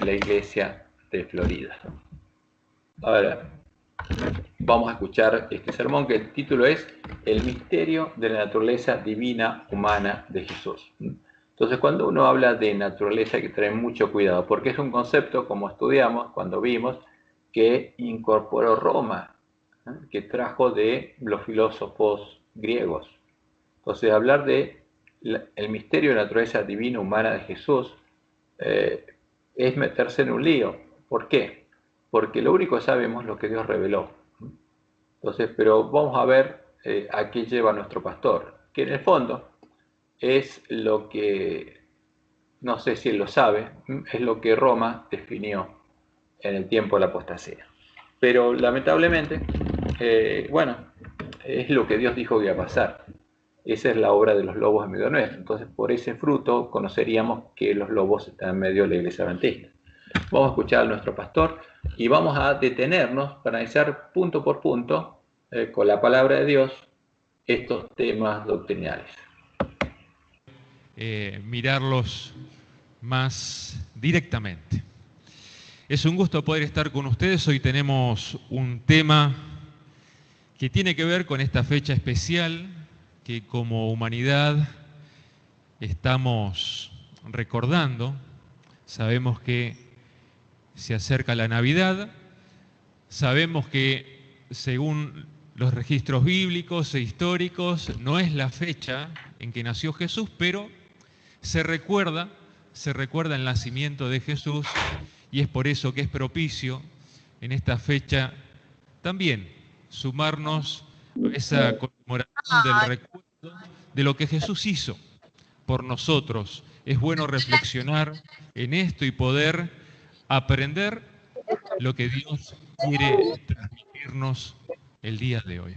la iglesia de Florida. Ahora, vamos a escuchar este sermón, que el título es El misterio de la naturaleza divina humana de Jesús. Entonces, cuando uno habla de naturaleza hay que tener mucho cuidado, porque es un concepto, como estudiamos cuando vimos, que incorporó Roma, que trajo de los filósofos griegos. Entonces, hablar de el misterio de la naturaleza divina humana de Jesús es meterse en un lío. ¿Por qué? Porque lo único que sabemos es lo que Dios reveló. Entonces, pero vamos a ver a qué lleva nuestro pastor, que en el fondo es lo que, no sé si él lo sabe, es lo que Roma definió en el tiempo de la apostasía. Pero lamentablemente, bueno, es lo que Dios dijo que iba a pasar. Esa es la obra de los lobos en medio nuestro. Entonces, por ese fruto conoceríamos que los lobos están en medio de la iglesia adventista. Vamos a escuchar a nuestro pastor y vamos a detenernos para analizar punto por punto, con la palabra de Dios, estos temas doctrinales. Mirarlos más directamente. Es un gusto poder estar con ustedes. Hoy tenemos un tema que tiene que ver con esta fecha especial que como humanidad estamos recordando. Sabemos que se acerca la Navidad, sabemos que según los registros bíblicos e históricos no es la fecha en que nació Jesús, pero se recuerda el nacimiento de Jesús, y es por eso que es propicio en esta fecha también sumarnos a esa conmemoración del recuerdo de lo que Jesús hizo por nosotros. Es bueno reflexionar en esto y poder aprender lo que Dios quiere transmitirnos el día de hoy.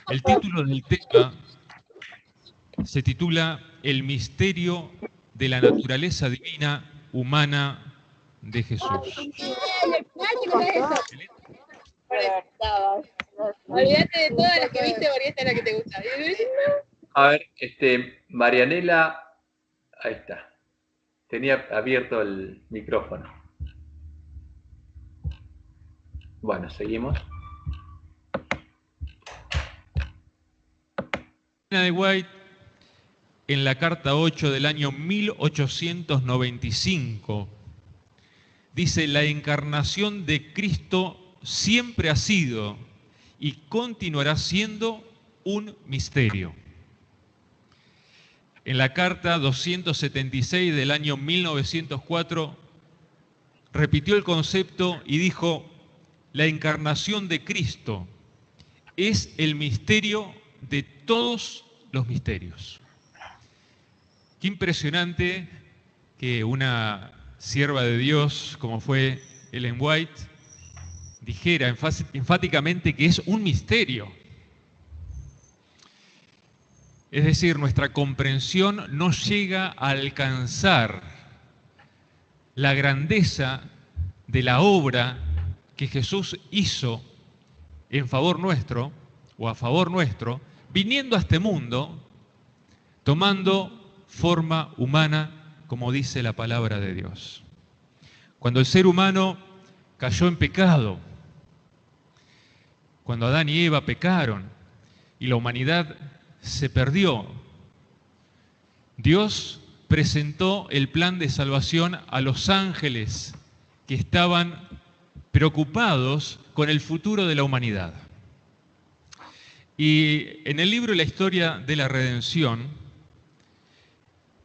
El título del tema se titula El misterio de la naturaleza divina humana de Jesús. Olvídate de todas las que viste porque esta es la que te gusta. A ver, Marianela, ahí está. Tenía abierto el micrófono. Bueno, seguimos. De White, en la carta 8 del año 1895, dice: la encarnación de Cristo siempre ha sido y continuará siendo un misterio. En la carta 276 del año 1904, repitió el concepto y dijo: la encarnación de Cristo es el misterio de todos los misterios. Qué impresionante que una sierva de Dios como fue Ellen White dijera enfáticamente que es un misterio. Es decir, nuestra comprensión no llega a alcanzar la grandeza de la obra que Jesús hizo en favor nuestro, o a favor nuestro, viniendo a este mundo, tomando forma humana, como dice la palabra de Dios. Cuando el ser humano cayó en pecado, cuando Adán y Eva pecaron y la humanidad se perdió, Dios presentó el plan de salvación a los ángeles que estaban preocupados con el futuro de la humanidad. Y en el libro La historia de la redención,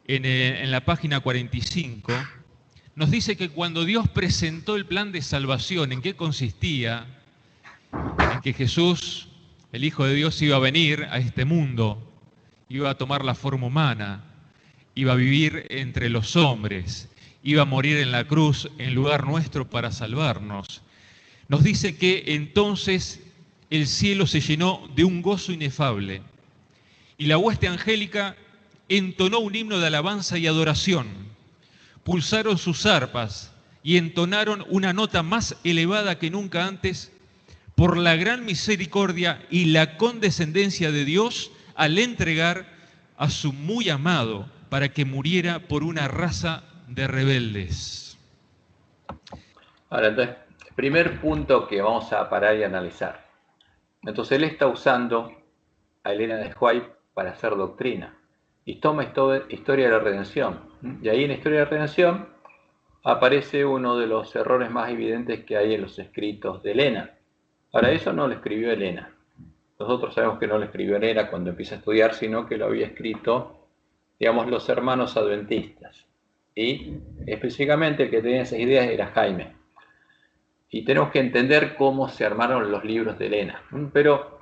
en la página 45, nos dice que cuando Dios presentó el plan de salvación, ¿en qué consistía? En que Jesús, el Hijo de Dios, iba a venir a este mundo, iba a tomar la forma humana, iba a vivir entre los hombres, iba a morir en la cruz en lugar nuestro para salvarnos. Nos dice que entonces el cielo se llenó de un gozo inefable y la hueste angélica entonó un himno de alabanza y adoración. Pulsaron sus arpas y entonaron una nota más elevada que nunca antes por la gran misericordia y la condescendencia de Dios al entregar a su muy amado para que muriera por una raza de rebeldes. Ahora, entonces, primer punto que vamos a parar y analizar. Entonces, él está usando a Elena de White para hacer doctrina. Y toma Historia de la Redención. Y ahí en Historia de la Redención aparece uno de los errores más evidentes que hay en los escritos de Elena. Ahora, eso no lo escribió Elena. Nosotros sabemos que no lo escribió Elena cuando empieza a estudiar, sino que lo había escrito, digamos, los hermanos adventistas. Y específicamente el que tenía esas ideas era Jaime. Y tenemos que entender cómo se armaron los libros de Elena. Pero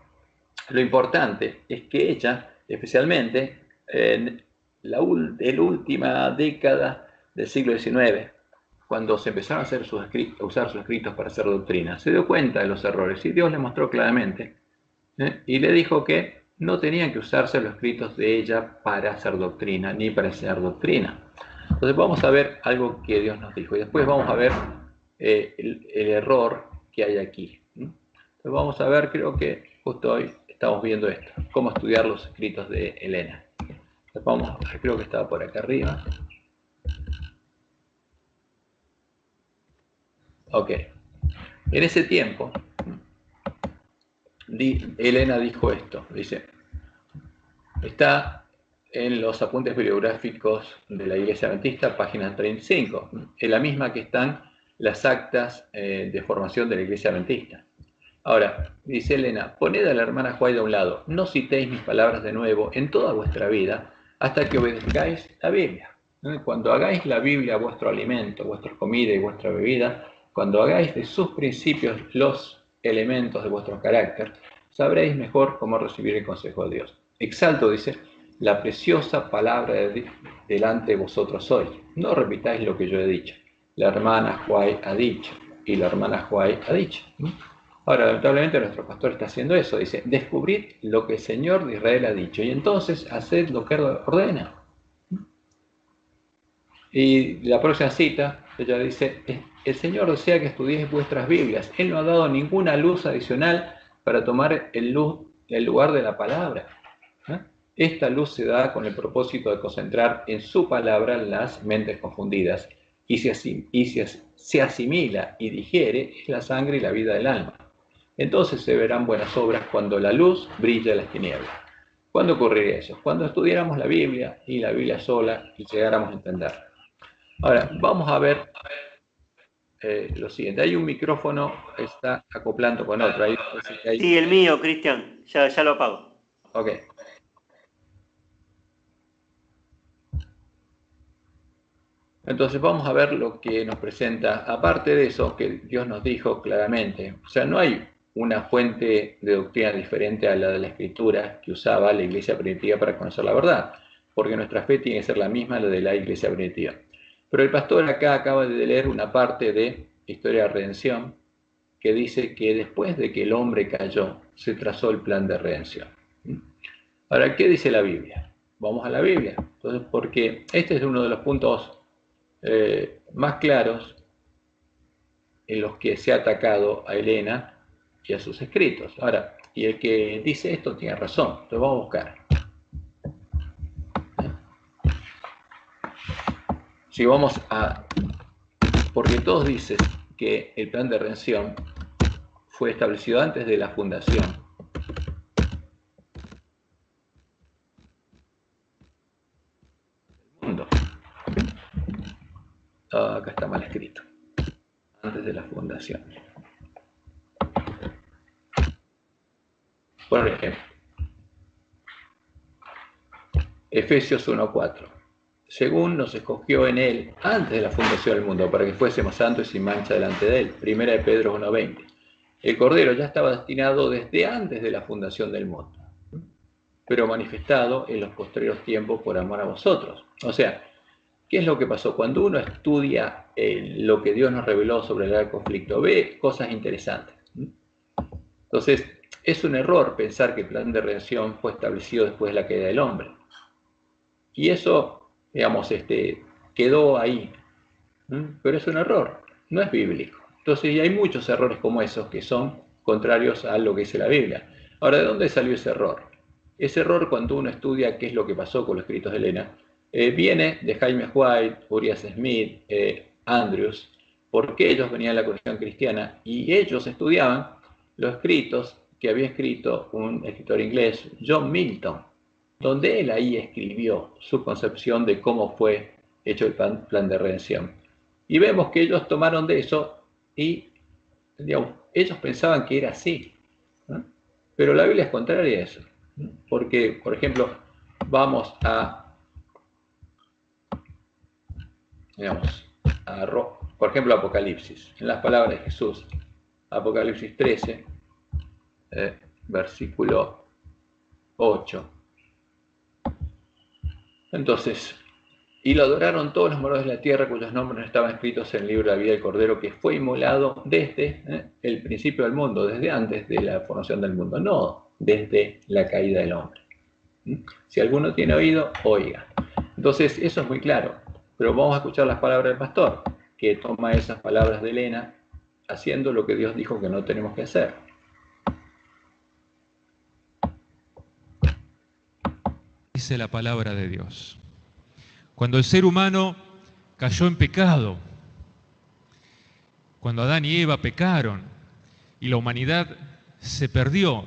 lo importante es que ella, especialmente en la última década del siglo XIX, cuando se empezaron a usar sus escritos para hacer doctrina, se dio cuenta de los errores y Dios le mostró claramente y le dijo que no tenían que usarse los escritos de ella para hacer doctrina, ni para enseñar doctrina. Entonces vamos a ver algo que Dios nos dijo y después vamos a ver el error que hay aquí. Entonces vamos a ver, creo que justo hoy estamos viendo esto, cómo estudiar los escritos de Elena. Entonces vamos a ver, creo que estaba por acá arriba. Ok. En ese tiempo, Elena dijo esto, dice, está en los apuntes bibliográficos de la Iglesia Adventista, página 35, en la misma que están las actas de formación de la Iglesia Adventista. Ahora, dice Elena, poned a la hermana White a un lado, no citéis mis palabras de nuevo en toda vuestra vida hasta que obedezcáis la Biblia. Cuando hagáis la Biblia vuestro alimento, vuestra comida y vuestra bebida, cuando hagáis de sus principios los elementos de vuestro carácter, sabréis mejor cómo recibir el consejo de Dios. Exalto, dice, la preciosa palabra delante de vosotros hoy. No repitáis lo que yo he dicho. La hermana White ha dicho, y la hermana White ha dicho. Ahora, lamentablemente, nuestro pastor está haciendo eso. Dice, descubrid lo que el Señor de Israel ha dicho, y entonces haced lo que ordena. Y la próxima cita, ella dice, el Señor desea que estudiéis vuestras Biblias. Él no ha dado ninguna luz adicional para tomar el lugar de la palabra. Esta luz se da con el propósito de concentrar en su palabra las mentes confundidas. Y se asimila y digiere es la sangre y la vida del alma. Entonces se verán buenas obras cuando la luz brilla en las tinieblas. ¿Cuándo ocurriría eso? Cuando estudiáramos la Biblia y la Biblia sola y llegáramos a entenderla. Ahora, vamos a ver lo siguiente. Hay un micrófono que está acoplando con otro. Sí, el mío, Cristian. Ya lo apago. Ok. Entonces vamos a ver lo que nos presenta. Aparte de eso, que Dios nos dijo claramente. O sea, no hay una fuente de doctrina diferente a la de la Escritura que usaba la Iglesia primitiva para conocer la verdad. Porque nuestra fe tiene que ser la misma la de la Iglesia primitiva. Pero el pastor acá acaba de leer una parte de Historia de la Redención que dice que después de que el hombre cayó, se trazó el plan de redención. Ahora, ¿qué dice la Biblia? Vamos a la Biblia. Entonces, porque este es uno de los puntos más claros en los que se ha atacado a Elena y a sus escritos. Ahora, y el que dice esto tiene razón. Entonces vamos a buscar. Si vamos a... Porque todos dicen que el plan de redención fue establecido antes de la fundación del mundo. Acá está mal escrito. Antes de la fundación. Por ejemplo, Efesios 1:4. Según nos escogió en él antes de la fundación del mundo, para que fuésemos santos y sin mancha delante de él. Primera de Pedro 1:20. El Cordero ya estaba destinado desde antes de la fundación del mundo, pero manifestado en los posteriores tiempos por amor a vosotros. O sea, ¿qué es lo que pasó? Cuando uno estudia lo que Dios nos reveló sobre el conflicto, ve cosas interesantes. Entonces, es un error pensar que el plan de redención fue establecido después de la caída del hombre. Y eso, digamos, quedó ahí. Pero es un error, no es bíblico. Entonces, hay muchos errores como esos que son contrarios a lo que dice la Biblia. Ahora, ¿de dónde salió ese error? Ese error, cuando uno estudia qué es lo que pasó con los escritos de Elena, viene de Jaime White, Urias Smith, Andrews, por qué ellos venían a la conexión cristiana, y ellos estudiaban los escritos que había escrito un escritor inglés, John Milton, donde él ahí escribió su concepción de cómo fue hecho el plan de redención. Y vemos que ellos tomaron de eso y, digamos, ellos pensaban que era así, ¿no? Pero la Biblia es contraria a eso, ¿no? Porque, por ejemplo, vamos a, digamos, por ejemplo, Apocalipsis, en las palabras de Jesús, Apocalipsis 13, versículo 8. Entonces, y lo adoraron todos los moradores de la tierra cuyos nombres no estaban escritos en el libro de la vida del Cordero, que fue inmolado desde el principio del mundo, desde antes de la formación del mundo, no desde la caída del hombre. Si alguno tiene oído, oiga. Entonces, eso es muy claro. Pero vamos a escuchar las palabras del pastor, que toma esas palabras de Elena, haciendo lo que Dios dijo que no tenemos que hacer. Dice la palabra de Dios. Cuando el ser humano cayó en pecado, cuando Adán y Eva pecaron y la humanidad se perdió,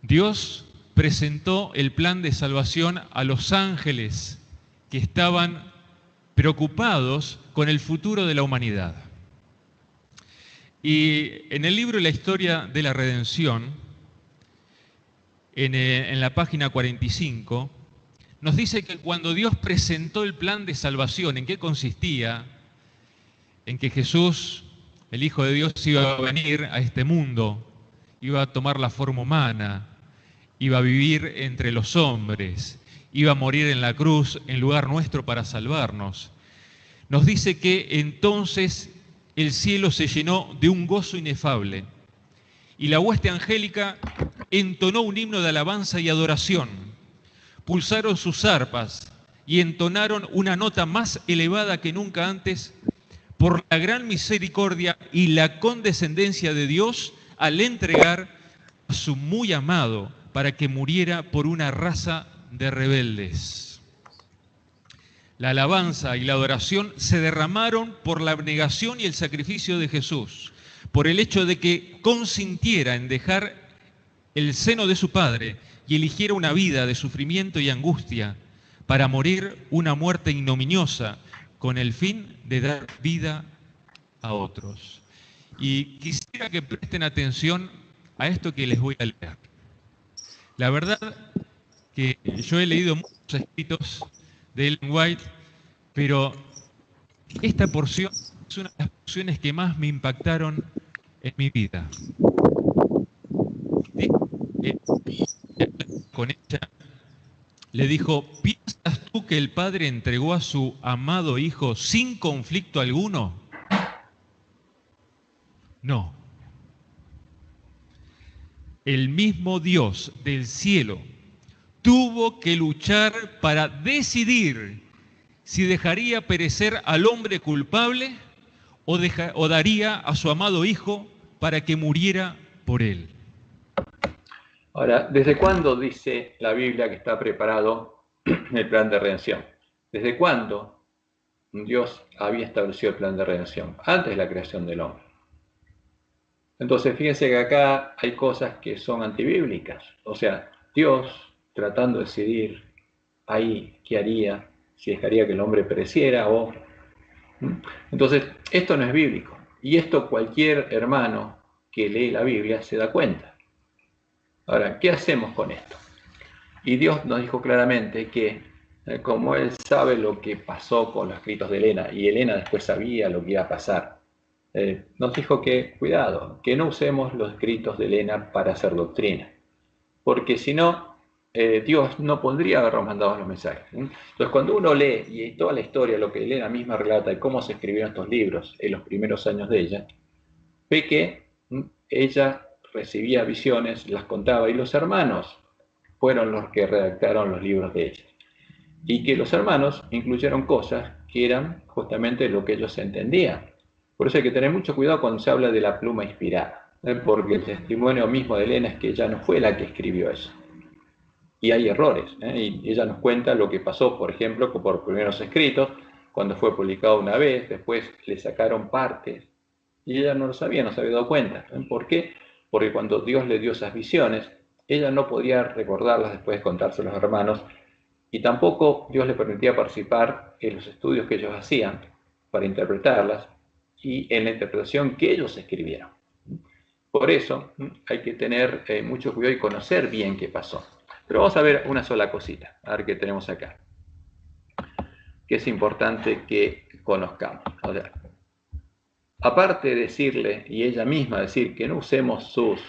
Dios presentó el plan de salvación a los ángeles que estaban preocupados con el futuro de la humanidad. Y en el libro La historia de la redención, en la página 45, nos dice que cuando Dios presentó el plan de salvación, ¿en qué consistía? En que Jesús, el Hijo de Dios, iba a venir a este mundo, iba a tomar la forma humana, iba a vivir entre los hombres, iba a morir en la cruz en lugar nuestro para salvarnos. Nos dice que entonces el cielo se llenó de un gozo inefable y la hueste angélica entonó un himno de alabanza y adoración. Pulsaron sus arpas y entonaron una nota más elevada que nunca antes por la gran misericordia y la condescendencia de Dios al entregar a su muy amado para que muriera por una raza de rebeldes. La alabanza y la adoración se derramaron por la abnegación y el sacrificio de Jesús, por el hecho de que consintiera en dejar el seno de su Padre y eligiera una vida de sufrimiento y angustia para morir una muerte ignominiosa con el fin de dar vida a otros. Y quisiera que presten atención a esto que les voy a leer. La verdad que yo he leído muchos escritos de Ellen White, pero esta porción es una de las porciones que más me impactaron en mi vida. Con ella le dijo: ¿piensas tú que el Padre entregó a su amado Hijo sin conflicto alguno? No. El mismo Dios del cielo tuvo que luchar para decidir si dejaría perecer al hombre culpable o daría a su amado Hijo para que muriera por él. Ahora, ¿desde cuándo dice la Biblia que está preparado el plan de redención? ¿Desde cuándo Dios había establecido el plan de redención? Antes de la creación del hombre. Entonces, fíjense que acá hay cosas que son antibíblicas. O sea, Dios tratando de decidir ahí qué haría, si dejaría que el hombre pereciera o... Entonces, esto no es bíblico. Y esto cualquier hermano que lee la Biblia se da cuenta. Ahora, ¿qué hacemos con esto? Y Dios nos dijo claramente que, como Él sabe lo que pasó con los escritos de Elena, y Elena después sabía lo que iba a pasar, nos dijo que, cuidado, que no usemos los escritos de Elena para hacer doctrina, porque si no, Dios no podría habernos mandado los mensajes. Entonces, cuando uno lee y toda la historia, lo que Elena misma relata de cómo se escribieron estos libros en los primeros años de ella, ve que ella recibía visiones, las contaba, y los hermanos fueron los que redactaron los libros de ella. Y que los hermanos incluyeron cosas que eran justamente lo que ellos entendían. Por eso hay que tener mucho cuidado cuando se habla de la pluma inspirada, porque el testimonio mismo de Elena es que ella no fue la que escribió eso. Y hay errores, y ella nos cuenta lo que pasó, por ejemplo, por primeros escritos, cuando fue publicado una vez, después le sacaron partes, y ella no lo sabía, no se había dado cuenta. ¿Por qué? Porque cuando Dios le dio esas visiones, ella no podía recordarlas después de contárselas a los hermanos, y tampoco Dios le permitía participar en los estudios que ellos hacían para interpretarlas y en la interpretación que ellos escribieron. Por eso hay que tener mucho cuidado y conocer bien qué pasó. Pero vamos a ver una sola cosita, a ver qué tenemos acá, que es importante que conozcamos. O sea, aparte de decirle, y ella misma decir, que no usemos sus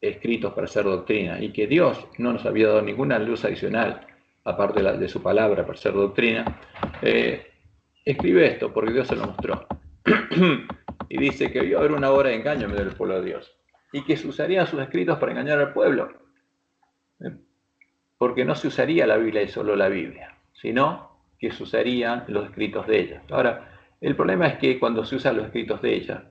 escritos para hacer doctrina, y que Dios no nos había dado ninguna luz adicional, aparte de su palabra para hacer doctrina, escribe esto porque Dios se lo mostró. Y dice que iba a haber una hora de engaño en medio del pueblo de Dios, y que se usarían sus escritos para engañar al pueblo, porque no se usaría la Biblia y solo la Biblia, sino que se usarían los escritos de ella. Ahora, el problema es que cuando se usan los escritos de ella,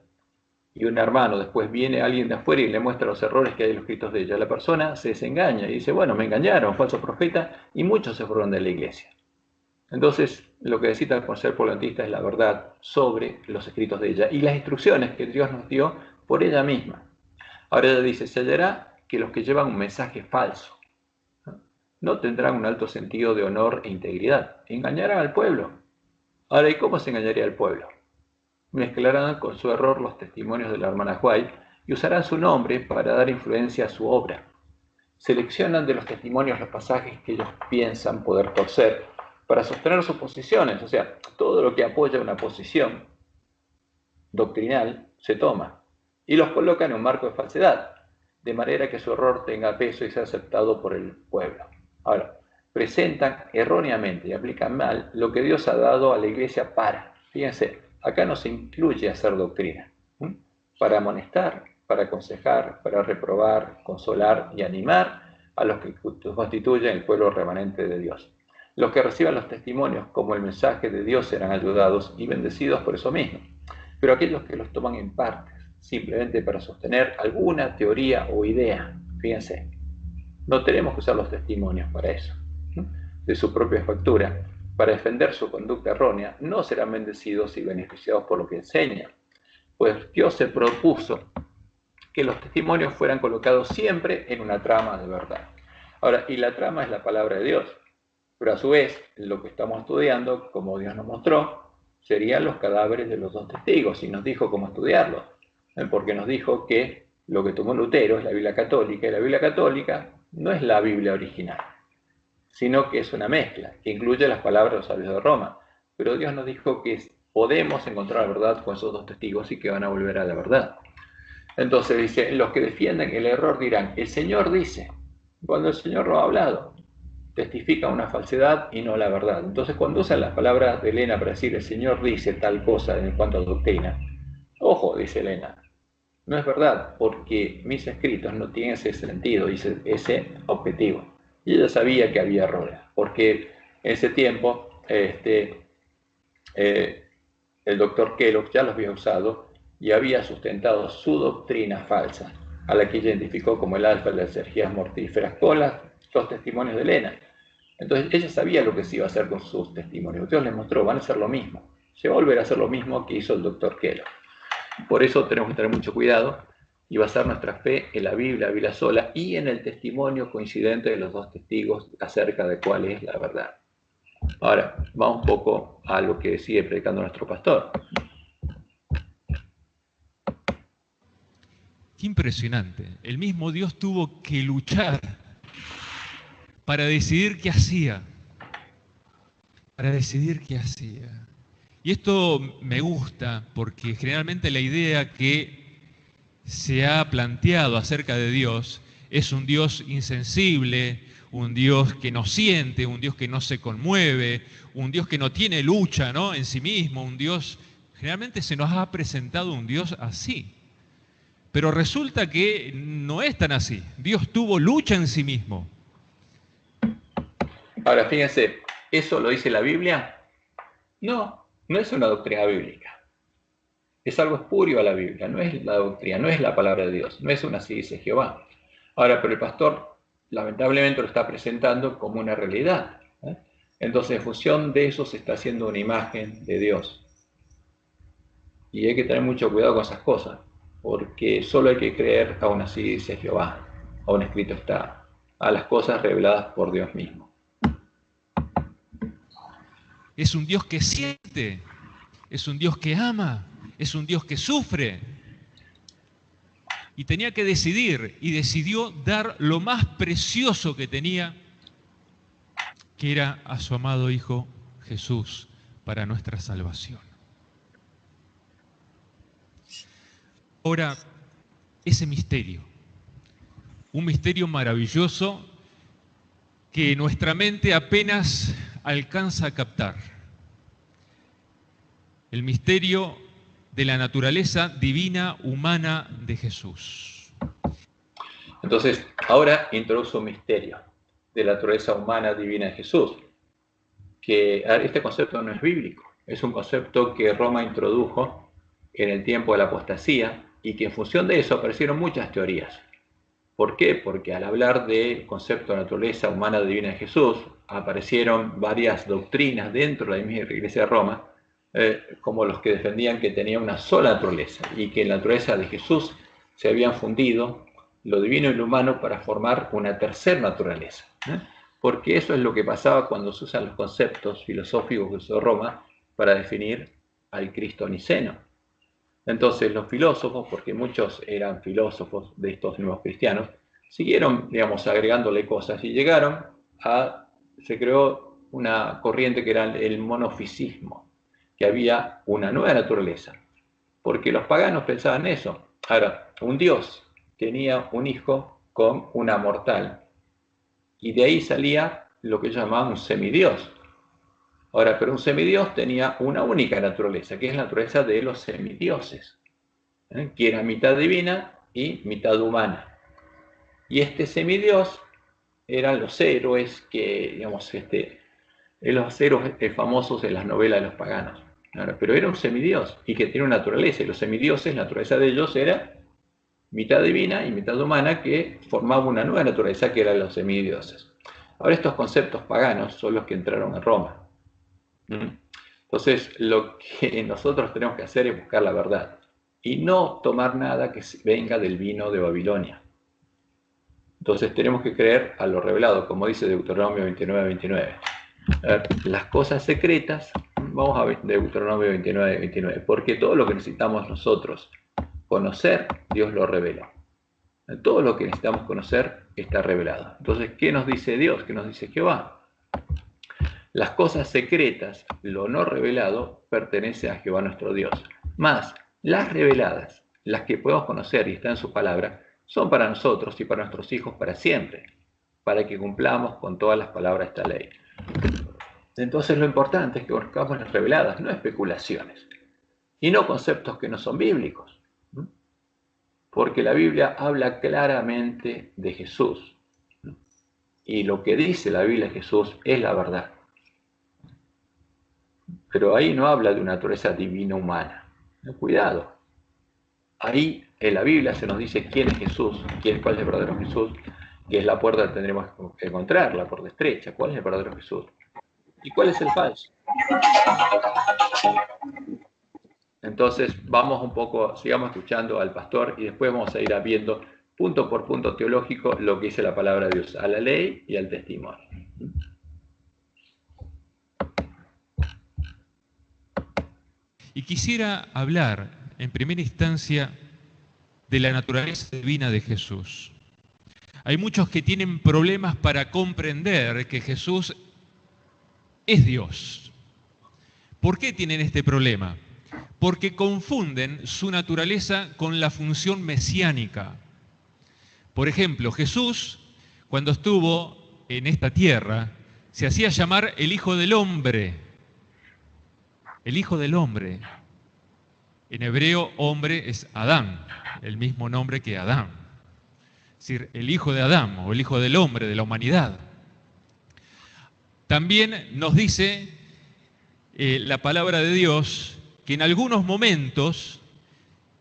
y un hermano después viene alguien de afuera y le muestra los errores que hay en los escritos de ella, la persona se desengaña y dice, bueno, me engañaron, falso profeta, y muchos se fueron de la iglesia. Entonces, lo que necesita conocer por el Adventista es la verdad sobre los escritos de ella y las instrucciones que Dios nos dio por ella misma. Ahora ella dice, se hallará que los que llevan un mensaje falso no tendrán un alto sentido de honor e integridad, engañarán al pueblo. Ahora, ¿y cómo se engañaría al pueblo? Mezclarán con su error los testimonios de la hermana White y usarán su nombre para dar influencia a su obra. Seleccionan de los testimonios los pasajes que ellos piensan poder torcer para sostener sus posiciones, o sea, todo lo que apoya una posición doctrinal se toma y los coloca en un marco de falsedad, de manera que su error tenga peso y sea aceptado por el pueblo. Ahora, presentan erróneamente y aplican mal lo que Dios ha dado a la iglesia para, fíjense, acá no se incluye hacer doctrina, para amonestar, para aconsejar, para reprobar, consolar y animar a los que constituyen el pueblo remanente de Dios. Los que reciban los testimonios como el mensaje de Dios serán ayudados y bendecidos por eso mismo. Pero aquellos que los toman en partes, simplemente para sostener alguna teoría o idea, fíjense, no tenemos que usar los testimonios para eso, de su propia factura, para defender su conducta errónea, no serán bendecidos y beneficiados por lo que enseñan, pues Dios se propuso que los testimonios fueran colocados siempre en una trama de verdad. Ahora, y la trama es la palabra de Dios, pero a su vez, lo que estamos estudiando, como Dios nos mostró, serían los cadáveres de los dos testigos, y nos dijo cómo estudiarlos, porque nos dijo que lo que tomó Lutero es la Biblia católica, y la Biblia católica no es la Biblia original, sino que es una mezcla, que incluye las palabras de los sabios de Roma. Pero Dios nos dijo que podemos encontrar la verdad con esos dos testigos y que van a volver a la verdad. Entonces dice, los que defienden el error dirán, el Señor dice, cuando el Señor lo ha hablado, testifica una falsedad y no la verdad. Entonces cuando usan las palabras de Elena para decir, el Señor dice tal cosa en cuanto a doctrina, ojo, dice Elena, no es verdad, porque mis escritos no tienen ese sentido y ese objetivo. Y ella sabía que había errores, porque en ese tiempo el doctor Kellogg ya los había usado y había sustentado su doctrina falsa, a la que identificó como el alfa de las energías mortíferas, con los testimonios de Elena. Entonces ella sabía lo que se iba a hacer con sus testimonios. Dios les mostró, van a hacer lo mismo. Se va a volver a hacer lo mismo que hizo el doctor Kellogg. Por eso tenemos que tener mucho cuidado y basar nuestra fe en la Biblia sola y en el testimonio coincidente de los dos testigos acerca de cuál es la verdad. Ahora, vamos un poco a lo que sigue predicando nuestro pastor. Qué impresionante. El mismo Dios tuvo que luchar para decidir qué hacía. Para decidir qué hacía. Y esto me gusta porque generalmente la idea que se ha planteado acerca de Dios es un Dios insensible, un Dios que no siente, un Dios que no se conmueve, un Dios que no tiene lucha, ¿no?, en sí mismo, un Dios... Generalmente se nos ha presentado un Dios así. Pero resulta que no es tan así. Dios tuvo lucha en sí mismo. Ahora, fíjense, ¿eso lo dice la Biblia? No, no es una doctrina bíblica. Es algo espurio a la Biblia, no es la doctrina, no es la palabra de Dios, no es una así dice Jehová. Ahora, pero el pastor lamentablemente lo está presentando como una realidad, Entonces, en función de eso se está haciendo una imagen de Dios. Y hay que tener mucho cuidado con esas cosas, porque solo hay que creer, aún así dice Jehová, aún escrito está, a las cosas reveladas por Dios mismo. Es un Dios que siente, es un Dios que ama, es un Dios que sufre. Y tenía que decidir, y decidió dar lo más precioso que tenía, que era a su amado Hijo Jesús para nuestra salvación. Ahora, ese misterio, un misterio maravilloso que nuestra mente apenas alcanza a captar. El misterio de la naturaleza divina humana de Jesús. Entonces, ahora introduce un misterio de la naturaleza humana divina de Jesús, que este concepto no es bíblico, es un concepto que Roma introdujo en el tiempo de la apostasía y que en función de eso aparecieron muchas teorías. ¿Por qué? Porque al hablar del concepto de naturaleza humana divina de Jesús, aparecieron varias doctrinas dentro de la misma Iglesia de Roma, como los que defendían que tenía una sola naturaleza y que en la naturaleza de Jesús se habían fundido lo divino y lo humano para formar una tercera naturaleza. Porque eso es lo que pasaba cuando se usan los conceptos filosóficos que usó Roma para definir al Cristo niceno. Entonces los filósofos, porque muchos eran filósofos de estos nuevos cristianos, siguieron, digamos, agregándole cosas y llegaron se creó una corriente que era el monofisismo, que había una nueva naturaleza, porque los paganos pensaban eso. Ahora, un dios tenía un hijo con una mortal, y de ahí salía lo que ellos llamaban un semidios. Ahora, pero un semidios tenía una única naturaleza, que es la naturaleza de los semidioses, que era mitad divina y mitad humana. Y este semidios eran los héroes que, digamos, los héroes famosos de las novelas de los paganos. Ahora, pero era un semidios y que tiene una naturaleza, y los semidioses, la naturaleza de ellos era mitad divina y mitad humana, que formaba una nueva naturaleza que eran los semidioses. Ahora, estos conceptos paganos son los que entraron en Roma. Entonces, lo que nosotros tenemos que hacer es buscar la verdad y no tomar nada que venga del vino de Babilonia. Entonces, tenemos que creer a lo revelado, como dice Deuteronomio 29:29. Las cosas secretas, vamos a ver Deuteronomio 29:29, porque todo lo que necesitamos nosotros conocer, Dios lo revela. Todo lo que necesitamos conocer está revelado. Entonces, ¿qué nos dice Dios? ¿Qué nos dice Jehová? Las cosas secretas, lo no revelado, pertenece a Jehová nuestro Dios. Más, las reveladas, las que podemos conocer y están en su palabra, son para nosotros y para nuestros hijos para siempre, para que cumplamos con todas las palabras de esta ley. Entonces lo importante es que buscamos las reveladas, no especulaciones, y no conceptos que no son bíblicos. Porque la Biblia habla claramente de Jesús, y lo que dice la Biblia de Jesús es la verdad. Pero ahí no habla de una naturaleza divina humana. Cuidado. Ahí en la Biblia se nos dice quién es Jesús, cuál es el verdadero Jesús, que es la puerta que tendremos que encontrar, la puerta estrecha. ¿Cuál es el verdadero Jesús? ¿Y cuál es el falso? Entonces vamos un poco, sigamos escuchando al pastor y después vamos a ir viendo punto por punto teológico lo que dice la palabra de Dios, a la ley y al testimonio. Y quisiera hablar, en primera instancia, de la naturaleza divina de Jesús. Hay muchos que tienen problemas para comprender que Jesús es Dios. ¿Por qué tienen este problema? Porque confunden su naturaleza con la función mesiánica. Por ejemplo, Jesús, cuando estuvo en esta tierra, se hacía llamar el Hijo del Hombre. El Hijo del Hombre. En hebreo, hombre es Adán, el mismo nombre que Adán. Es decir, el Hijo de Adán o el Hijo del Hombre, de la humanidad. También nos dice la palabra de Dios que en algunos momentos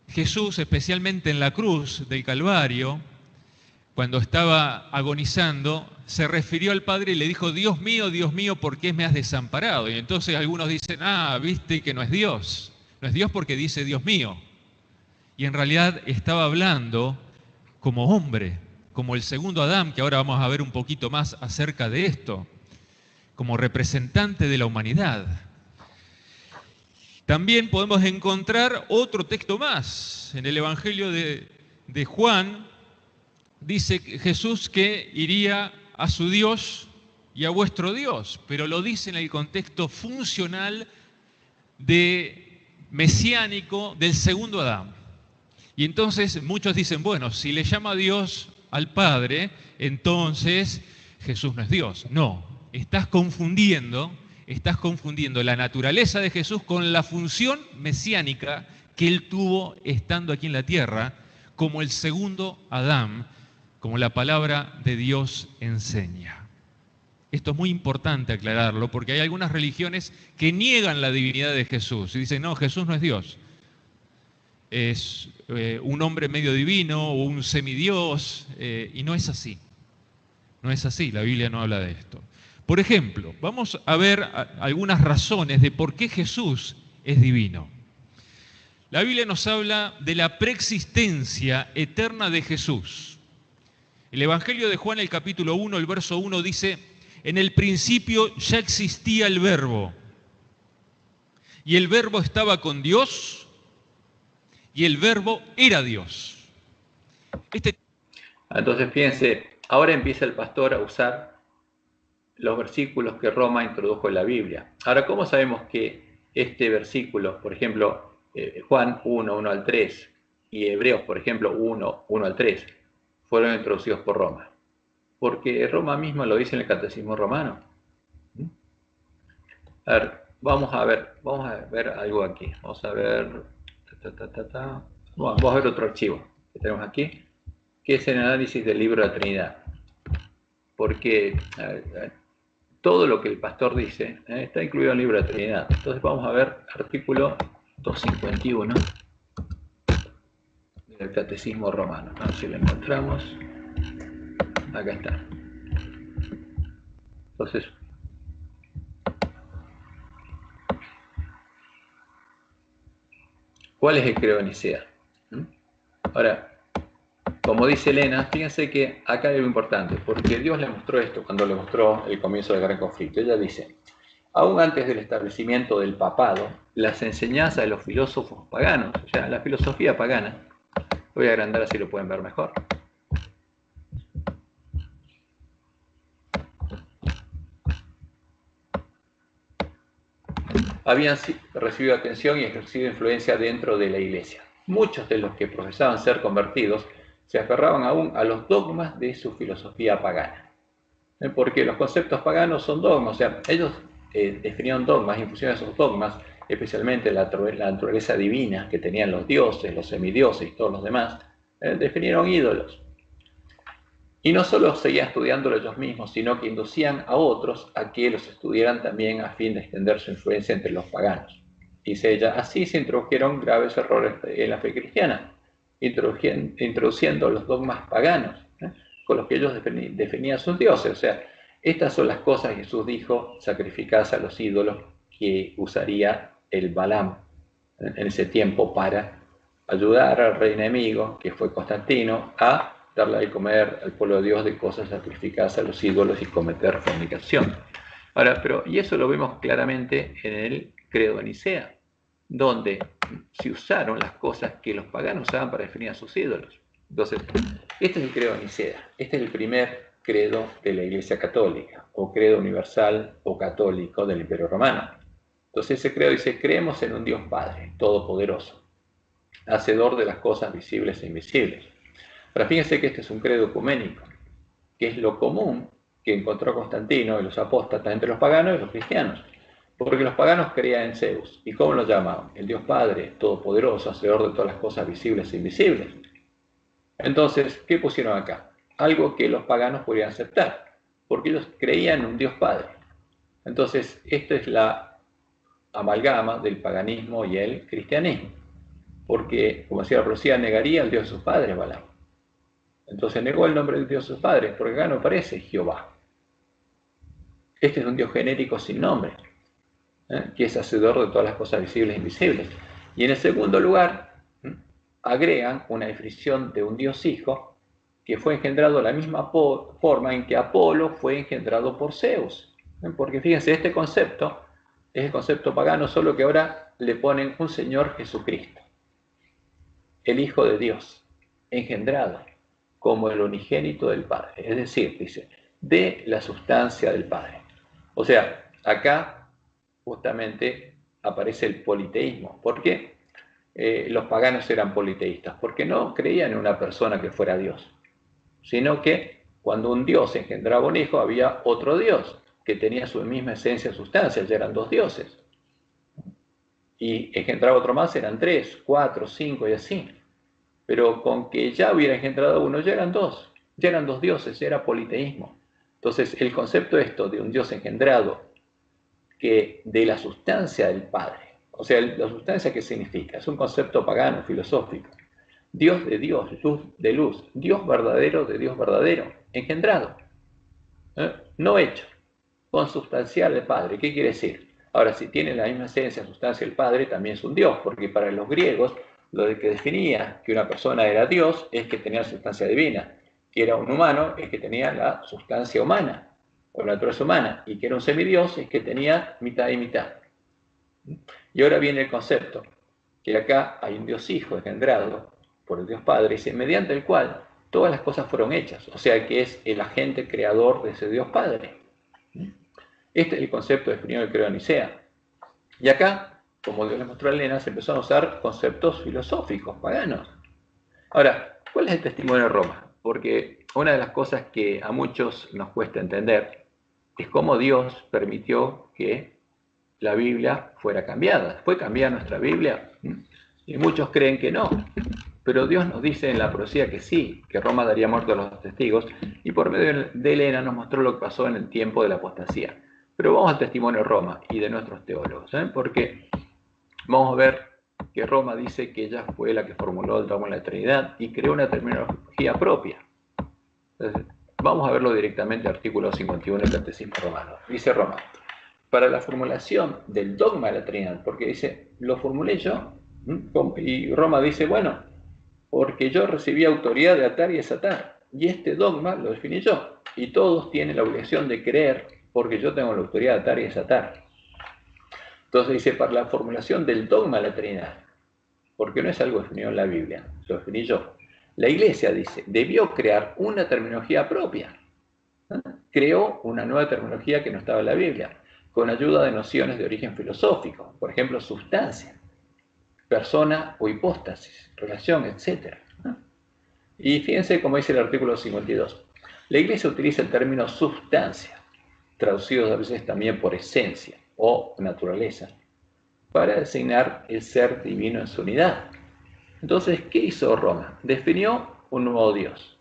Jesús, especialmente en la cruz del Calvario, cuando estaba agonizando, se refirió al Padre y le dijo, Dios mío, ¿por qué me has desamparado? Y entonces algunos dicen, viste que no es Dios. No es Dios porque dice Dios mío. Y en realidad estaba hablando como hombre, como el segundo Adán, que ahora vamos a ver un poquito más acerca de esto, como representante de la humanidad. También podemos encontrar otro texto más. En el Evangelio de Juan dice Jesús que iría a su Dios y a vuestro Dios, pero lo dice en el contexto funcional mesiánico del segundo Adán. Y entonces muchos dicen, bueno, si le llama Dios al Padre, entonces Jesús no es Dios. No, estás confundiendo la naturaleza de Jesús con la función mesiánica que él tuvo estando aquí en la tierra, como el segundo Adán, como la palabra de Dios enseña. Esto es muy importante aclararlo, porque hay algunas religiones que niegan la divinidad de Jesús y dicen, no, Jesús no es Dios. Es un hombre medio divino o un semidios, y no es así. No es así, la Biblia no habla de esto. Por ejemplo, vamos a ver algunas razones de por qué Jesús es divino. La Biblia nos habla de la preexistencia eterna de Jesús. El Evangelio de Juan, el capítulo 1, el verso 1 dice, en el principio ya existía el Verbo, y el Verbo estaba con Dios, y el Verbo era Dios. Entonces fíjense, ahora empieza el pastor a usar los versículos que Roma introdujo en la Biblia. Ahora, ¿cómo sabemos que este versículo, por ejemplo, Juan 1, 1 al 3, y Hebreos, por ejemplo, 1, 1 al 3, fueron introducidos por Roma? Porque Roma misma lo dice en el Catecismo Romano. A ver, vamos a ver algo aquí. Vamos a ver vamos a ver otro archivo que tenemos aquí, que es el análisis del libro de la Trinidad. Porque todo lo que el pastor dice está incluido en el libro de la Trinidad. Entonces vamos a ver artículo 251 del Catecismo Romano. A ver si lo encontramos. Acá está. Entonces, ¿cuál es el credo de Nicea? Ahora, como dice Elena, fíjense que acá hay algo importante, porque Dios le mostró esto cuando le mostró el comienzo del gran conflicto. Ella dice, aún antes del establecimiento del papado, las enseñanzas de los filósofos paganos, o sea, la filosofía pagana, voy a agrandar así lo pueden ver mejor, habían recibido atención y ejercido influencia dentro de la Iglesia. Muchos de los que profesaban ser convertidos se aferraban aún a los dogmas de su filosofía pagana. Porque los conceptos paganos son dogmas, o sea, ellos definían dogmas, y en función de esos dogmas, especialmente la naturaleza divina que tenían los dioses, los semidioses y todos los demás, definieron ídolos. Y no solo seguían estudiándolo ellos mismos, sino que inducían a otros a que los estudiaran también a fin de extender su influencia entre los paganos. Dice ella, así se introdujeron graves errores en la fe cristiana, introduciendo los dogmas paganos, con los que ellos definían sus dioses. O sea, estas son las cosas que Jesús dijo, sacrificás a los ídolos, que usaría el Balaam en ese tiempo para ayudar al rey enemigo, que fue Constantino, a darle de comer al pueblo de Dios de cosas sacrificadas a los ídolos y cometer fornicación. Ahora, y eso lo vemos claramente en el credo de Nicea, donde se usaron las cosas que los paganos usaban para definir a sus ídolos. Entonces, este es el credo de Nicea, este es el primer credo de la Iglesia Católica, o credo universal o católico del Imperio Romano. Entonces ese credo dice, creemos en un Dios Padre, todopoderoso, hacedor de las cosas visibles e invisibles. Ahora fíjense que este es un credo ecuménico, que es lo común que encontró Constantino y los apóstatas entre los paganos y los cristianos. Porque los paganos creían en Zeus. ¿Y cómo lo llamaban? El Dios Padre, todopoderoso, hacedor de todas las cosas visibles e invisibles. Entonces, ¿qué pusieron acá? Algo que los paganos podían aceptar, porque ellos creían en un Dios Padre. Entonces, esta es la amalgama del paganismo y el cristianismo. Porque, como decía la profecía, negaría al Dios de sus padres, Balaam. Entonces negó el nombre de Dios de sus padres, porque acá no aparece Jehová. Este es un Dios genérico sin nombre, que es hacedor de todas las cosas visibles e invisibles. Y en el segundo lugar, agregan una descripción de un Dios hijo que fue engendrado de la misma forma en que Apolo fue engendrado por Zeus. Porque fíjense, este concepto es el concepto pagano, solo que ahora le ponen un Señor Jesucristo, el Hijo de Dios, engendrado como el unigénito del Padre. Es decir, dice, de la sustancia del Padre. O sea, acá justamente aparece el politeísmo. ¿Por qué los paganos eran politeístas? Porque no creían en una persona que fuera Dios, sino que cuando un Dios engendraba un hijo, había otro Dios que tenía su misma esencia, sustancia, ya eran dos dioses. Y engendraba otro más, eran 3, 4, 5 y así. Pero con que ya hubiera engendrado uno, ya eran dos dioses, ya era politeísmo. Entonces, el concepto de un Dios engendrado, que de la sustancia del Padre, o sea, la sustancia, ¿qué significa? Es un concepto pagano, filosófico. Dios de Dios, luz de luz, Dios verdadero de Dios verdadero, engendrado, no hecho, consubstancial del Padre. ¿Qué quiere decir? Ahora, si tiene la misma esencia, sustancia del Padre, también es un Dios, porque para los griegos lo que definía que una persona era Dios es que tenía sustancia divina, que era un humano es que tenía la sustancia humana, o la naturaleza humana, y que era un semidios es que tenía mitad y mitad. Y ahora viene el concepto, que acá hay un Dios Hijo engendrado por el Dios Padre, mediante el cual todas las cosas fueron hechas, o sea que es el agente creador de ese Dios Padre. Este es el concepto definido del Credo de Nicea. Y acá, como Dios le mostró a Elena, se empezaron a usar conceptos filosóficos, paganos. Ahora, ¿cuál es el testimonio de Roma? Porque una de las cosas que a muchos nos cuesta entender es cómo Dios permitió que la Biblia fuera cambiada. ¿Fue cambiada nuestra Biblia? Y muchos creen que no. Pero Dios nos dice en la profecía que sí, que Roma daría muerte a los testigos, y por medio de Elena nos mostró lo que pasó en el tiempo de la apostasía. Pero vamos al testimonio de Roma y de nuestros teólogos, porque vamos a ver que Roma dice que ella fue la que formuló el dogma de la Trinidad y creó una terminología propia. Entonces, vamos a verlo directamente, artículo 51 del Catecismo Romano. Dice Roma, para la formulación del dogma de la Trinidad, porque dice, lo formulé yo, y Roma dice, bueno, porque yo recibí autoridad de atar y desatar, y este dogma lo definí yo, y todos tienen la obligación de creer, porque yo tengo la autoridad de atar y desatar. Entonces dice, para la formulación del dogma de la Trinidad, porque no es algo definido en la Biblia, lo definí yo. La Iglesia, dice, debió crear una terminología propia. Creó una nueva terminología que no estaba en la Biblia, con ayuda de nociones de origen filosófico, por ejemplo, sustancia, persona o hipóstasis, relación, etc. Y fíjense cómo dice el artículo 52. La Iglesia utiliza el término sustancia, traducido a veces también por esencia o naturaleza, para designar el ser divino en su unidad. Entonces, ¿qué hizo Roma? Definió un nuevo Dios,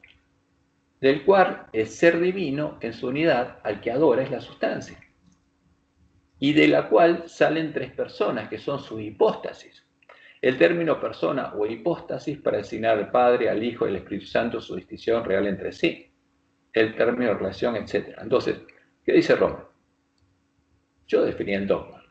del cual el ser divino en su unidad al que adora es la sustancia, y de la cual salen tres personas que son sus hipóstasis. El término persona o hipóstasis para designar al Padre, al Hijo y al Espíritu Santo, su distinción real entre sí. El término relación, etc. Entonces, ¿qué dice Roma? Yo definí el dogma,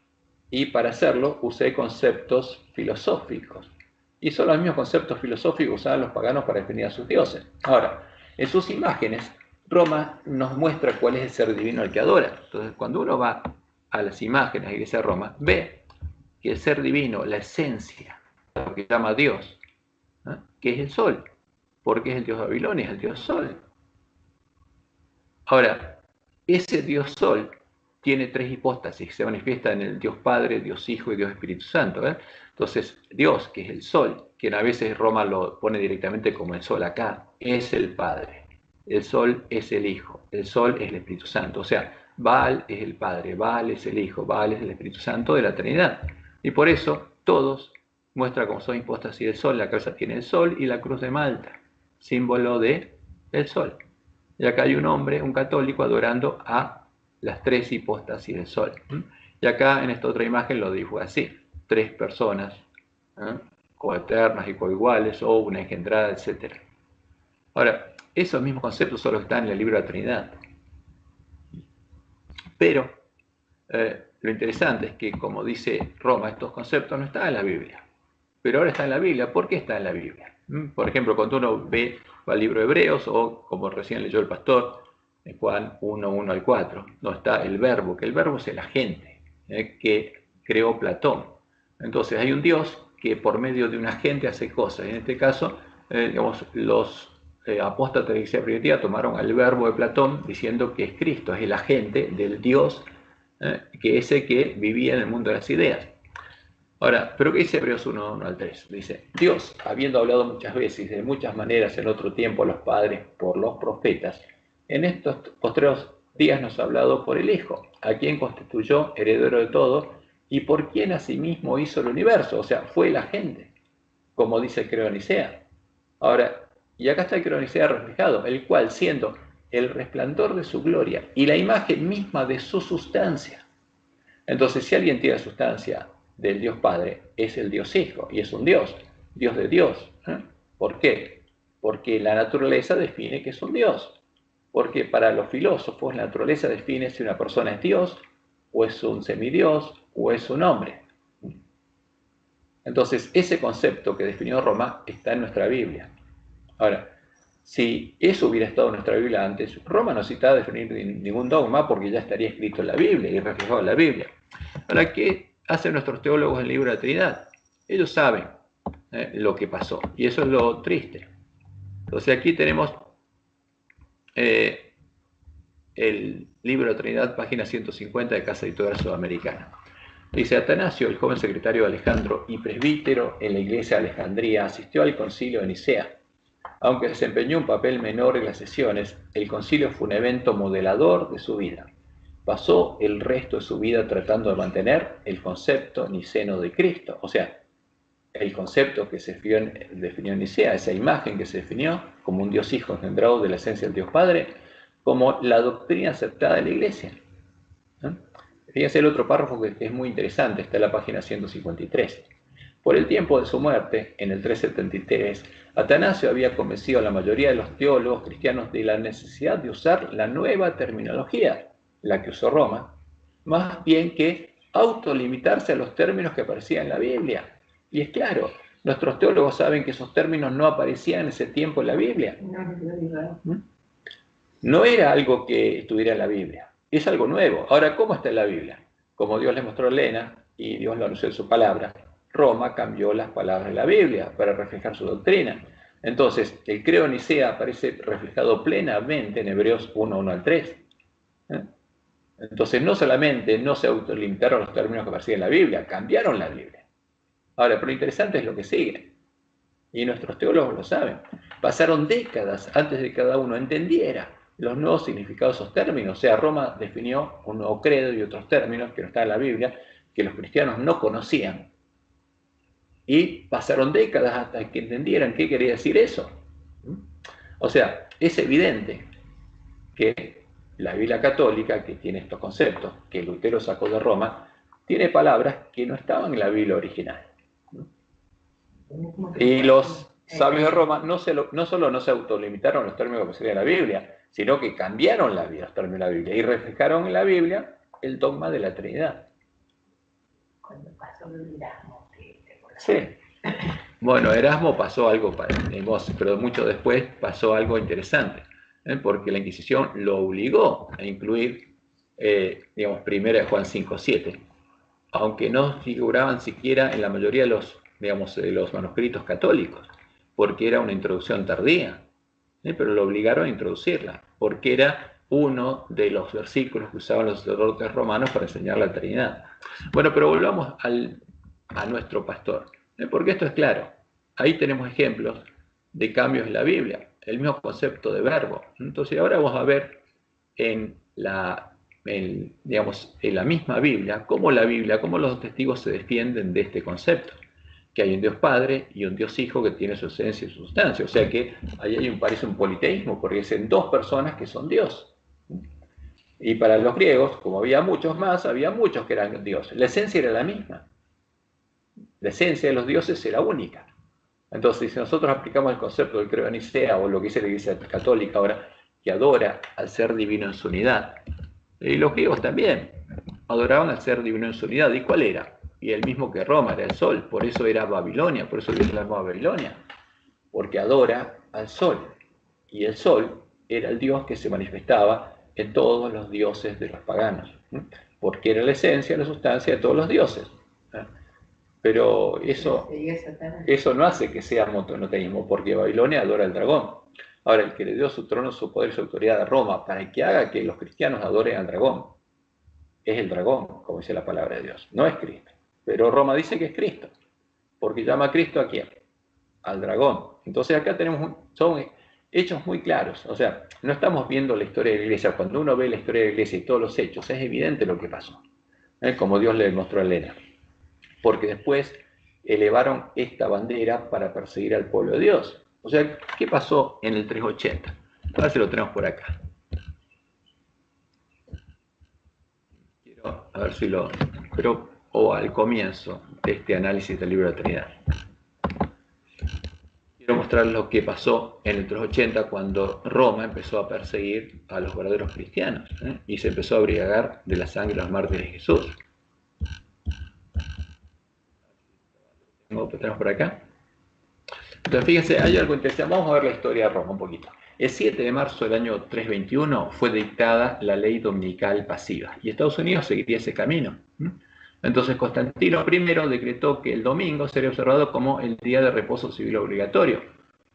y para hacerlo usé conceptos filosóficos. Y son los mismos conceptos filosóficos que usaban los paganos para definir a sus dioses. Ahora, en sus imágenes, Roma nos muestra cuál es el ser divino al que adora. Entonces, cuando uno va a las imágenes y dice Roma, ve que el ser divino, la esencia, lo que llama Dios, que es el sol, porque es el dios de Babilonia, es el dios sol. Ahora, ese dios sol tiene tres hipóstasis, se manifiesta en el Dios Padre, Dios Hijo y Dios Espíritu Santo. Entonces, Dios, que es el sol, que a veces Roma lo pone directamente como el sol acá, es el Padre. El sol es el Hijo, el sol es el Espíritu Santo. O sea, Baal es el Padre, Baal es el Hijo, Baal es el Espíritu Santo de la Trinidad. Y por eso todos muestran como son hipóstasis del sol. La cabeza tiene el sol y la cruz de Malta, símbolo de el sol. Y acá hay un hombre, un católico, adorando a las tres hipóstasis del sol. Y acá en esta otra imagen lo dibujo así, tres personas, coeternas y coiguales, o una engendrada, etc. Ahora, esos mismos conceptos solo están en el libro de la Trinidad. Pero lo interesante es que, como dice Roma, estos conceptos no están en la Biblia. Pero ahora está en la Biblia. ¿Por qué está en la Biblia? Por ejemplo, cuando uno va al libro de Hebreos, o como recién leyó el pastor, en Juan 1, 1 al 4, donde está el verbo, que el verbo es el agente que creó Platón. Entonces hay un Dios que por medio de un agente hace cosas. En este caso, digamos, los apóstatas de la Iglesia primitiva tomaron al verbo de Platón diciendo que es Cristo, es el agente del Dios que ese que vivía en el mundo de las ideas. Ahora, ¿pero qué dice Hebreos 1, 1 al 3? Dice, Dios, habiendo hablado muchas veces, de muchas maneras en otro tiempo a los padres por los profetas, en estos postreros días nos ha hablado por el Hijo, a quien constituyó heredero de todo y por quien asimismo hizo el universo, o sea, fue la gente, como dice el Credo de Nicea. Ahora, y acá está el Credo de Nicea reflejado, el cual, siendo el resplandor de su gloria y la imagen misma de su sustancia. Entonces, si alguien tiene la sustancia del Dios Padre, es el Dios Hijo, y es un Dios, Dios de Dios. ¿Por qué? Porque la naturaleza define que es un Dios. Porque para los filósofos la naturaleza define si una persona es Dios, o es un semidios, o es un hombre. Entonces, ese concepto que definió Roma está en nuestra Biblia. Ahora, si eso hubiera estado en nuestra Biblia antes, Roma no necesitaba definir ningún dogma porque ya estaría escrito en la Biblia y reflejado en la Biblia. Ahora, ¿qué hacen nuestros teólogos en el libro de la Trinidad? Ellos saben lo que pasó, y eso es lo triste. Entonces aquí tenemos el libro de la Trinidad, página 150 de Casa Editorial Sudamericana. Dice, Atanasio, el joven secretario de Alejandro y presbítero en la iglesia de Alejandría, asistió al concilio de Nicea. Aunque desempeñó un papel menor en las sesiones, el concilio fue un evento modelador de su vida. Pasó el resto de su vida tratando de mantener el concepto niceno de Cristo, o sea, el concepto que se definió en Nicea, esa imagen que se definió como un Dios Hijo engendrado de la esencia del Dios Padre, como la doctrina aceptada de la Iglesia. Fíjense el otro párrafo que es muy interesante, está en la página 153. Por el tiempo de su muerte, en el 373, Atanasio había convencido a la mayoría de los teólogos cristianos de la necesidad de usar la nueva terminología, la que usó Roma, más bien que autolimitarse a los términos que aparecían en la Biblia. Y es claro, nuestros teólogos saben que esos términos no aparecían en ese tiempo en la Biblia. No era algo que estuviera en la Biblia, es algo nuevo. Ahora, ¿cómo está en la Biblia? Como Dios le mostró a Elena y Dios lo anunció en su palabra, Roma cambió las palabras de la Biblia para reflejar su doctrina. Entonces, el Credo de Nicea aparece reflejado plenamente en Hebreos 1, 1 al 3. Entonces, no solamente no se autolimitaron los términos que aparecían en la Biblia, cambiaron la Biblia. Ahora, pero lo interesante es lo que sigue. Y nuestros teólogos lo saben. Pasaron décadas antes de que cada uno entendiera los nuevos significados de esos términos. O sea, Roma definió un nuevo credo y otros términos que no están en la Biblia, que los cristianos no conocían. Y pasaron décadas hasta que entendieran qué quería decir eso. O sea, es evidente que la Biblia católica, que tiene estos conceptos, que Lutero sacó de Roma, tiene palabras que no estaban en la Biblia original. Y los sabios de Roma no solo no se autolimitaron los términos que aparecían en la Biblia, sino que cambiaron los términos de la Biblia y reflejaron en la Biblia el dogma de la Trinidad. Cuando pasó el Erasmo, sí. Bueno, Erasmo pasó algo, pero mucho después pasó algo interesante, porque la Inquisición lo obligó a incluir, digamos, primera de Juan 5:7, aunque no figuraban siquiera en la mayoría de los manuscritos católicos, porque era una introducción tardía, pero lo obligaron a introducirla, porque era uno de los versículos que usaban los sacerdotes romanos para enseñar la Trinidad. Bueno, pero volvamos a nuestro pastor, porque esto es claro. Ahí tenemos ejemplos de cambios en la Biblia, el mismo concepto de verbo. Entonces ahora vamos a ver en la misma Biblia, cómo los testigos se defienden de este concepto, que hay un Dios Padre y un Dios Hijo que tiene su esencia y su sustancia. O sea que ahí parece un politeísmo, porque dicen dos personas que son Dios. Y para los griegos, como había muchos más, había muchos que eran Dios. La esencia era la misma. La esencia de los dioses era única. Entonces, si nosotros aplicamos el concepto del credo de Nicea, o lo que dice la Iglesia Católica ahora, que adora al ser divino en su unidad, y los griegos también adoraban al ser divino en su unidad. ¿Y cuál era? Y el mismo que Roma, era el sol. Por eso era Babilonia, por eso viene la nueva Babilonia, porque adora al sol. Y el sol era el dios que se manifestaba en todos los dioses de los paganos, porque era la esencia, la sustancia de todos los dioses. Pero eso no hace que sea monoteísmo, porque Babilonia adora al dragón. Ahora, el que le dio su trono, su poder y su autoridad a Roma para que haga que los cristianos adoren al dragón, es el dragón, como dice la palabra de Dios, no es Cristo. Pero Roma dice que es Cristo, porque llama a Cristo ¿a quién? Al dragón. Entonces acá son hechos muy claros. O sea, no estamos viendo la historia de la iglesia. Cuando uno ve la historia de la iglesia y todos los hechos, es evidente lo que pasó, como Dios le mostró a Elena. Porque después elevaron esta bandera para perseguir al pueblo de Dios. O sea, ¿qué pasó en el 380? A ver si lo tenemos por acá. Quiero a ver si lo... o al comienzo de este análisis del libro de la Trinidad. Quiero mostrarles lo que pasó en el 380 cuando Roma empezó a perseguir a los verdaderos cristianos, y se empezó a abrigar de la sangre de los mártires de Jesús. ¿Lo tenemos por acá? Entonces, fíjense, hay algo interesante. Vamos a ver la historia de Roma un poquito. El 7 de marzo del año 321 fue dictada la ley dominical pasiva y Estados Unidos seguiría ese camino. Entonces, Constantino I decretó que el domingo sería observado como el día de reposo civil obligatorio.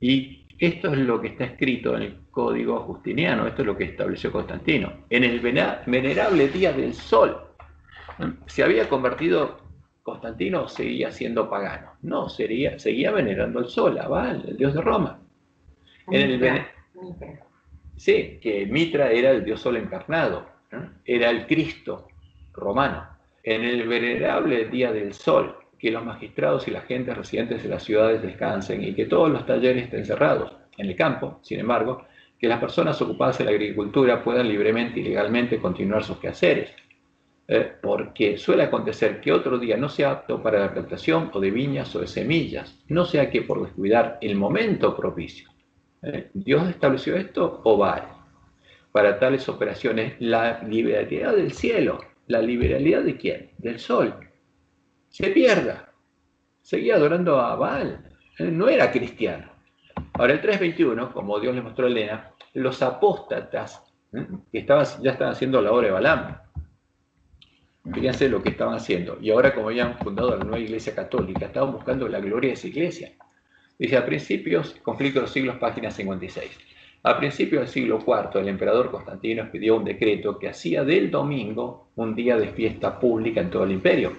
Y esto es lo que está escrito en el Código Justiniano, esto es lo que estableció Constantino. En el venerable día del sol, se había convertido Constantino, seguía siendo pagano. No, seguía venerando el sol, a Baal, el dios de Roma. Sí, que Mitra era el dios sol encarnado, era el Cristo romano. En el venerable día del sol, que los magistrados y las gentes residentes de las ciudades descansen y que todos los talleres estén cerrados. En el campo, sin embargo, que las personas ocupadas en la agricultura puedan libremente y legalmente continuar sus quehaceres. Porque suele acontecer que otro día no sea apto para la plantación o de viñas o de semillas, no sea que por descuidar el momento propicio. ¿Dios estableció esto o vale? Para tales operaciones, la liberalidad del cielo, ¿la liberalidad de quién? Del sol, se pierda. Seguía adorando a Baal, no era cristiano. Ahora, el 321, como Dios le mostró a Elena, los apóstatas que ya estaban haciendo la obra de Balaam. Fíjense lo que estaban haciendo. Y ahora, como habían fundado la nueva iglesia católica, estaban buscando la gloria de esa iglesia. Dice, a principios, conflicto de los siglos, página 56. A principios del siglo IV, el emperador Constantino expidió un decreto que hacía del domingo un día de fiesta pública en todo el imperio.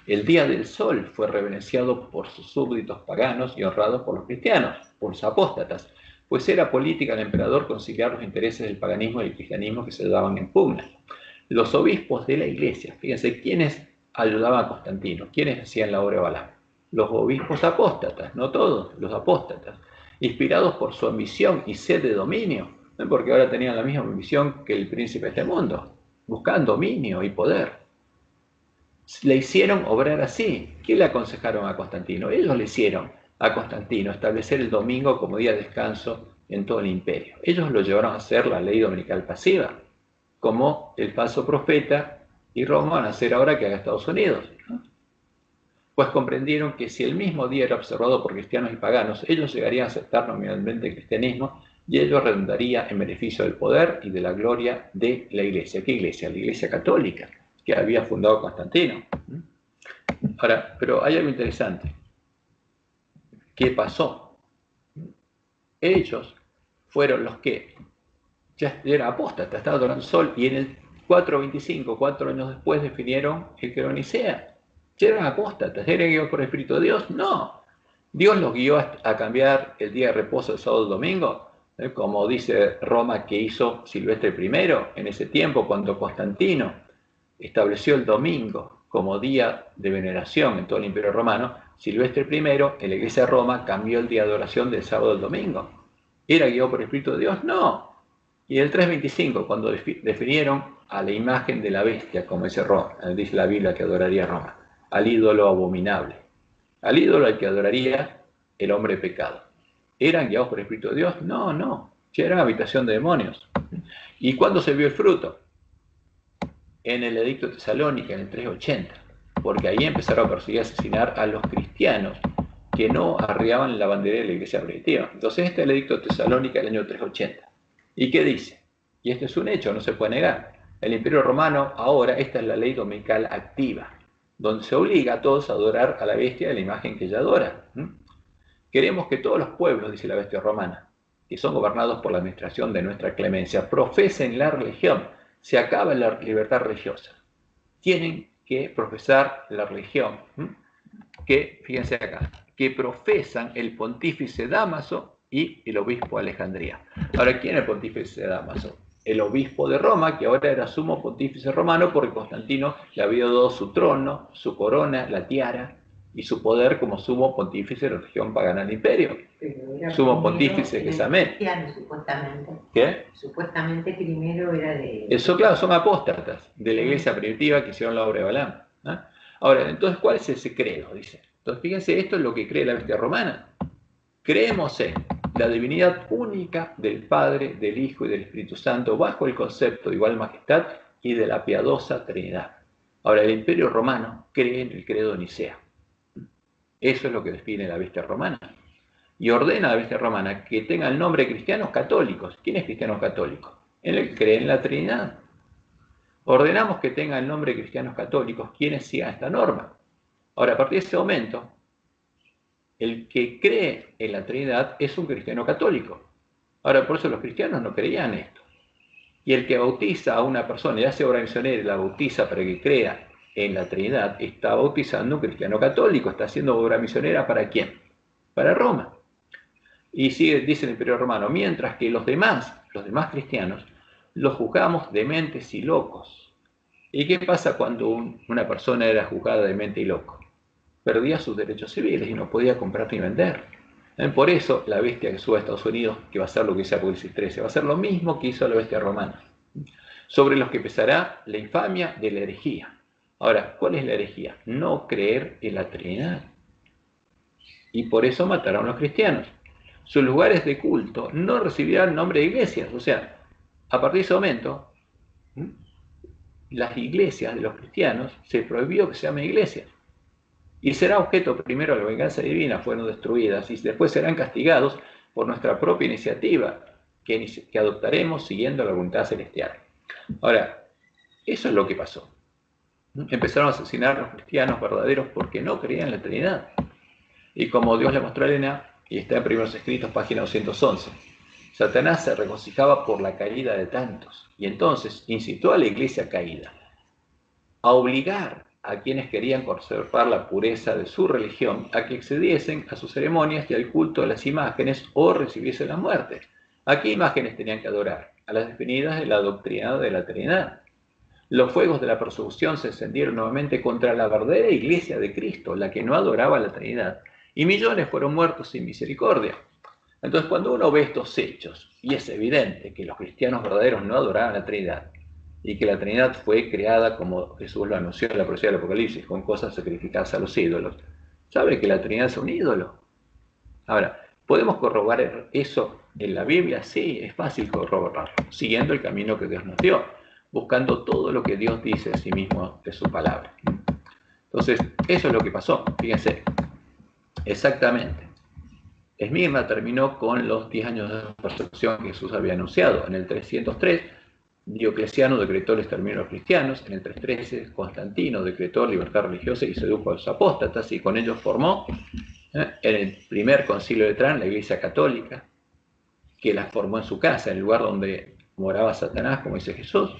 El día del sol fue reverenciado por sus súbditos paganos y honrado por los cristianos, por los apóstatas, pues era política del emperador conciliar los intereses del paganismo y el cristianismo que se daban en pugna. Los obispos de la iglesia, fíjense, ¿quiénes ayudaban a Constantino? ¿Quiénes hacían la obra de Balaam? Los obispos apóstatas, no todos, los apóstatas, inspirados por su ambición y sed de dominio, porque ahora tenían la misma ambición que el príncipe de este mundo, buscaban dominio y poder. Le hicieron obrar así. ¿Qué le aconsejaron a Constantino? Ellos le hicieron a Constantino establecer el domingo como día de descanso en todo el imperio. Ellos lo llevaron a hacer la ley dominical pasiva, como el falso profeta y Roma van a hacer ahora que haga Estados Unidos. Pues comprendieron que si el mismo día era observado por cristianos y paganos, ellos llegarían a aceptar nominalmente el cristianismo y ello redundaría en beneficio del poder y de la gloria de la iglesia. ¿Qué iglesia? La iglesia católica que había fundado Constantino. Ahora, pero hay algo interesante. ¿Qué pasó? Ellos fueron los que ya eran apóstatas, estaban adorando el sol, y en el 425, 4 años después, definieron el credo de Nicea. ¿Ya eran apóstatas? ¿Eran guiados por el Espíritu de Dios? No. Dios los guió a cambiar el día de reposo del sábado al domingo, como dice Roma que hizo Silvestre I en ese tiempo, cuando Constantino estableció el domingo como día de veneración en todo el Imperio Romano. Silvestre I, en la Iglesia de Roma, cambió el día de oración del sábado al domingo. ¿Era guiado por el Espíritu de Dios? No. Y el 325, cuando definieron a la imagen de la bestia, como dice la Biblia que adoraría Roma, al ídolo abominable, al ídolo al que adoraría el hombre pecado. ¿Eran guiados por el Espíritu de Dios? No, no. Ya eran habitación de demonios. ¿Y cuándo se vio el fruto? En el edicto de Tesalónica, en el 380. Porque ahí empezaron a perseguir y asesinar a los cristianos que no arriaban la bandera de la iglesia primitiva. Entonces este es el edicto de Tesalónica del año 380. ¿Y qué dice? Y esto es un hecho, no se puede negar. El Imperio Romano, ahora, esta es la ley dominical activa, donde se obliga a todos a adorar a la bestia de la imagen que ella adora. Queremos que todos los pueblos, dice la bestia romana, que son gobernados por la administración de nuestra clemencia, profesen la religión. Se acaba la libertad religiosa. Tienen que profesar la religión, que, fíjense acá, que profesan el pontífice Dámaso y el obispo de Alejandría. Ahora, ¿quién es el pontífice Dámaso? El obispo de Roma, que ahora era sumo pontífice romano, porque Constantino le había dado su trono, su corona, la tiara y su poder como sumo pontífice de la religión pagana del imperio. Sumo pontífice que es Amén. Supuestamente. ¿Qué? Supuestamente primero era de... Eso, claro, son apóstatas de la iglesia primitiva que hicieron la obra de Balaam. Ahora, entonces, ¿cuál es ese credo? Dice. Entonces, fíjense, esto es lo que cree la bestia romana. Creemos en la divinidad única del Padre, del Hijo y del Espíritu Santo, bajo el concepto de igual majestad y de la piadosa Trinidad. Ahora, el Imperio Romano cree en el credo de Nicea. Eso es lo que define la bestia romana. Y ordena a la bestia romana que tenga el nombre de cristianos católicos. ¿Quién es cristiano católico? En el que cree en la Trinidad. Ordenamos que tenga el nombre de cristianos católicos quienes sigan esta norma. Ahora, a partir de ese momento, el que cree en la Trinidad es un cristiano católico. Ahora, por eso los cristianos no creían esto. Y el que bautiza a una persona y hace obra misionera y la bautiza para que crea en la Trinidad, está bautizando a un cristiano católico. Está haciendo obra misionera ¿para quién? Para Roma. Y sigue, dice el Imperio Romano, mientras que los demás cristianos, los juzgamos dementes y locos. ¿Y qué pasa cuando una persona era juzgada demente y loco? Perdía sus derechos civiles y no podía comprar ni vender. Por eso la bestia que sube a Estados Unidos, que va a hacer lo que hizo Apocalipsis 13, va a hacer lo mismo que hizo la bestia romana, sobre los que pesará la infamia de la herejía. Ahora, ¿cuál es la herejía? No creer en la Trinidad. Y por eso mataron a los cristianos. Sus lugares de culto no recibirán nombre de iglesias. O sea, a partir de ese momento, las iglesias de los cristianos se prohibió que se llamen iglesias. Y será objeto primero de la venganza divina, fueron destruidas, y después serán castigados por nuestra propia iniciativa, que adoptaremos siguiendo la voluntad celestial. Ahora, eso es lo que pasó. Empezaron a asesinar a los cristianos verdaderos porque no creían en la Trinidad. Y como Dios le mostró a Elena, y está en Primeros Escritos, página 211, Satanás se regocijaba por la caída de tantos, y entonces incitó a la iglesia caída a obligar a quienes querían conservar la pureza de su religión a que accediesen a sus ceremonias y al culto de las imágenes o recibiesen la muerte. ¿A qué imágenes tenían que adorar? A las definidas de la doctrina de la Trinidad. Los fuegos de la persecución se encendieron nuevamente contra la verdadera iglesia de Cristo, la que no adoraba a la Trinidad, y millones fueron muertos sin misericordia. Entonces, cuando uno ve estos hechos, y es evidente que los cristianos verdaderos no adoraban a la Trinidad, y que la Trinidad fue creada, como Jesús lo anunció en la profecía del Apocalipsis, con cosas sacrificadas a los ídolos, ¿sabe que la Trinidad es un ídolo? Ahora, ¿podemos corroborar eso en la Biblia? Sí, es fácil corroborarlo, siguiendo el camino que Dios nos dio, buscando todo lo que Dios dice a sí mismo de su palabra. Entonces, eso es lo que pasó, fíjense, exactamente. Esmirna terminó con los 10 años de persecución que Jesús había anunciado. En el 303, Diocleciano decretó el exterminio de los cristianos. En el 313, Constantino decretó libertad religiosa y sedujo a los apóstatas, y con ellos formó, en el primer concilio de Trán, la Iglesia Católica, que la formó en su casa, en el lugar donde moraba Satanás, como dice Jesús,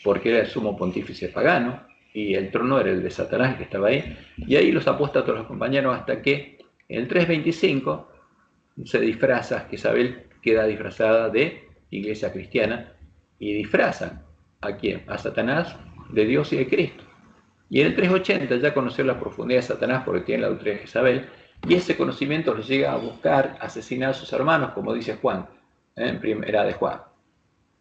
porque era el sumo pontífice pagano, y el trono era el de Satanás, que estaba ahí, y ahí los apóstatas los acompañaron hasta que en el 325 se disfraza, que Isabel queda disfrazada de iglesia cristiana, y disfrazan ¿a quién? A Satanás de Dios y de Cristo. Y en el 380 ya conoció la profundidad de Satanás porque tiene la doctrina de Isabel, y ese conocimiento los llega a buscar asesinar a sus hermanos, como dice Juan, en primera de Juan.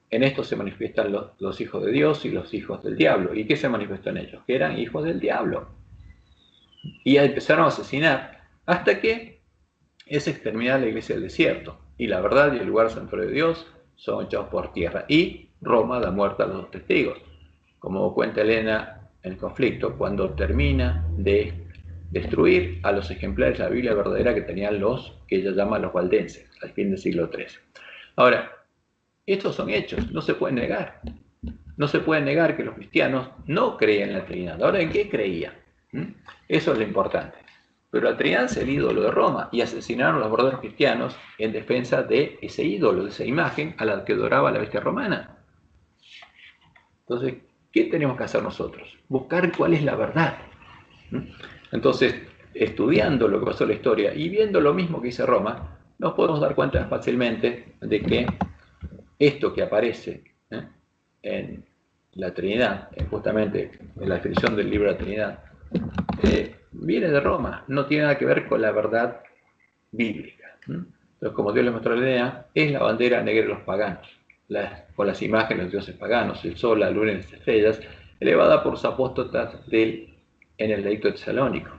En esto se manifiestan los hijos de Dios y los hijos del diablo. ¿Y qué se manifestó en ellos? Que eran hijos del diablo. Y empezaron a asesinar hasta que es exterminar la iglesia del desierto, y la verdad y el lugar santuario de Dios son echados por tierra, y Roma da muerte a los 2 testigos. Como cuenta Elena, el conflicto, cuando termina de destruir a los ejemplares de la Biblia verdadera que tenían los que ella llama los valdenses, al fin del siglo XIII. Ahora, estos son hechos, no se pueden negar. No se puede negar que los cristianos no creían en la Trinidad. Ahora, ¿en qué creían? Eso es lo importante. Pero la Trinidad es el ídolo de Roma, y asesinaron a los verdaderos cristianos en defensa de ese ídolo, de esa imagen a la que adoraba la bestia romana. Entonces, ¿qué tenemos que hacer nosotros? Buscar cuál es la verdad. Entonces, estudiando lo que pasó en la historia y viendo lo mismo que dice Roma, nos podemos dar cuenta fácilmente de que esto que aparece en la Trinidad, justamente en la definición del libro de la Trinidad, viene de Roma, no tiene nada que ver con la verdad bíblica. Entonces, como Dios le mostró a Elena, es la bandera negra de los paganos, con las imágenes de los dioses paganos, el sol, la luna y las estrellas, elevada por los apóstotas en el edicto de Tesalónico.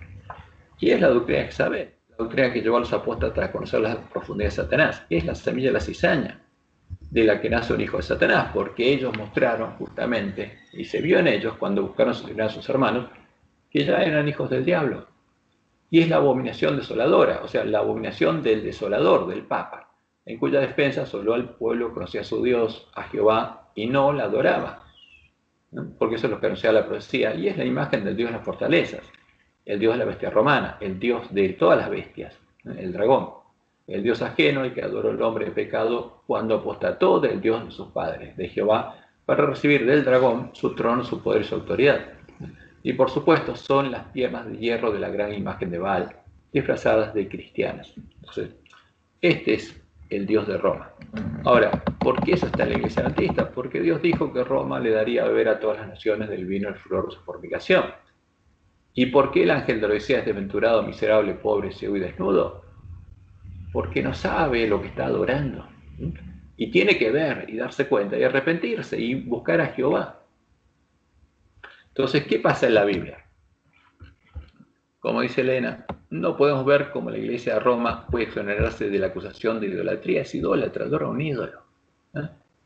Y es la doctrina de Jezabel, la doctrina que llevó a los apóstotas a conocer las profundidades de Satanás, es la semilla de la cizaña, de la que nace un hijo de Satanás, porque ellos mostraron justamente, y se vio en ellos cuando buscaron asesinar a sus hermanos, que ya eran hijos del diablo. Y es la abominación desoladora, o sea, la abominación del desolador, del Papa, en cuya defensa solo el pueblo conocía a su Dios, a Jehová, y no la adoraba, ¿no? Porque eso es lo que anunciaba la profecía, y es la imagen del Dios de las fortalezas, el Dios de la bestia romana, el Dios de todas las bestias, ¿no? El dragón, el Dios ajeno, el que adoró el hombre de pecado cuando apostató del Dios de sus padres, de Jehová, para recibir del dragón su trono, su poder y su autoridad. Y por supuesto son las piernas de hierro de la gran imagen de Baal, disfrazadas de cristianas. Entonces, este es el Dios de Roma. Ahora, ¿por qué eso está en la iglesia adventista? Porque Dios dijo que Roma le daría a beber a todas las naciones del vino del furor de su fornicación. ¿Y por qué el ángel de la Odisea es desventurado, miserable, pobre, ciego y desnudo? Porque no sabe lo que está adorando. Y tiene que ver y darse cuenta y arrepentirse y buscar a Jehová. Entonces, ¿qué pasa en la Biblia? Como dice Elena, no podemos ver cómo la iglesia de Roma puede exonerarse de la acusación de idolatría. Es idólatra, adora un ídolo.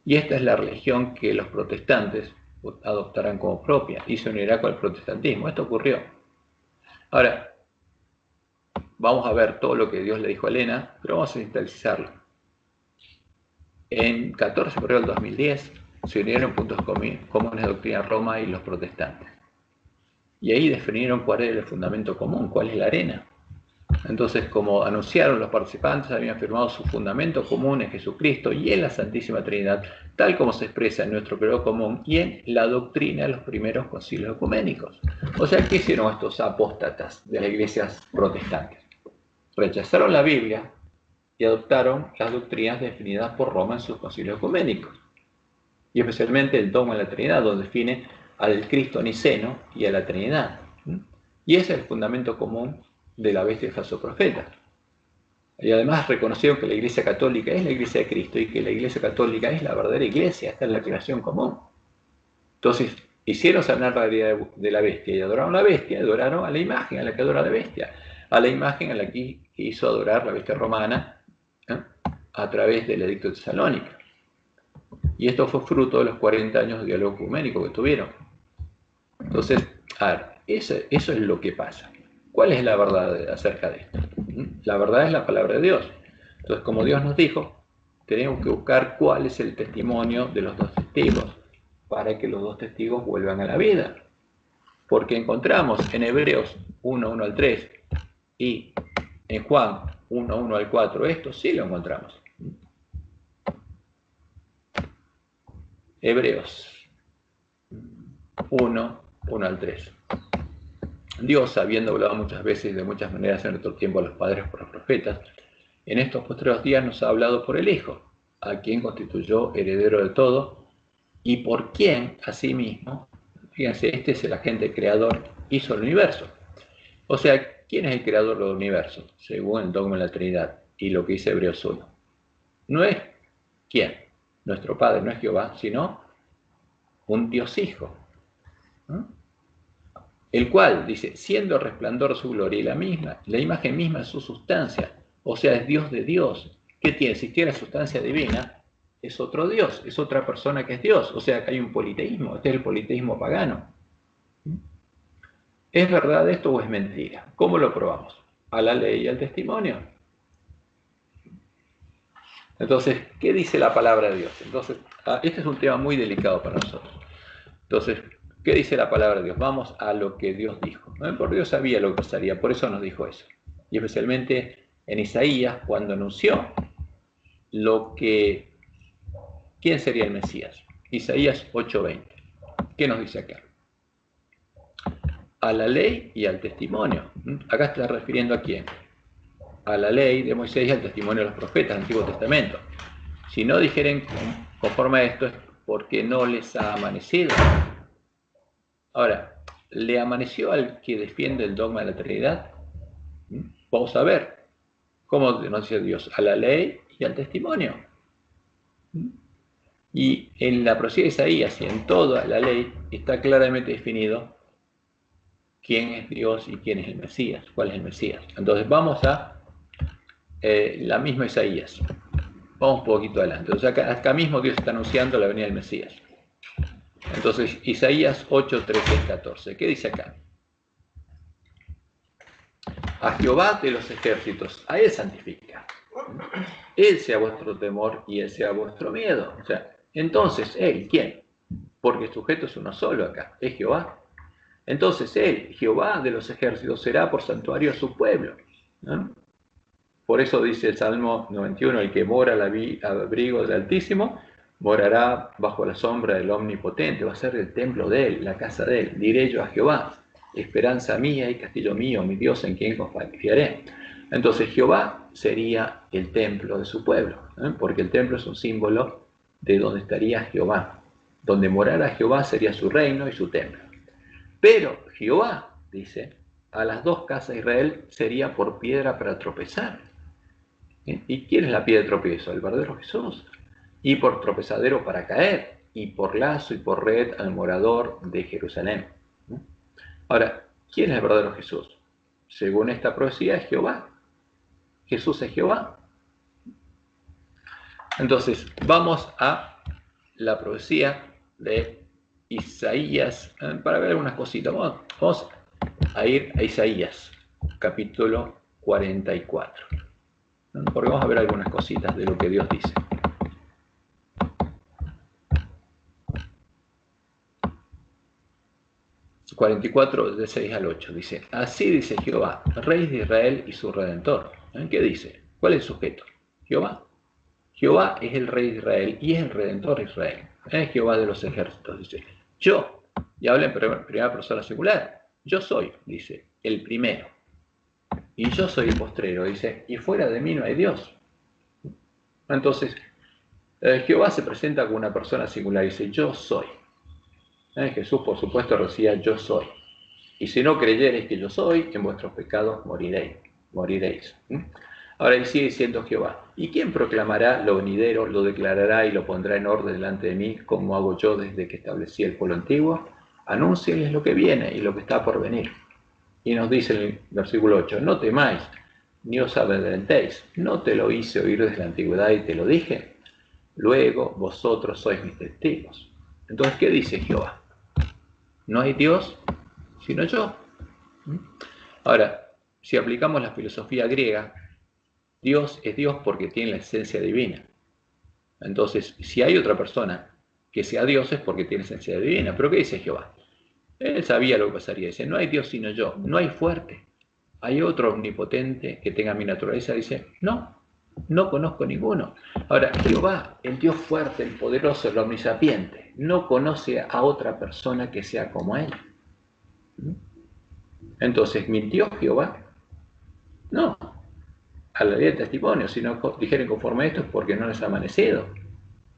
Y esta es la religión que los protestantes adoptarán como propia y se unirá con el protestantismo. Esto ocurrió. Ahora, vamos a ver todo lo que Dios le dijo a Elena, pero vamos a sintetizarlo. En 14 de febrero del 2010 se unieron puntos comunes de doctrina Roma y los protestantes. Y ahí definieron cuál era el fundamento común, cuál es la arena. Entonces, como anunciaron los participantes, habían firmado su fundamento común en Jesucristo y en la Santísima Trinidad, tal como se expresa en nuestro credo común y en la doctrina de los primeros concilios ecuménicos. O sea, ¿qué hicieron estos apóstatas de las iglesias protestantes? Rechazaron la Biblia y adoptaron las doctrinas definidas por Roma en sus concilios ecuménicos. Y especialmente el dogma de la Trinidad, donde define al Cristo niceno y a la Trinidad. Y ese es el fundamento común de la bestia y falso profeta. Y además reconocieron que la Iglesia Católica es la Iglesia de Cristo y que la Iglesia Católica es la verdadera Iglesia, esta es la creación común. Entonces, hicieron sanar la idea de la bestia y adoraron a la bestia, adoraron a la imagen a la que adora la bestia, a la imagen a la que hizo adorar la bestia romana a través del edicto de Tesalónica. Y esto fue fruto de los 40 años de diálogo ecuménico que tuvieron. Entonces, a ver, eso es lo que pasa. ¿Cuál es la verdad acerca de esto? La verdad es la palabra de Dios. Entonces, como Dios nos dijo, tenemos que buscar cuál es el testimonio de los 2 testigos para que los 2 testigos vuelvan a la vida. Porque encontramos en Hebreos 1:1 al 3 y en Juan 1:1 al 4, esto sí lo encontramos. Hebreos 1:1 al 3. Dios, habiendo hablado muchas veces y de muchas maneras en otro tiempo a los padres por los profetas, en estos posteriores días nos ha hablado por el Hijo, a quien constituyó heredero de todo, y por quien, asimismo, fíjense, este es el agente creador, hizo el universo. O sea, ¿quién es el creador del universo? Según el dogma de la Trinidad y lo que dice Hebreos 1. No es ¿quién? Nuestro Padre, no es Jehová, sino un Dios Hijo, ¿no? El cual, dice, siendo el resplandor de su gloria y la imagen misma de su sustancia, O sea, es Dios de Dios. ¿Qué tiene? Si tiene sustancia divina, es otro Dios, es otra persona que es Dios. O sea, que hay un politeísmo, este es el politeísmo pagano. ¿Es verdad esto o es mentira? ¿Cómo lo probamos? A la ley y al testimonio. Entonces, ¿qué dice la palabra de Dios? Entonces, este es un tema muy delicado para nosotros. Entonces, ¿qué dice la palabra de Dios? Vamos a lo que Dios dijo. Por Dios sabía lo que pasaría, por eso nos dijo eso. Y especialmente en Isaías, cuando anunció quién sería el Mesías. Isaías 8:20. ¿Qué nos dice acá? A la ley y al testimonio. Acá está refiriendo a quién. A la ley de Moisés y al testimonio de los profetas del Antiguo Testamento. Si no dijeren conforme a esto es porque no les ha amanecido. Ahora, ¿le amaneció al que defiende el dogma de la Trinidad? Vamos a ver cómo nos dice Dios, a la ley y al testimonio. Y en la profecía de Isaías y en toda la ley está claramente definido quién es Dios y quién es el Mesías, cuál es el Mesías. Entonces vamos a la misma Isaías. Vamos un poquito adelante. Entonces acá mismo Dios está anunciando la venida del Mesías. Entonces Isaías 8, 13 y 14. ¿Qué dice acá? A Jehová de los ejércitos, a Él santifica. Él sea vuestro temor y Él sea vuestro miedo. O sea, entonces, Él, ¿quién? Porque el sujeto es uno solo acá, es Jehová. Entonces Él, Jehová de los ejércitos, será por santuario a su pueblo, ¿no? Por eso dice el Salmo 91, el que mora al abrigo del Altísimo, morará bajo la sombra del Omnipotente, va a ser el templo de Él, la casa de Él. Diré yo a Jehová, esperanza mía y castillo mío, mi Dios en quien confiaré. Entonces Jehová sería el templo de su pueblo, porque el templo es un símbolo de donde estaría Jehová. Donde morara Jehová sería su reino y su templo. Pero Jehová, dice, a las dos casas de Israel sería por piedra para tropezar. ¿Y quién es la piedra de tropiezo? El verdadero Jesús. Y por tropezadero para caer, y por lazo y por red al morador de Jerusalén. Ahora, ¿quién es el verdadero Jesús? Según esta profecía es Jehová. Jesús es Jehová. Entonces, vamos a la profecía de Isaías, para ver algunas cositas. Vamos a ir a Isaías, capítulo 44. Porque vamos a ver algunas cositas de lo que Dios dice. ...44 de 6 al 8... dice: así dice Jehová, Rey de Israel y su Redentor. ¿Qué dice? ¿Cuál es el sujeto? Jehová. Jehová es el Rey de Israel y es el Redentor de Israel. Es Jehová de los ejércitos, dice. Yo, y habla en primera persona singular, yo soy, dice, el primero. Y yo soy el postrero, dice, y fuera de mí no hay Dios. Entonces, Jehová se presenta como una persona singular, dice, yo soy. Jesús, por supuesto, decía, yo soy. Y si no creyereis que yo soy, en vuestros pecados moriréis. Ahora él sigue diciendo Jehová, ¿y quién proclamará lo venidero, lo declarará y lo pondrá en orden delante de mí, como hago yo desde que establecí el pueblo antiguo? Anúnciales lo que viene y lo que está por venir. Y nos dice en el versículo 8, no temáis, ni os amedrentéis, no te lo hice oír desde la antigüedad y te lo dije. Luego vosotros sois mis testigos. Entonces, ¿qué dice Jehová? No hay Dios sino yo. Ahora, si aplicamos la filosofía griega, Dios es Dios porque tiene la esencia divina. Entonces, si hay otra persona que sea Dios es porque tiene esencia divina. ¿Pero qué dice Jehová? Él sabía lo que pasaría. Dice, no hay Dios sino yo. No hay fuerte. ¿Hay otro omnipotente que tenga mi naturaleza? Dice, no conozco ninguno. Ahora, Jehová, el Dios fuerte, el poderoso, el omnisapiente, no conoce a otra persona que sea como Él. Entonces, ¿mintió Jehová? No. A la ley del testimonio, si no dijeren conforme a esto es porque no les ha amanecido.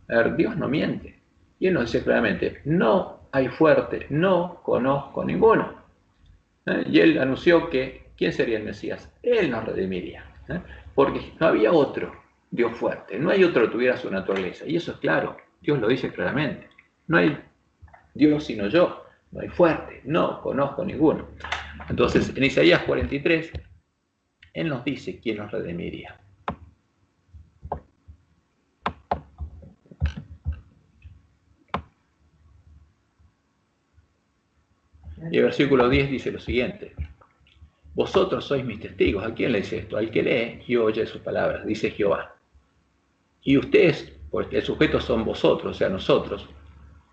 A ver, Dios no miente. Y Él nos dice claramente, no hay fuerte, no conozco ninguno. Y Él anunció que, ¿quién sería el Mesías? Él nos redimiría. Porque no había otro Dios fuerte, no hay otro que tuviera su naturaleza. Y eso es claro, Dios lo dice claramente. No hay Dios sino yo, no hay fuerte, no conozco ninguno. Entonces, en Isaías 43, Él nos dice quién nos redimiría. Y el versículo 10 dice lo siguiente: vosotros sois mis testigos. ¿A quién le dice esto? Al que lee y oye sus palabras, dice Jehová. Y ustedes, porque el sujeto son vosotros, o sea, nosotros,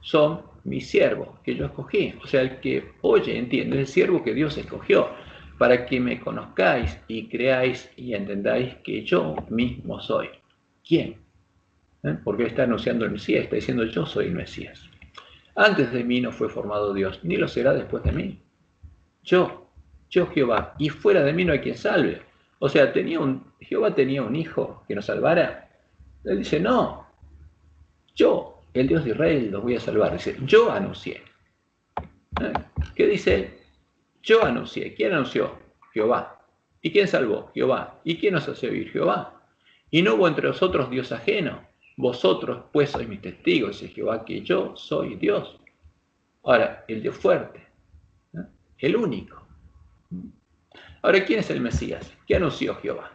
son mis siervos que yo escogí. O sea, el que oye, entiende, el siervo que Dios escogió, para que me conozcáis y creáis y entendáis que yo mismo soy. ¿Quién? Porque él está anunciando el Mesías, está diciendo yo soy el Mesías. Antes de mí no fue formado Dios, ni lo será después de mí. Yo Jehová, y fuera de mí no hay quien salve. O sea, Jehová tenía un hijo que nos salvara. Él dice, no, yo, el Dios de Israel, los voy a salvar. Dice, yo anuncié. ¿Qué dice él? Yo anuncié. ¿Quién anunció? Jehová. ¿Y quién salvó? Jehová. ¿Y quién nos hace oír? Jehová. Y no hubo entre vosotros Dios ajeno. Vosotros pues sois mis testigos, dice Jehová, que yo soy Dios. Ahora, el Dios fuerte, ¿no? El único. Ahora, ¿quién es el Mesías? ¿Qué anunció Jehová?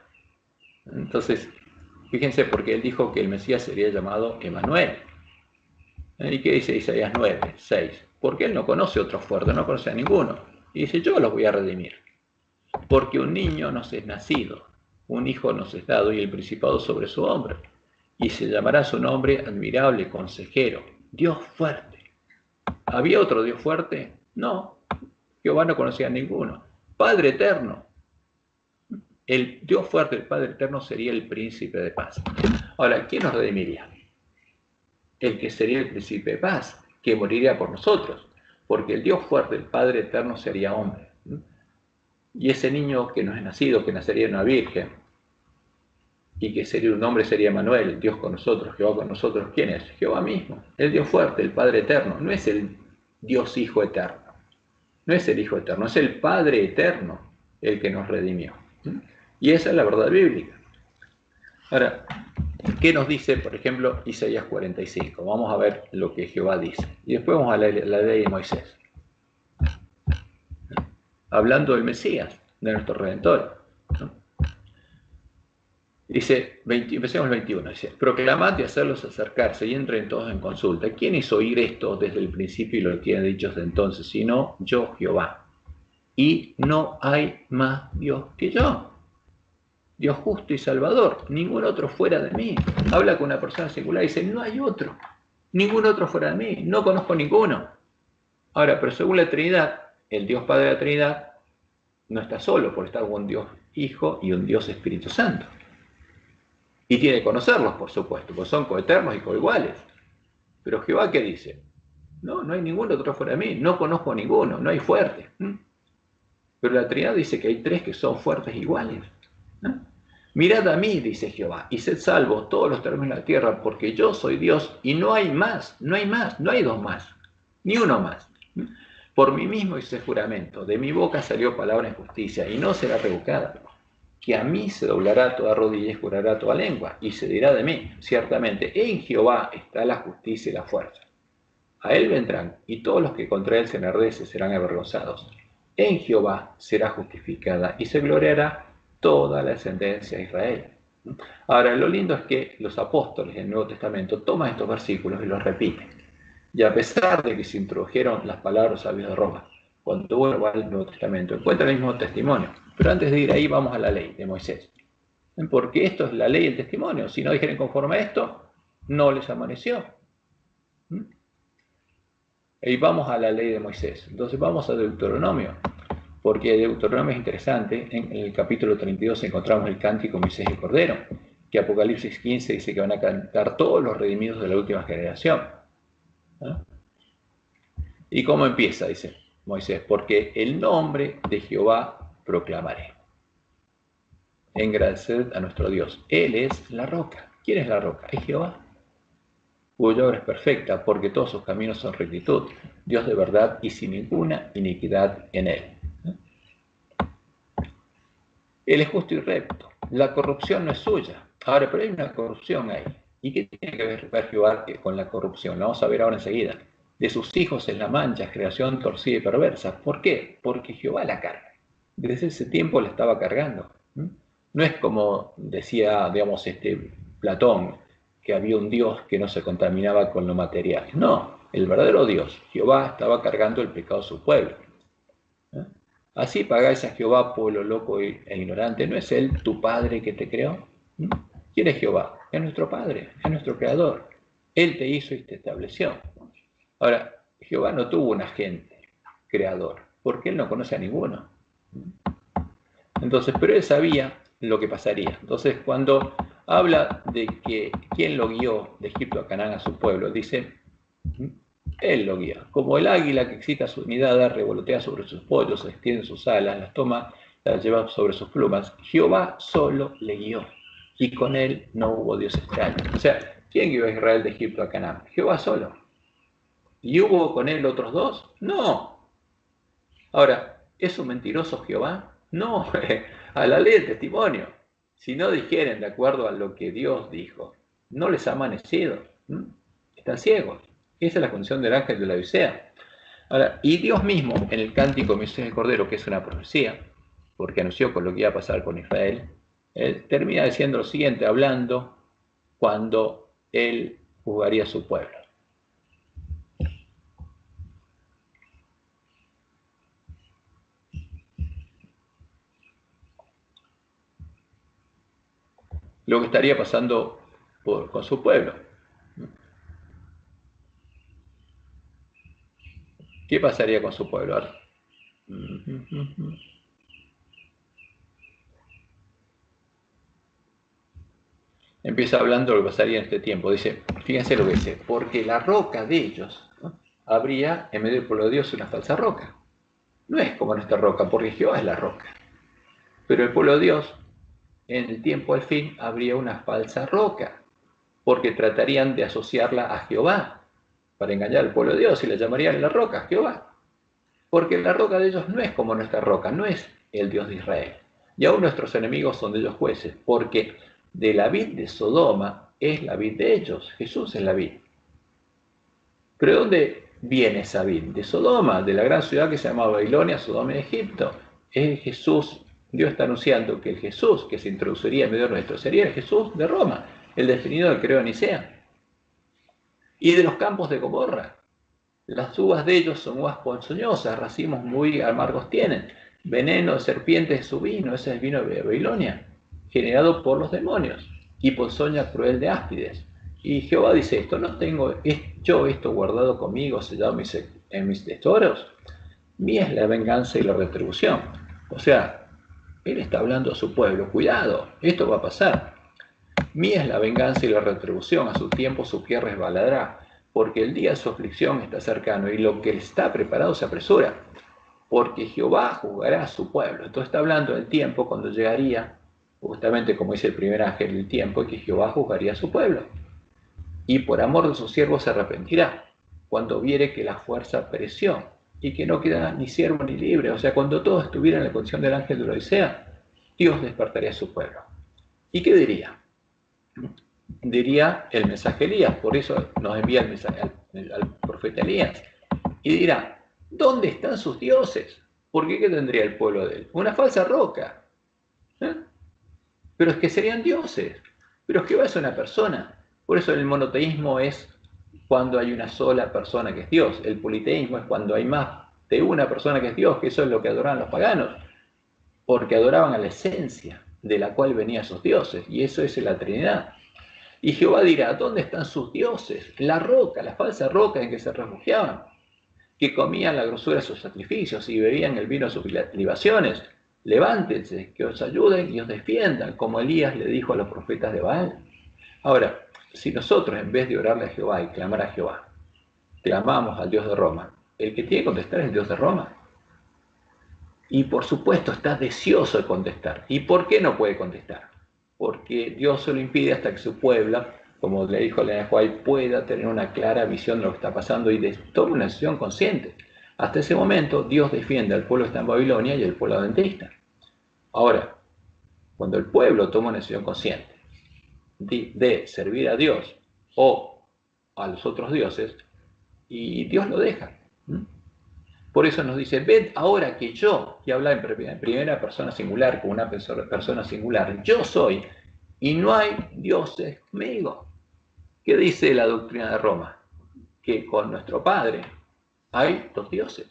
Entonces, fíjense, porque él dijo que el Mesías sería llamado Emanuel. ¿Y qué dice Isaías 9, 6? Porque él no conoce otro fuerte, no conoce a ninguno. Y dice, yo los voy a redimir. Porque un niño nos es nacido, un hijo nos es dado y el principado sobre su hombro. Y se llamará su nombre admirable, consejero, Dios fuerte. ¿Había otro Dios fuerte? No, Jehová no conocía a ninguno. Padre eterno. El Dios fuerte, el Padre eterno, sería el príncipe de paz. Ahora, ¿quién nos redimiría? El que sería el príncipe de paz, que moriría por nosotros, porque el Dios fuerte, el Padre eterno, sería hombre. Y ese niño que nos es nacido, que nacería en una virgen, y que sería un hombre, sería Emanuel, Dios con nosotros, Jehová con nosotros. ¿Quién es? Jehová mismo, el Dios fuerte, el Padre eterno. No es el Dios Hijo eterno, no es el Hijo eterno, es el Padre eterno el que nos redimió. Y esa es la verdad bíblica. Ahora, ¿qué nos dice, por ejemplo, Isaías 45? Vamos a ver lo que Jehová dice. Y después vamos a la ley de Moisés. Hablando del Mesías, de nuestro Redentor, ¿no? Dice, empecemos el 21, dice, proclamad y hacerlos acercarse y entren todos en consulta. ¿Quién hizo oír esto desde el principio y lo tiene dicho desde entonces? Sino yo, Jehová. Y no hay más Dios que yo. Dios justo y salvador, ningún otro fuera de mí. Habla con una persona secular y dice, no hay otro, ningún otro fuera de mí, no conozco ninguno. Ahora, pero según la Trinidad, el Dios Padre de la Trinidad no está solo, porque está un Dios Hijo y un Dios Espíritu Santo. Y tiene que conocerlos, por supuesto, porque son coeternos y coiguales. Pero Jehová, ¿qué dice? No hay ningún otro fuera de mí, no conozco ninguno, no hay fuerte. Pero la Trinidad dice que hay tres que son fuertes iguales. Mirad a mí, dice Jehová, y sed salvos todos los términos de la tierra, porque yo soy Dios y no hay más, no hay dos más, ni uno más. Por mí mismo hice juramento, de mi boca salió palabra en justicia y no será revocada. Que a mí se doblará toda rodilla y jurará toda lengua, y se dirá de mí, ciertamente, en Jehová está la justicia y la fuerza. A él vendrán, y todos los que contra él se enardecen serán avergonzados. En Jehová será justificada, y se gloriará toda la descendencia de Israel. Ahora, lo lindo es que los apóstoles del Nuevo Testamento toman estos versículos y los repiten. Y a pesar de que se introdujeron las palabras sabias de Roma, cuando vuelvo al Nuevo Testamento, encuentra el mismo testimonio. Pero antes de ir ahí, vamos a la ley de Moisés. Porque esto es la ley y el testimonio. Si no dijeren conforme a esto, no les amaneció. Y vamos a la ley de Moisés. Entonces vamos a Deuteronomio. Porque Deuteronomio es interesante. En el capítulo 32 encontramos el cántico Moisés y Cordero. Que Apocalipsis 15 dice que van a cantar todos los redimidos de la última generación. ¿Y cómo empieza? Dice Moisés, porque el nombre de Jehová proclamaré. Engrandeced a nuestro Dios. Él es la roca. ¿Quién es la roca? Es Jehová. Cuya obra es perfecta, porque todos sus caminos son rectitud. Dios de verdad y sin ninguna iniquidad en él. Él es justo y recto. La corrupción no es suya. Ahora, pero hay una corrupción ahí. ¿Y qué tiene que ver Jehová con la corrupción? Lo vamos a ver ahora enseguida. De sus hijos en la mancha, creación torcida y perversa. ¿Por qué? Porque Jehová la carga. Desde ese tiempo la estaba cargando. ¿Mm? No es como decía, digamos, Platón, que había un Dios que no se contaminaba con lo material. No, el verdadero Dios, Jehová, estaba cargando el pecado de su pueblo. ¿Eh? Así pagáis a Jehová, pueblo loco e ignorante. ¿No es Él tu Padre que te creó? ¿Mm? ¿Quién es Jehová? Es nuestro Padre, es nuestro Creador. Él te hizo y te estableció. Ahora, Jehová no tuvo un agente creador, porque Él no conoce a ninguno. Entonces, pero Él sabía lo que pasaría. Entonces, cuando habla de que quién lo guió de Egipto a Canaán a su pueblo, dice, Él lo guía. Como el águila que excita su unidad, revolotea sobre sus pollos, extiende sus alas, las toma, las lleva sobre sus plumas, Jehová solo le guió, y con Él no hubo Dios extraño. O sea, ¿quién guió a Israel de Egipto a Canaán? Jehová solo. ¿Y hubo con Él otros dos? No. Ahora, ¿es un mentiroso Jehová? No, a la ley del testimonio. Si no dijeren de acuerdo a lo que Dios dijo, no les ha amanecido. Están ciegos. Esa es la función del ángel de la Odisea. Ahora, y Dios mismo, en el cántico Moisés del Cordero, que es una profecía, porque anunció con lo que iba a pasar con Israel, termina diciendo lo siguiente, hablando cuando él juzgaría a su pueblo. Lo que estaría pasando con su pueblo. ¿Qué pasaría con su pueblo? Empieza hablando de lo que pasaría en este tiempo. Dice, fíjense lo que dice, porque la roca de ellos, ¿no?, habría en medio del pueblo de Dios una falsa roca. No es como nuestra roca, porque Jehová es la roca. Pero el pueblo de Dios, en el tiempo al fin, habría una falsa roca, porque tratarían de asociarla a Jehová para engañar al pueblo de Dios y la llamarían la roca, Jehová. Porque la roca de ellos no es como nuestra roca, no es el Dios de Israel. Y aún nuestros enemigos son de ellos jueces, porque de la vid de Sodoma es la vid de ellos, Jesús es la vid. ¿Pero de dónde viene esa vid? De Sodoma, de la gran ciudad que se llama Babilonia, Sodoma y Egipto. Es Jesús, Dios está anunciando que el Jesús que se introduciría en medio nuestro sería el Jesús de Roma, el definido del Credo de Nicea. Y de los campos de Gomorra. Las uvas de ellos son uvas ponzoñosas, racimos muy amargos tienen. Veneno de serpientes es su vino, ese es el vino de Babilonia, generado por los demonios, y ponzoña cruel de áspides. Y Jehová dice esto, ¿no tengo yo esto guardado conmigo, sellado en mis tesoros? Mía es la venganza y la retribución. O sea, Él está hablando a su pueblo, cuidado, esto va a pasar. Mía es la venganza y la retribución, a su tiempo su pie resbalará, porque el día de su aflicción está cercano y lo que está preparado se apresura, porque Jehová juzgará a su pueblo. Entonces está hablando del tiempo cuando llegaría, justamente como dice el primer ángel, el tiempo en que Jehová juzgaría a su pueblo. Y por amor de sus siervos se arrepentirá, cuando viere que la fuerza pereció y que no queda ni siervo ni libre. O sea, cuando todo estuviera en la condición del ángel de la Odisea, Dios despertaría a su pueblo. ¿Y qué diría? Diría el mensaje Elías, por eso nos envía el mensaje al profeta Elías, y dirá, ¿dónde están sus dioses? ¿Por qué tendría el pueblo de él? Una falsa roca. Pero es que serían dioses. Pero Jehová es una persona. Por eso el monoteísmo es cuando hay una sola persona que es Dios. El politeísmo es cuando hay más de una persona que es Dios, que eso es lo que adoraban los paganos, porque adoraban a la esencia de la cual venían sus dioses, y eso es la Trinidad. Y Jehová dirá, ¿dónde están sus dioses? La roca, la falsa roca en que se refugiaban, que comían la grosura de sus sacrificios y bebían el vino de sus libaciones. Levántense, que os ayuden y os defiendan, como Elías le dijo a los profetas de Baal. Ahora, si nosotros en vez de orarle a Jehová y clamar a Jehová, clamamos al Dios de Roma, el que tiene que contestar es el Dios de Roma. Y por supuesto está deseoso de contestar. ¿Y por qué no puede contestar? Porque Dios se lo impide hasta que su pueblo, como le dijo Elena White, pueda tener una clara visión de lo que está pasando y tome una decisión consciente. Hasta ese momento, Dios defiende al pueblo que está en Babilonia y al pueblo adventista. Ahora, cuando el pueblo toma una decisión consciente de servir a Dios o a los otros dioses, y Dios lo deja. Por eso nos dice, ved ahora que yo, que habla en primera persona singular, con una persona singular, yo soy, y no hay dioses conmigo. ¿Qué dice la doctrina de Roma? Que con nuestro Padre hay dos dioses.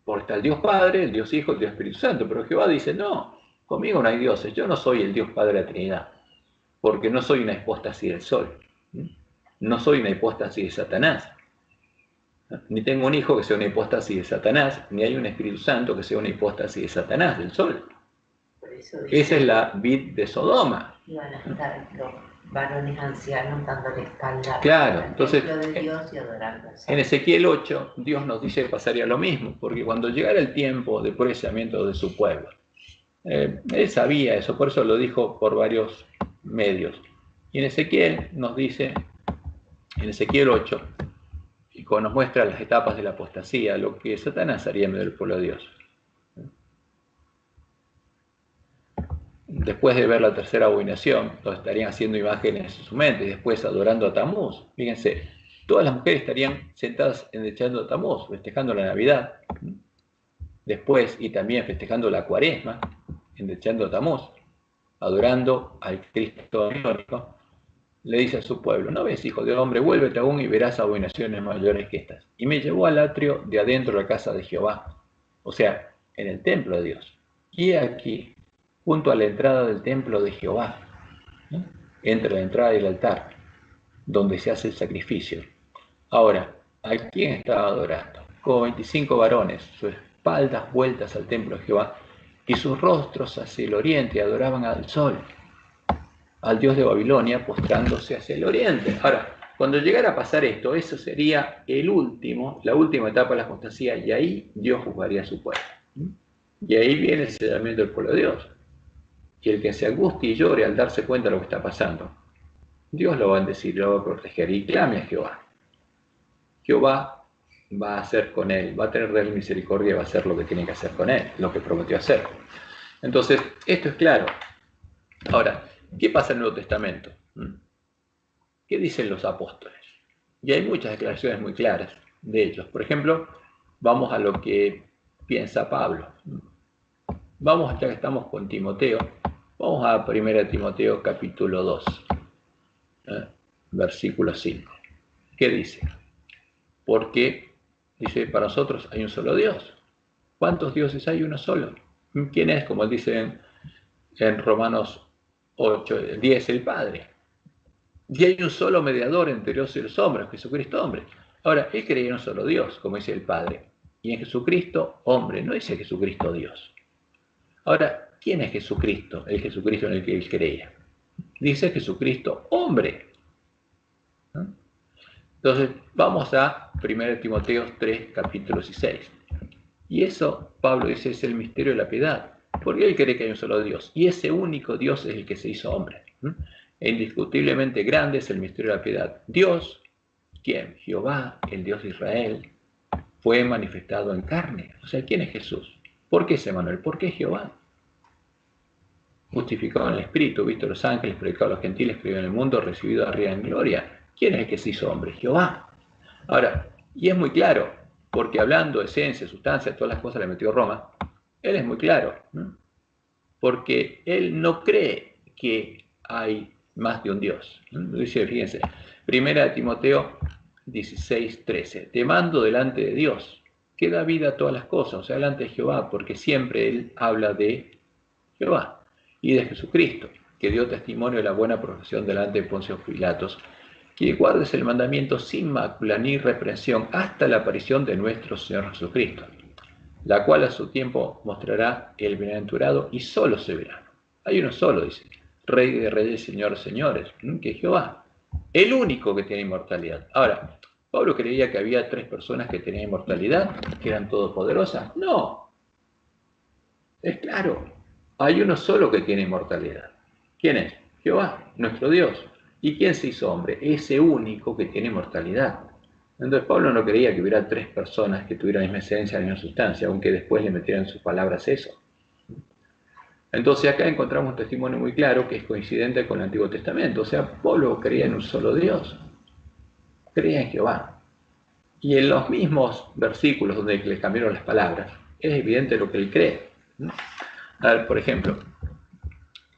Porque está el Dios Padre, el Dios Hijo, el Dios Espíritu Santo. Pero Jehová dice, no, conmigo no hay dioses. Yo no soy el Dios Padre de la Trinidad. Porque no soy una hipóstasis del Sol. No soy una hipóstasis de Satanás. Ni tengo un hijo que sea una hipóstasis de Satanás, ni hay un Espíritu Santo que sea una hipóstasis de Satanás, del Sol. Por eso Esa es la vid de Sodoma. Iban a estar los varones ancianos dándole espalda Claro, al entonces, templo de Dios y adorando al Sol. En Ezequiel 8, Dios nos dice que pasaría lo mismo, porque cuando llegara el tiempo de purezamiento de su pueblo, él sabía eso, por eso lo dijo por varios medios. Y en Ezequiel nos dice, en Ezequiel 8, y nos muestra las etapas de la apostasía, lo que Satanás haría en medio del pueblo de Dios. Después de ver la tercera abominación, donde estarían haciendo imágenes en su mente y después adorando a Tamuz. Fíjense, todas las mujeres estarían sentadas endechando a Tamuz, festejando la Navidad. Después, y también festejando la Cuaresma, endechando a Tamuz, adorando al Cristo irónico. Le dice a su pueblo, ¿no ves, hijo de hombre? Vuélvete aún y verás abominaciones mayores que estas. Y me llevó al atrio de adentro de la casa de Jehová, o sea, en el templo de Dios. Y aquí, junto a la entrada del templo de Jehová, entre la entrada y el altar, donde se hace el sacrificio. Ahora, ¿a quién estaba adorando? Como 25 varones, sus espaldas vueltas al templo de Jehová, y sus rostros hacia el oriente, adoraban al sol, al dios de Babilonia, postrándose hacia el oriente. Ahora, cuando llegara a pasar esto, eso sería la última etapa de la apostasía, y ahí Dios juzgaría a su pueblo. Y ahí viene el sellamiento del pueblo de Dios. Y el que se angustie y llore al darse cuenta de lo que está pasando, Dios lo va a bendecir, lo va a proteger, y clame a Jehová. Jehová va a hacer con él, va a tener de él misericordia y va a hacer lo que tiene que hacer con él, lo que prometió hacer. Entonces, esto es claro. Ahora, ¿qué pasa en el Nuevo Testamento? ¿Qué dicen los apóstoles? Y hay muchas declaraciones muy claras de ellos. Por ejemplo, vamos a lo que piensa Pablo. Vamos, ya que estamos con Timoteo, vamos a 1 Timoteo capítulo 2, versículo 5. ¿Qué dice? Porque, dice, para nosotros hay un solo Dios. ¿Cuántos dioses hay? Uno solo. ¿Quién es? Como dicen en Romanos 8, 10, el Padre. Y hay un solo mediador entre Dios y los hombres, Jesucristo hombre. Ahora, él creía en un solo Dios, como dice el Padre. Y en Jesucristo hombre, no dice Jesucristo Dios. Ahora, ¿quién es Jesucristo? El Jesucristo en el que él creía. Dice Jesucristo hombre. ¿No? Entonces, vamos a 1 Timoteo 3, capítulos 16. Y eso, Pablo dice, es el misterio de la piedad. Porque él cree que hay un solo Dios. Y ese único Dios es el que se hizo hombre. E indiscutiblemente grande es el misterio de la piedad. Dios, ¿quién? Jehová, el Dios de Israel, fue manifestado en carne. O sea, ¿quién es Jesús? ¿Por qué es Emmanuel? ¿Por qué Jehová? Justificado en el Espíritu, visto a los ángeles, predicado a los gentiles, creído en el mundo, recibido arriba en gloria. ¿Quién es el que se hizo hombre? Jehová. Ahora, y es muy claro, porque hablando de esencia, sustancia, todas las cosas le metió Roma, él es muy claro, ¿no? Porque él no cree que hay más de un Dios. Dice, fíjense, 1 Timoteo 16, 13, te mando delante de Dios, que da vida a todas las cosas, o sea, delante de Jehová, porque siempre él habla de Jehová y de Jesucristo, que dio testimonio de la buena profesión delante de Poncio Pilatos, que guardes el mandamiento sin mácula ni reprensión hasta la aparición de nuestro Señor Jesucristo, la cual a su tiempo mostrará el bienaventurado y solo soberano. Hay uno solo, dice, Rey de reyes, Señor de señores, que es Jehová, el único que tiene inmortalidad. Ahora, ¿Pablo creía que había 3 personas que tenían inmortalidad, que eran todopoderosas? No. Es claro, hay uno solo que tiene inmortalidad. ¿Quién es? Jehová, nuestro Dios. ¿Y quién se hizo hombre? Ese único que tiene inmortalidad. Entonces Pablo no creía que hubiera 3 personas que tuvieran la misma esencia, la misma sustancia, aunque después le metieran en sus palabras eso. Entonces acá encontramos un testimonio muy claro que es coincidente con el Antiguo Testamento. O sea, Pablo creía en un solo Dios. Creía en Jehová. Y en los mismos versículos donde le cambiaron las palabras, es evidente lo que él cree. A ver, por ejemplo,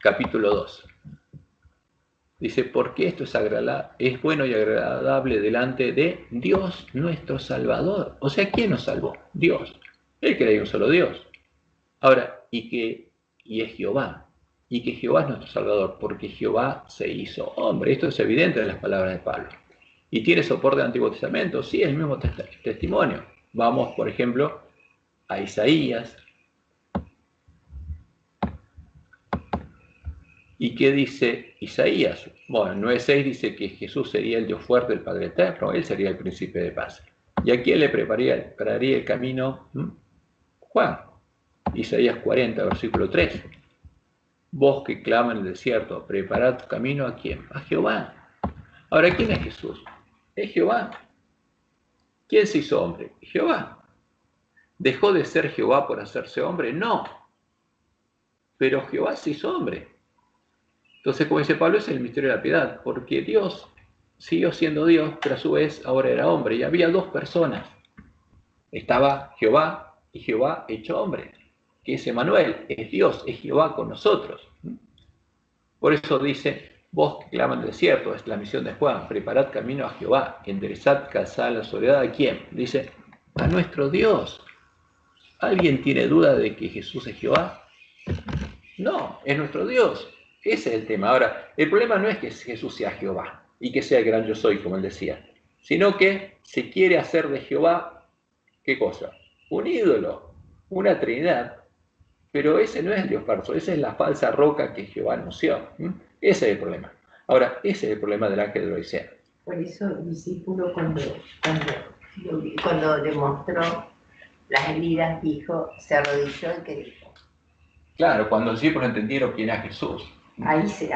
capítulo 2. Dice, porque esto es bueno y agradable delante de Dios nuestro Salvador. O sea, ¿quién nos salvó? Dios. Él cree en un solo Dios. Ahora, y es Jehová. Y que Jehová es nuestro Salvador, porque Jehová se hizo hombre. Esto es evidente en las palabras de Pablo. ¿Y tiene soporte del Antiguo Testamento? Sí, el mismo testimonio. Vamos, por ejemplo, a Isaías. ¿Y qué dice Isaías? Bueno, en 9:6 dice que Jesús sería el Dios fuerte, el Padre eterno, él sería el príncipe de paz. ¿Y a quién le prepararía el camino? Juan, Isaías 40, versículo 3. Vos que clama en el desierto, preparad camino ¿a quién? A Jehová. Ahora, ¿quién es Jesús? Es Jehová. ¿Quién se hizo hombre? Jehová. ¿Dejó de ser Jehová por hacerse hombre? No. Pero Jehová se hizo hombre. Entonces, como dice Pablo, es el misterio de la piedad, porque Dios siguió siendo Dios, pero a su vez ahora era hombre, y había dos personas. Estaba Jehová y Jehová hecho hombre, que es Emmanuel, es Dios, es Jehová con nosotros. Por eso dice, vos que claman el desierto, es la misión de Juan, preparad camino a Jehová, enderezad calzada la soledad. ¿A quién? Dice, a nuestro Dios. ¿Alguien tiene duda de que Jesús es Jehová? No, es nuestro Dios. Ese es el tema. Ahora, el problema no es que Jesús sea Jehová y que sea el gran yo soy, como él decía, sino que se quiere hacer de Jehová, ¿qué cosa? Un ídolo, una trinidad, pero ese no es el Dios falso, esa es la falsa roca que Jehová anunció. Ese es el problema. Ahora, ese es el problema del ángel de la Odisea. Por eso el discípulo cuando demostró las heridas, dijo, se arrodilló y que dijo. Claro, cuando los discípulos entendieron quién era Jesús, ahí se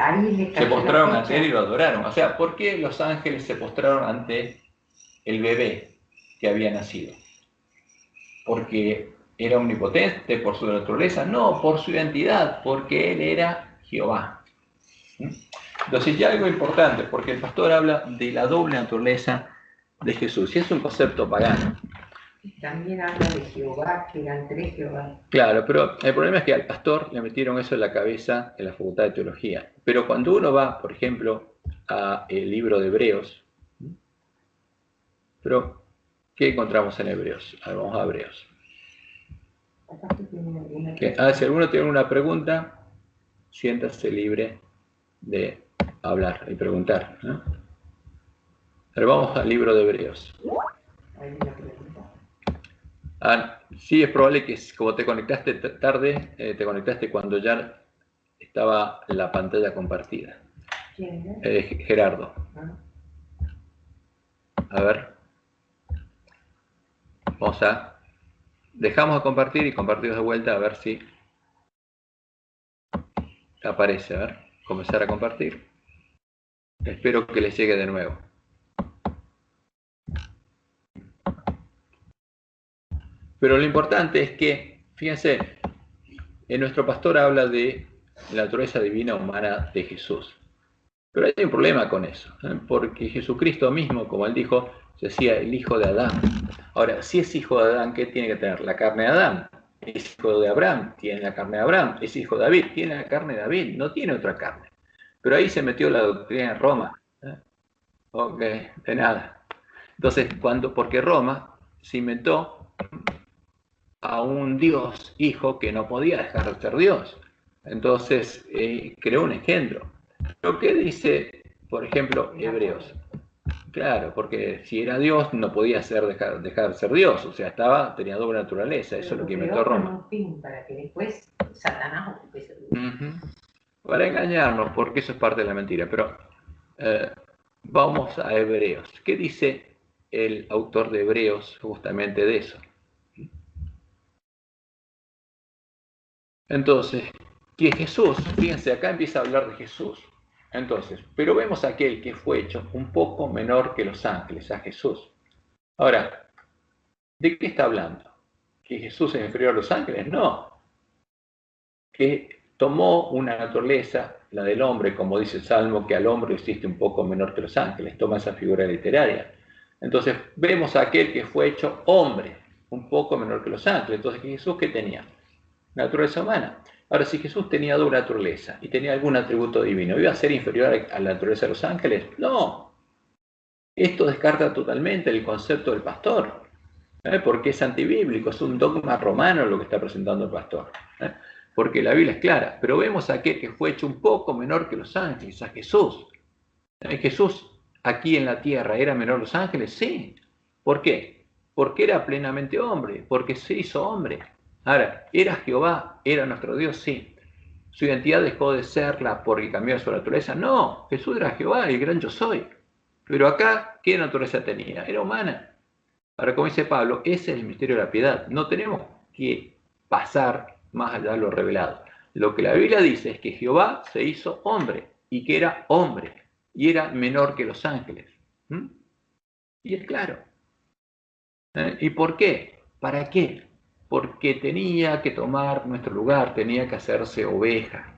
postraron ante él y lo adoraron. O sea, ¿por qué los ángeles se postraron ante el bebé que había nacido? ¿Porque era omnipotente por su naturaleza? No, por su identidad, porque él era Jehová. Entonces ya algo importante, porque el pastor habla de la doble naturaleza de Jesús, y es un concepto pagano. También habla de Jehová, que eran tres Jehová. Claro, pero el problema es que al pastor le metieron eso en la cabeza en la Facultad de Teología. Pero cuando uno va, por ejemplo, al libro de Hebreos, pero ¿qué encontramos en Hebreos? A ver, vamos a Hebreos. Si alguno tiene una pregunta, siéntase libre de hablar y preguntar. Pero vamos al libro de Hebreos. Sí, es probable que como te conectaste tarde, te conectaste cuando ya estaba la pantalla compartida. ¿Quién es? Gerardo. A ver. Dejamos de compartir y compartimos de vuelta a ver si aparece. A ver, comenzar a compartir. Espero que les llegue de nuevo. Pero lo importante es que, fíjense, nuestro pastor habla de la naturaleza divina humana de Jesús. Pero hay un problema con eso, porque Jesucristo mismo, como él dijo, se decía el hijo de Adán. Ahora, si es hijo de Adán, ¿qué tiene que tener? La carne de Adán. Es hijo de Abraham, tiene la carne de Abraham. Es hijo de David, tiene la carne de David, no tiene otra carne. Pero ahí se metió la doctrina en Roma. Ok, de nada. Entonces, porque Roma se inventó a un Dios hijo que no podía dejar de ser Dios. Entonces, creó un engendro. ¿Pero qué dice, por ejemplo, Hebreos? Claro, porque si era Dios no podía dejar de ser Dios, o sea, tenía doble naturaleza, eso es lo que inventó Roma. Un fin para que después Satanás ocupe ese lugar. Para engañarnos, porque eso es parte de la mentira. Pero vamos a Hebreos. ¿Qué dice el autor de Hebreos justamente de eso? Entonces, que Jesús, fíjense, acá empieza a hablar de Jesús. Entonces, pero vemos a aquel que fue hecho un poco menor que los ángeles, a Jesús. Ahora, ¿de qué está hablando? ¿Que Jesús es inferior a los ángeles? No. Que tomó una naturaleza, la del hombre, como dice el Salmo, que al hombre existe un poco menor que los ángeles, toma esa figura literaria. Entonces vemos a aquel que fue hecho hombre, un poco menor que los ángeles. Entonces Jesús, ¿qué tenía? Naturaleza humana. Ahora, si Jesús tenía doble naturaleza y tenía algún atributo divino, ¿iba a ser inferior a la naturaleza de los ángeles? No. Esto descarta totalmente el concepto del pastor, porque es antibíblico, es un dogma romano lo que está presentando el pastor, porque la Biblia es clara. Pero vemos a aquel que fue hecho un poco menor que los ángeles, a Jesús. Jesús aquí en la tierra era menor que los ángeles, sí. ¿Por qué? Porque era plenamente hombre, porque se hizo hombre. Ahora, ¿era Jehová? ¿Era nuestro Dios? Sí. ¿Su identidad dejó de serla porque cambió su naturaleza? No, Jesús era Jehová, el gran yo soy. Pero acá, ¿qué naturaleza tenía? Era humana. Ahora, como dice Pablo, ese es el misterio de la piedad. No tenemos que pasar más allá de lo revelado. Lo que la Biblia dice es que Jehová se hizo hombre y que era hombre y era menor que los ángeles. Y es claro. ¿Y por qué? ¿Para qué? Porque tenía que tomar nuestro lugar, tenía que hacerse oveja.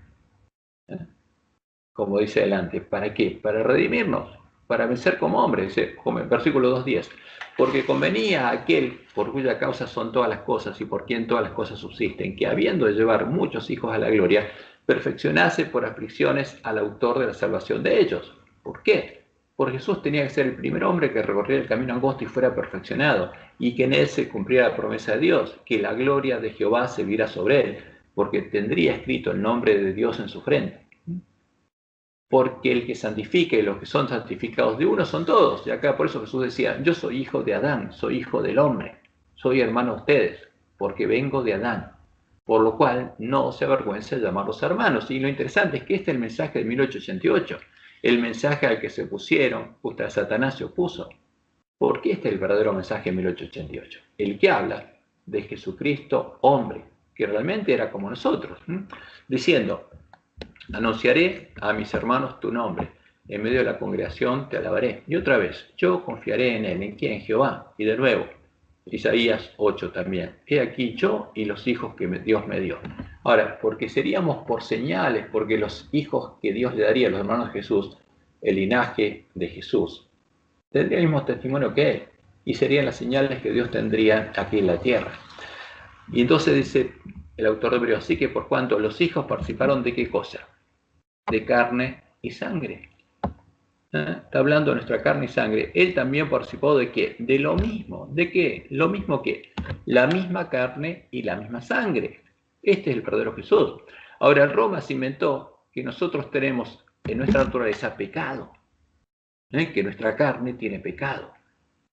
Como dice adelante, ¿para qué? Para redimirnos, para vencer como hombre, dice versículo 2:10. Porque convenía a aquel por cuya causa son todas las cosas y por quien todas las cosas subsisten, que habiendo de llevar muchos hijos a la gloria, perfeccionase por aflicciones al autor de la salvación de ellos. ¿Por qué? Porque Jesús tenía que ser el primer hombre que recorriera el camino angosto y fuera perfeccionado, y que en él se cumpliera la promesa de Dios, que la gloria de Jehová se viera sobre él, porque tendría escrito el nombre de Dios en su frente. Porque el que santifica y los que son santificados de uno son todos. Y acá por eso Jesús decía, yo soy hijo de Adán, soy hijo del hombre, soy hermano de ustedes, porque vengo de Adán. Por lo cual no se avergüence de llamarlos hermanos. Y lo interesante es que este es el mensaje de 1888, el mensaje al que se opusieron, justo Satanás se opuso. Porque este es el verdadero mensaje de 1888, el que habla de Jesucristo hombre, que realmente era como nosotros, diciendo, anunciaré a mis hermanos tu nombre, en medio de la congregación te alabaré. Y otra vez, yo confiaré en él. ¿En quién? En Jehová. Y de nuevo, Isaías 8 también. He aquí yo y los hijos que Dios me dio. Ahora, porque seríamos por señales, porque los hijos que Dios le daría a los hermanos de Jesús, el linaje de Jesús, tendría el mismo testimonio que él. Y serían las señales que Dios tendría aquí en la tierra. Y entonces dice el autor de Hebreos, así que por cuanto los hijos participaron de qué cosa, de carne y sangre. Está hablando de nuestra carne y sangre. Él también participó de qué, de lo mismo. ¿De qué? Lo mismo que la misma carne y la misma sangre. Este es el verdadero Jesús. Ahora el Roma se inventó que nosotros tenemos en nuestra naturaleza pecado, que nuestra carne tiene pecado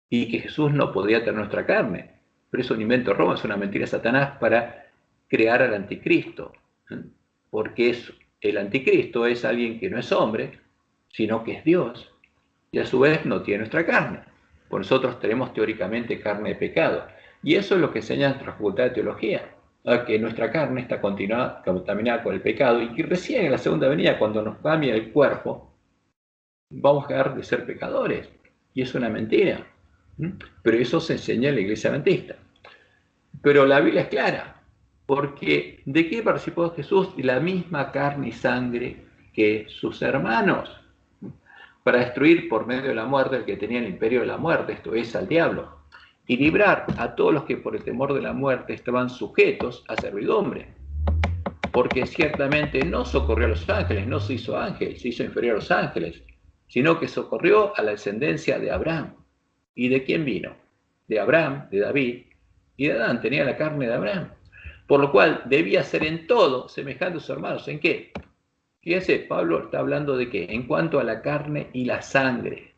y que Jesús no podría tener nuestra carne. Pero es un invento de Roma, es una mentira de Satanás para crear al anticristo, porque el anticristo es alguien que no es hombre, sino que es Dios, y a su vez no tiene nuestra carne. Pues nosotros tenemos teóricamente carne de pecado, y eso es lo que enseña nuestra facultad de teología, que nuestra carne está contaminada con el pecado, y que recién en la segunda venida, cuando nos cambia el cuerpo, vamos a dejar de ser pecadores, y es una mentira. Pero eso se enseña en la iglesia adventista. Pero la Biblia es clara, porque ¿de qué participó Jesús? De la misma carne y sangre que sus hermanos, para destruir por medio de la muerte el que tenía el imperio de la muerte, esto es, al diablo, y librar a todos los que por el temor de la muerte estaban sujetos a servidumbre. Porque ciertamente no socorrió a los ángeles, no se hizo ángel, se hizo inferior a los ángeles, sino que socorrió a la descendencia de Abraham. ¿Y de quién vino? De Abraham, de David y de Adán, tenía la carne de Abraham. Por lo cual debía ser en todo semejante a sus hermanos. ¿En qué? Fíjense, Pablo está hablando de qué, en cuanto a la carne y la sangre.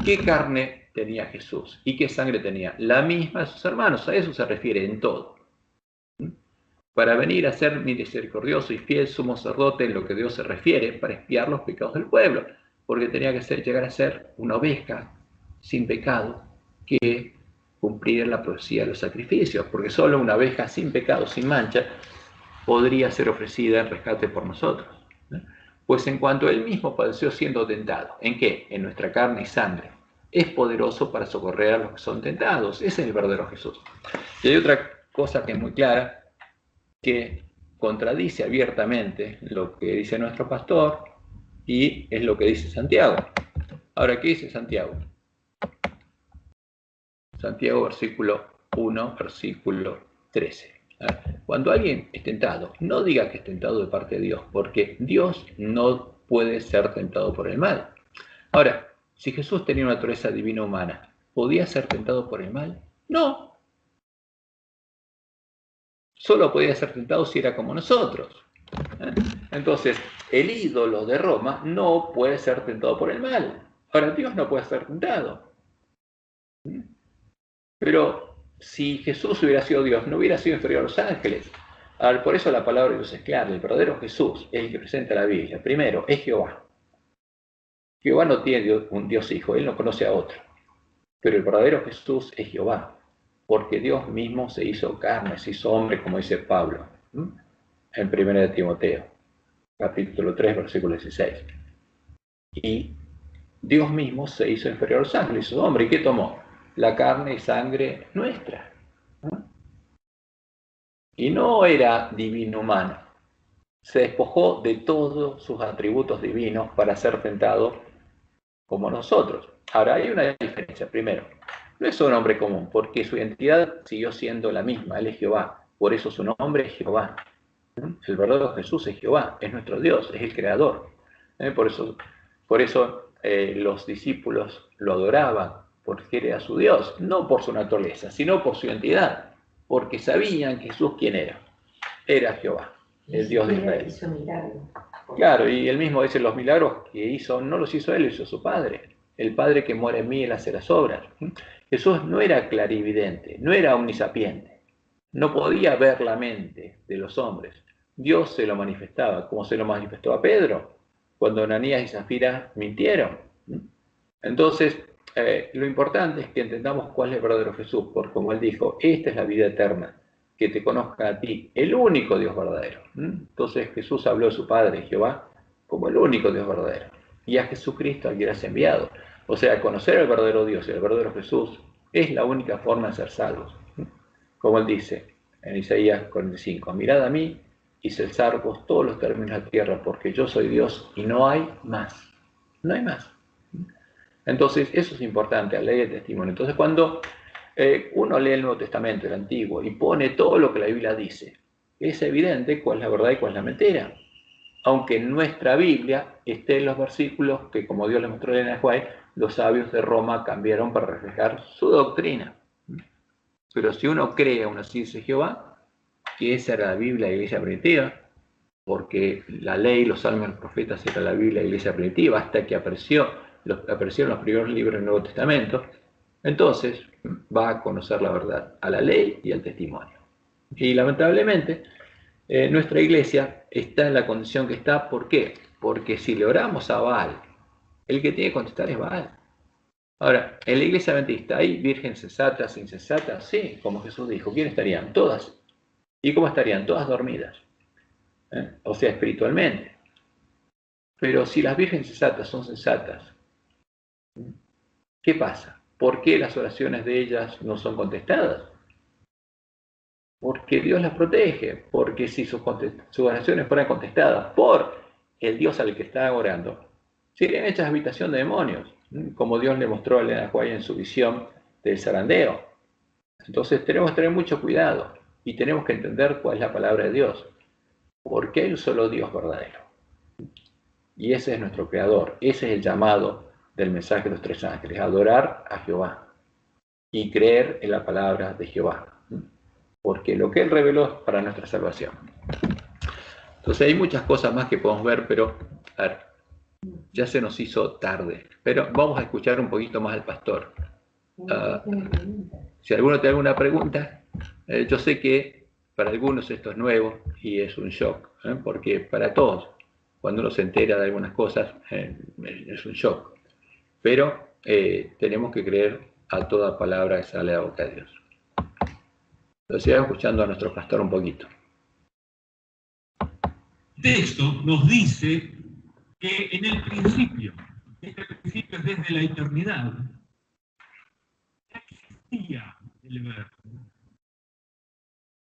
¿Qué carne tenía Jesús? ¿Y qué sangre tenía? La misma de sus hermanos, a eso se refiere en todo. Para venir a ser misericordioso y fiel sumo sacerdote en lo que Dios se refiere, para expiar los pecados del pueblo, porque tenía que llegar a ser una oveja sin pecado que cumplir la profecía de los sacrificios, porque solo una oveja sin pecado, sin mancha, podría ser ofrecida en rescate por nosotros. Pues en cuanto él mismo padeció siendo tentado, ¿en qué? En nuestra carne y sangre, es poderoso para socorrer a los que son tentados. Ese es el verdadero Jesús. Y hay otra cosa que es muy clara, que contradice abiertamente lo que dice nuestro pastor y es lo que dice Santiago. Ahora, ¿qué dice Santiago? Santiago versículo 1, versículo 13. Cuando alguien es tentado, no diga que es tentado de parte de Dios, porque Dios no puede ser tentado por el mal. Ahora, si Jesús tenía una naturaleza divina humana, ¿podía ser tentado por el mal? No. Solo podía ser tentado si era como nosotros. Entonces, el ídolo de Roma no puede ser tentado por el mal. Ahora, Dios no puede ser tentado. Pero si Jesús hubiera sido Dios, no hubiera sido inferior a los ángeles. Por eso la palabra de Dios es clara. El verdadero Jesús es el que presenta la Biblia. Primero, es Jehová. Jehová no tiene un Dios hijo, él no conoce a otro. Pero el verdadero Jesús es Jehová, porque Dios mismo se hizo carne, se hizo hombre, como dice Pablo, en 1 de Timoteo, capítulo 3, versículo 16. Y Dios mismo se hizo inferior a los ángeles, se hizo hombre. ¿Y qué tomó? La carne y sangre nuestra. Y no era divino humano. Se despojó de todos sus atributos divinos para ser tentado como nosotros. Ahora, hay una diferencia. Primero, no es un hombre común, porque su identidad siguió siendo la misma. Él es Jehová. Por eso su nombre es Jehová. El verdadero Jesús es Jehová, es nuestro Dios, es el Creador. Por eso los discípulos lo adoraban, porque era su Dios, no por su naturaleza, sino por su identidad, porque sabían que Jesús quién era. Era Jehová, el Dios de Israel. Hizo milagros. Claro, y él mismo dice, los milagros que hizo, no los hizo él, los hizo su Padre. El Padre que mora en mí, él hace las obras. Jesús no era clarividente, no era omnisapiente. No podía ver la mente de los hombres. Dios se lo manifestaba, como se lo manifestó a Pedro, cuando Ananías y Zafira mintieron. Entonces, lo importante es que entendamos cuál es el verdadero Jesús, porque como él dijo, esta es la vida eterna, que te conozca a ti, el único Dios verdadero. Entonces Jesús habló de su Padre, Jehová, como el único Dios verdadero, y a Jesucristo al que eras enviado. O sea, conocer al verdadero Dios y al verdadero Jesús es la única forma de ser salvos. Como él dice en Isaías 45, mirad a mí y sed salvos todos los términos de la tierra, porque yo soy Dios y no hay más. No hay más. Entonces, eso es importante, la ley del testimonio. Entonces, cuando uno lee el Nuevo Testamento, el Antiguo, y pone todo lo que la Biblia dice, es evidente cuál es la verdad y cuál es la mentira. Aunque en nuestra Biblia estén los versículos que, como Dios le mostró a Elena White, los sabios de Roma cambiaron para reflejar su doctrina. Pero si uno cree aún así, dice Jehová, que esa era la Biblia de la iglesia primitiva, porque la ley, los salmos y los profetas era la Biblia de la iglesia primitiva, hasta que aparecieron los primeros libros del Nuevo Testamento, entonces va a conocer la verdad, a la ley y al testimonio. Y lamentablemente, nuestra iglesia está en la condición que está, ¿por qué? Porque si le oramos a Baal, el que tiene que contestar es Baal. Ahora, en la iglesia adventista hay virgen sensatas, insensatas, sí, como Jesús dijo. ¿Quién estarían? Todas. ¿Y cómo estarían? Todas dormidas. O sea, espiritualmente. Pero si las vírgenes sensatas son sensatas, ¿qué pasa? ¿Por qué las oraciones de ellas no son contestadas? Porque Dios las protege, porque si sus oraciones fueran contestadas por el Dios al que está orando, serían hechas habitación de demonios, como Dios le mostró a Elena White en su visión del zarandeo. Entonces tenemos que tener mucho cuidado y tenemos que entender cuál es la palabra de Dios, porque hay un solo Dios verdadero. Y ese es nuestro Creador, ese es el llamado del mensaje de los tres ángeles, adorar a Jehová y creer en la palabra de Jehová, porque lo que Él reveló es para nuestra salvación. Entonces hay muchas cosas más que podemos ver, pero a ver, ya se nos hizo tarde, pero vamos a escuchar un poquito más al pastor. Si alguno tiene alguna pregunta, yo sé que para algunos esto es nuevo y es un shock, porque para todos, cuando uno se entera de algunas cosas, es un shock. Pero tenemos que creer a toda palabra que sale de la boca de Dios. Entonces, sigamos escuchando a nuestro pastor un poquito. El texto nos dice que en el principio, este principio es desde la eternidad, ya existía el verbo.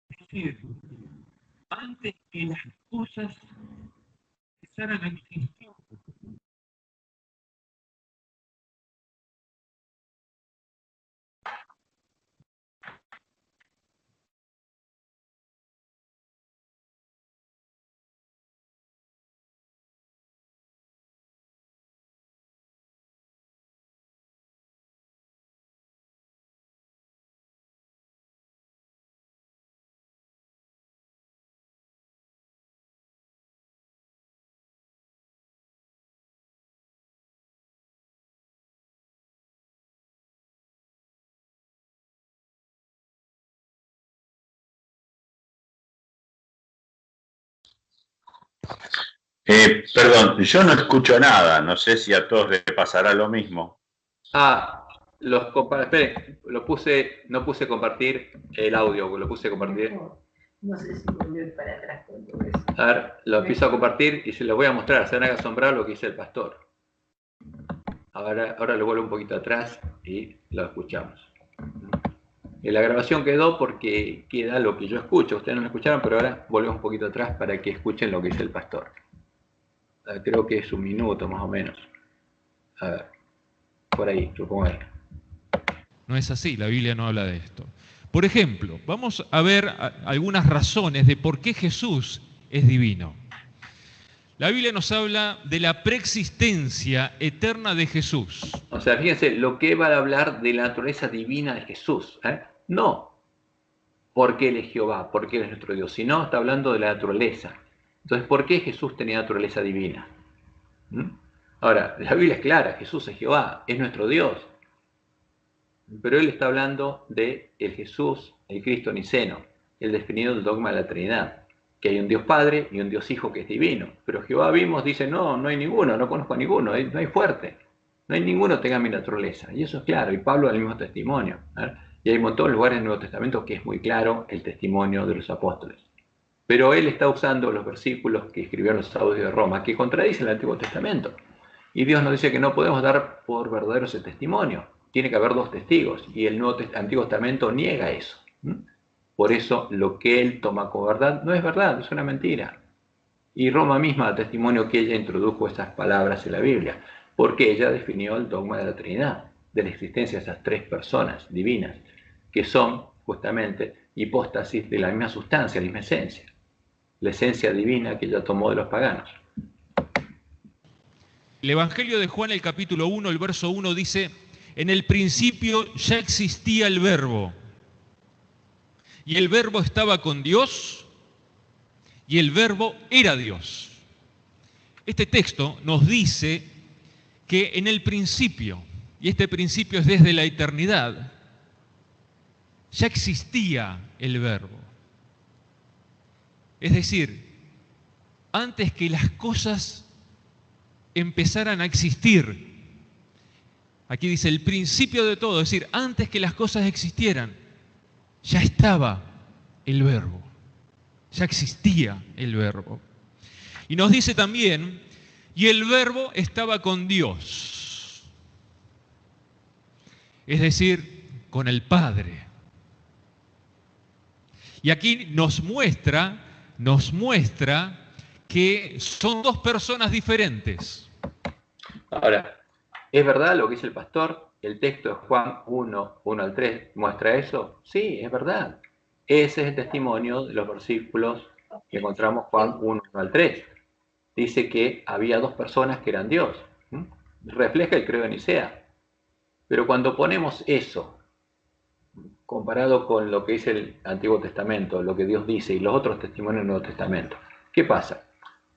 Es decir, antes que las cosas empezaran a existir. Perdón, yo no escucho nada, no sé si a todos les pasará lo mismo. Esperen, no puse compartir el audio, lo puse compartir. No sé si volver para atrás con todo eso. A ver, lo empiezo a compartir y se los voy a mostrar, se van a asombrar lo que dice el pastor. Ahora lo vuelvo un poquito atrás y lo escuchamos. Y la grabación quedó porque queda lo que yo escucho, ustedes no lo escucharon, pero ahora volvemos un poquito atrás para que escuchen lo que dice el pastor. Creo que es 1 minuto más o menos. A ver, por ahí, supongo ahí. No es así, la Biblia no habla de esto. Por ejemplo, vamos a ver algunas razones de por qué Jesús es divino. La Biblia nos habla de la preexistencia eterna de Jesús. O sea, fíjense, lo que va a hablar de la naturaleza divina de Jesús. No porque Él es Jehová, porque Él es nuestro Dios, sino está hablando de la naturaleza. Entonces, ¿por qué Jesús tenía naturaleza divina? Ahora, la Biblia es clara, Jesús es Jehová, es nuestro Dios. Pero Él está hablando de el Jesús, el Cristo niceno, el definido del dogma de la Trinidad. Que hay un Dios Padre y un Dios Hijo que es divino. Pero Jehová dice, no hay ninguno, no conozco a ninguno, no hay fuerte. No hay ninguno que tenga mi naturaleza. Y eso es claro, y Pablo da el mismo testimonio. Y hay un montón de lugares en el Nuevo Testamento que es muy claro el testimonio de los apóstoles. Pero él está usando los versículos que escribieron los sabios de Roma, que contradicen el Antiguo Testamento. Y Dios nos dice que no podemos dar por verdadero ese testimonio. Tiene que haber 2 testigos, y el Antiguo Testamento niega eso. Por eso lo que él toma como verdad no es verdad, es una mentira. Y Roma misma da testimonio que ella introdujo esas palabras en la Biblia, porque ella definió el dogma de la Trinidad, de la existencia de esas 3 personas divinas, que son justamente hipóstasis de la misma sustancia, la misma esencia. La esencia divina que ella tomó de los paganos. El Evangelio de Juan, el capítulo 1, el verso 1 dice: en el principio ya existía el Verbo, y el Verbo estaba con Dios, y el Verbo era Dios. Este texto nos dice que en el principio, y este principio es desde la eternidad, ya existía el Verbo. Es decir, antes que las cosas empezaran a existir, aquí dice el principio de todo, es decir, antes que las cosas existieran, ya estaba el Verbo, ya existía el Verbo. Y nos dice también, y el Verbo estaba con Dios, es decir, con el Padre. Y aquí nos muestra que son 2 personas diferentes. Ahora, ¿es verdad lo que dice el pastor? ¿El texto de Juan 1, 1 al 3 muestra eso? Sí, es verdad. Ese es el testimonio de los versículos que encontramos Juan 1, 1 al 3. Dice que había 2 personas que eran Dios. Refleja el credo de Nicea. Pero cuando ponemos eso, comparado con lo que dice el Antiguo Testamento, lo que Dios dice y los otros testimonios del Nuevo Testamento, ¿qué pasa?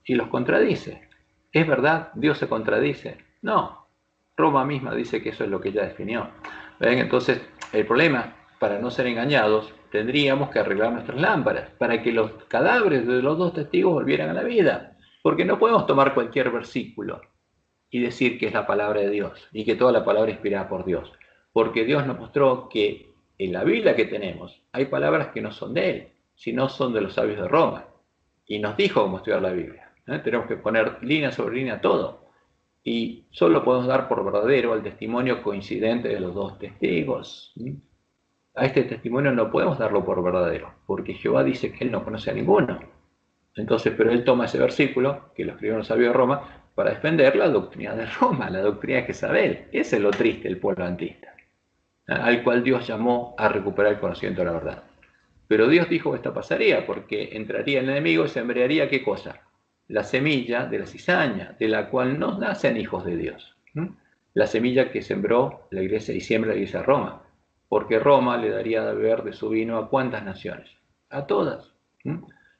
Y los contradice. ¿Es verdad? ¿Dios se contradice? No. Roma misma dice que eso es lo que ella definió. ¿Ven? Entonces, el problema, para no ser engañados, tendríamos que arreglar nuestras lámparas para que los cadáveres de los 2 testigos volvieran a la vida. Porque no podemos tomar cualquier versículo y decir que es la palabra de Dios y que toda la palabra es inspirada por Dios. Porque Dios nos mostró que en la Biblia que tenemos hay palabras que no son de Él, sino son de los sabios de Roma. Y nos dijo cómo estudiar la Biblia. Tenemos que poner línea sobre línea todo. Y solo podemos dar por verdadero el testimonio coincidente de los 2 testigos. A este testimonio no podemos darlo por verdadero, porque Jehová dice que Él no conoce a ninguno. Entonces, pero Él toma ese versículo, que lo escribieron los sabios de Roma, para defender la doctrina de Roma, la doctrina de Jezabel. Ese es lo triste del pueblo adventista, al cual Dios llamó a recuperar el conocimiento de la verdad. Pero Dios dijo que esto pasaría, porque entraría el enemigo y sembraría ¿qué cosa? La semilla de la cizaña, de la cual no nacen hijos de Dios. La semilla que sembró la iglesia y siembra la iglesia de Roma, porque Roma le daría de beber de su vino a ¿cuántas naciones? A todas.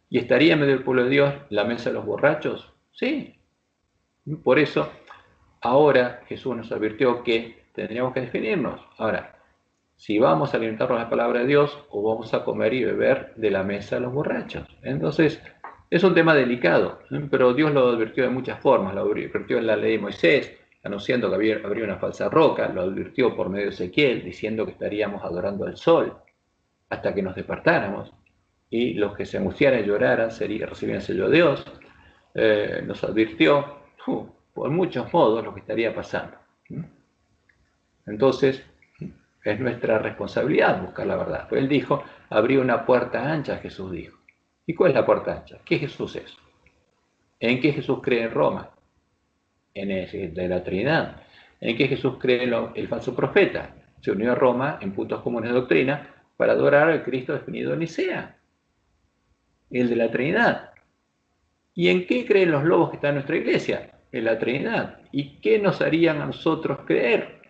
¿Y estaría en medio del pueblo de Dios la mesa de los borrachos? Sí. Por eso, ahora Jesús nos advirtió que tendríamos que definirnos. Ahora, si vamos a alimentarnos de la palabra de Dios o vamos a comer y beber de la mesa de los borrachos. Entonces, Es un tema delicado, pero Dios lo advirtió de muchas formas. Lo advirtió en la ley de Moisés, anunciando que habría una falsa roca. Lo advirtió por medio de Ezequiel, diciendo que estaríamos adorando al sol hasta que nos despertáramos. Y los que se angustiaran y lloraran recibirían el sello de Dios. Nos advirtió por muchos modos lo que estaría pasando. Entonces, es nuestra responsabilidad buscar la verdad. Pues él dijo, habría una puerta ancha, Jesús dijo. ¿Y cuál es la puerta ancha? ¿Qué Jesús es? ¿En qué Jesús cree en Roma? En el de la Trinidad. ¿En qué Jesús cree en el falso profeta? Se unió a Roma en puntos comunes de doctrina para adorar al Cristo definido en Nicea, el de la Trinidad. ¿Y en qué creen los lobos que están en nuestra iglesia? En la Trinidad. ¿Y qué nos harían a nosotros creer?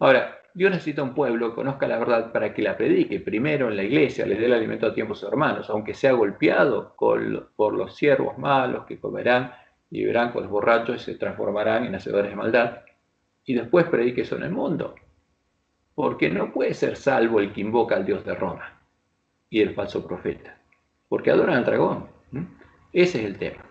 Ahora, Dios necesita un pueblo que conozca la verdad para que la predique. Primero en la iglesia, les dé el alimento a tiempo a sus hermanos, aunque sea golpeado por los siervos malos que comerán y verán con los borrachos y se transformarán en hacedores de maldad. Y después predique eso en el mundo. Porque no puede ser salvo el que invoca al Dios de Roma y el falso profeta. Porque adoran al dragón. Ese es el tema.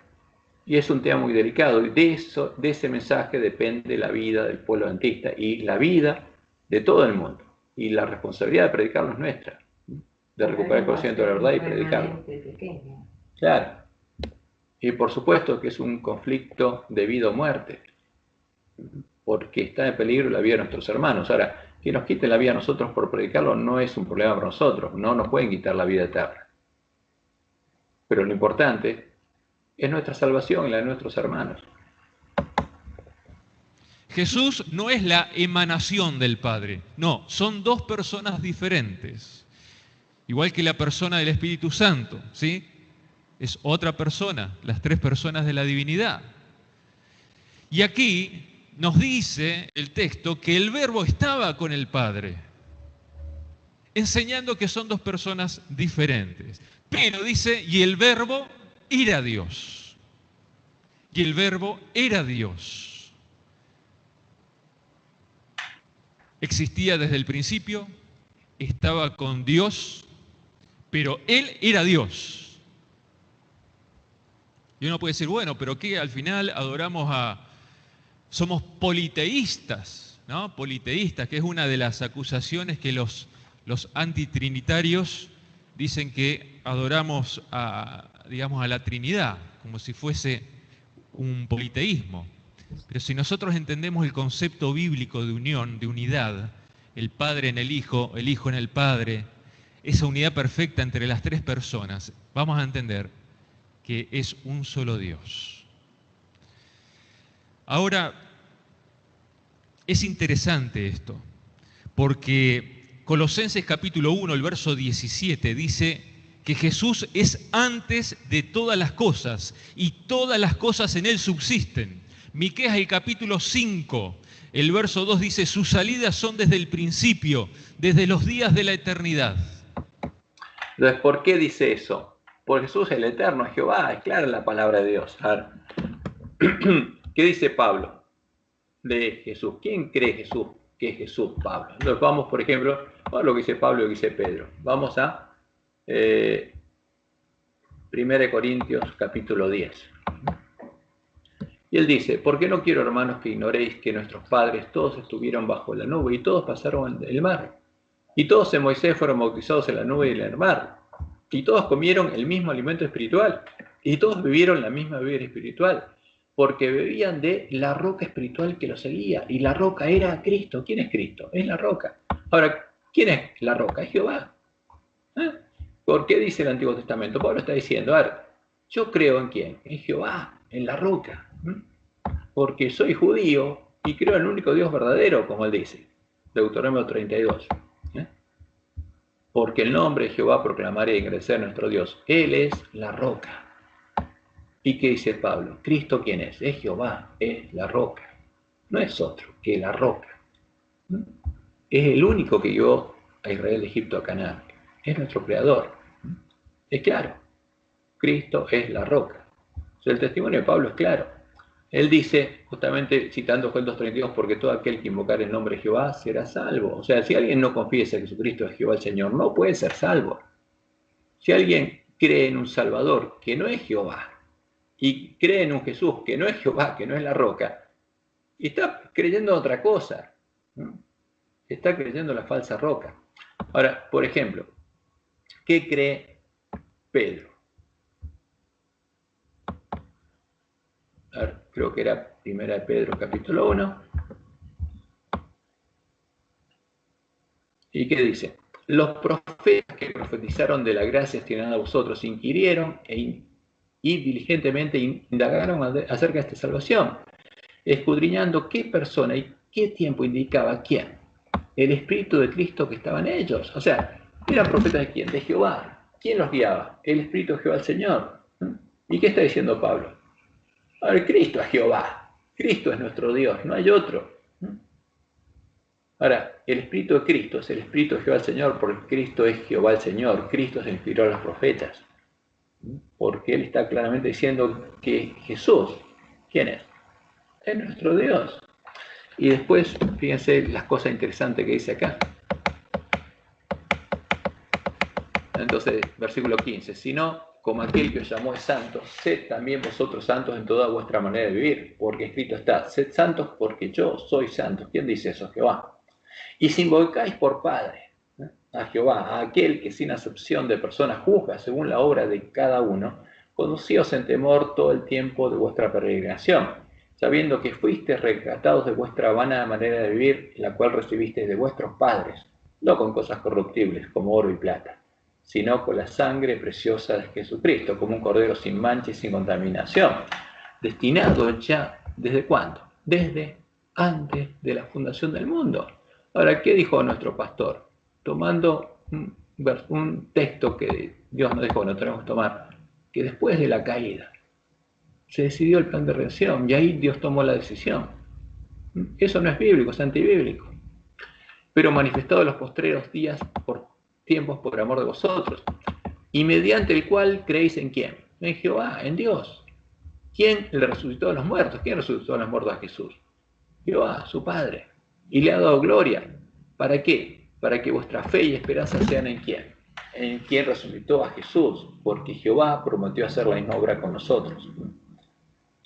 Y es un tema muy delicado. Y de ese mensaje depende la vida del pueblo adventista y la vida de todo el mundo. Y la responsabilidad de predicarlo es nuestra. De recuperar el conocimiento de la verdad y predicarlo. Claro. Y por supuesto que es un conflicto de vida o muerte. Porque está en peligro la vida de nuestros hermanos. Ahora, que nos quiten la vida a nosotros por predicarlo no es un problema para nosotros. No nos pueden quitar la vida eterna. Pero lo importante es nuestra salvación y la de nuestros hermanos. Jesús no es la emanación del Padre. No, son dos personas diferentes. Igual que la persona del Espíritu Santo, ¿sí? Es otra persona, las tres personas de la divinidad. Y aquí nos dice el texto que el Verbo estaba con el Padre, enseñando que son dos personas diferentes. Pero dice, y el Verbo era Dios. Y el Verbo era Dios. Existía desde el principio, estaba con Dios, pero Él era Dios. Y uno puede decir, bueno, pero ¿qué? Al final somos politeístas, ¿no? Politeístas, que es una de las acusaciones que los antitrinitarios dicen que adoramos a la Trinidad, como si fuese un politeísmo. Pero si nosotros entendemos el concepto bíblico de unión, de unidad, el Padre en el Hijo en el Padre, esa unidad perfecta entre las tres personas, vamos a entender que es un solo Dios. Ahora, es interesante esto, porque Colosenses capítulo 1, el verso 17, dice que Jesús es antes de todas las cosas y todas las cosas en Él subsisten. Miqueas el capítulo 5, el verso 2 dice, sus salidas son desde el principio, desde los días de la eternidad. Entonces, ¿por qué dice eso? Porque Jesús es el eterno, es Jehová, es clara la palabra de Dios. A ver, ¿qué dice Pablo de Jesús? ¿Quién cree Jesús que es Jesús, Pablo? Entonces vamos, por ejemplo, a lo que dice Pablo y lo que dice Pedro. Vamos a 1 Corintios capítulo 10. Y él dice, ¿por qué no quiero, hermanos, que ignoréis que nuestros padres todos estuvieron bajo la nube y todos pasaron el mar? Y todos en Moisés fueron bautizados en la nube y en el mar. Y todos comieron el mismo alimento espiritual. Y todos vivieron la misma bebida espiritual. Porque bebían de la roca espiritual que los seguía. Y la roca era Cristo. ¿Quién es Cristo? Es la roca. Ahora, ¿quién es la roca? Es Jehová. ¿Por qué dice el Antiguo Testamento? Pablo está diciendo, a ver, yo creo en quién, en Jehová, en la roca. Porque soy judío y creo en el único Dios verdadero, como él dice. Deuteronomio 32. Porque el nombre de Jehová proclamaré y engrandeceré a nuestro Dios. Él es la roca. ¿Y qué dice Pablo? ¿Cristo quién es? Es Jehová, es la roca. No es otro que la roca. Es el único que llevó a Israel de Egipto a Canaán. Es nuestro creador. Es claro. Cristo es la roca. O sea, el testimonio de Pablo es claro. Él dice, justamente citando Joel 2:32, porque todo aquel que invocar el nombre de Jehová será salvo. O sea, si alguien no confiesa que Jesucristo es Jehová el Señor, no puede ser salvo. Si alguien cree en un Salvador que no es Jehová, y cree en un Jesús que no es Jehová, que no es la roca, y está creyendo otra cosa, ¿no? Está creyendo la falsa roca. Ahora, por ejemplo, ¿qué cree Pedro? A ver, creo que era 1 Pedro capítulo 1. ¿Y qué dice? Los profetas que profetizaron de la gracia destinada a vosotros inquirieron y diligentemente indagaron acerca de esta salvación, escudriñando qué persona y qué tiempo indicaba quién. El Espíritu de Cristo que estaba en ellos. O sea, ¿eran profetas de quién? De Jehová. ¿Quién los guiaba? El Espíritu de Jehová el Señor. ¿Y qué está diciendo Pablo? A ver, Cristo es Jehová. Cristo es nuestro Dios, no hay otro. Ahora, el Espíritu de Cristo es el Espíritu de Jehová el Señor, porque Cristo es Jehová el Señor. Cristo se inspiró a los profetas. Porque Él está claramente diciendo que Jesús, ¿quién es? Es nuestro Dios. Y después, fíjense las cosas interesantes que dice acá. Entonces, versículo 15. Sino, como aquel que os llamó es santo, sed también vosotros santos en toda vuestra manera de vivir, porque escrito está, sed santos porque yo soy santo. ¿Quién dice eso? Jehová. Y si invocáis por Padre a Jehová, a aquel que sin acepción de personas juzga según la obra de cada uno, conducíos en temor todo el tiempo de vuestra peregrinación, sabiendo que fuisteis rescatados de vuestra vana manera de vivir, la cual recibisteis de vuestros padres, no con cosas corruptibles como oro y plata, sino con la sangre preciosa de Jesucristo, como un cordero sin mancha y sin contaminación, destinado ya, ¿desde cuándo? Desde antes de la fundación del mundo. Ahora, ¿qué dijo nuestro pastor? Tomando un texto que Dios nos dijo que no tenemos que tomar, que después de la caída se decidió el plan de redención y ahí Dios tomó la decisión. Eso no es bíblico, es antibíblico. Pero manifestado en los postreros días por tiempos por amor de vosotros, y mediante el cual creéis en quién, en Jehová, en Dios. ¿Quién le resucitó a los muertos? ¿Quién resucitó a los muertos a Jesús? Jehová, su Padre, y le ha dado gloria. ¿Para qué? Para que vuestra fe y esperanza sean en quién, en quien resucitó a Jesús, porque Jehová prometió hacer la misma obra con nosotros.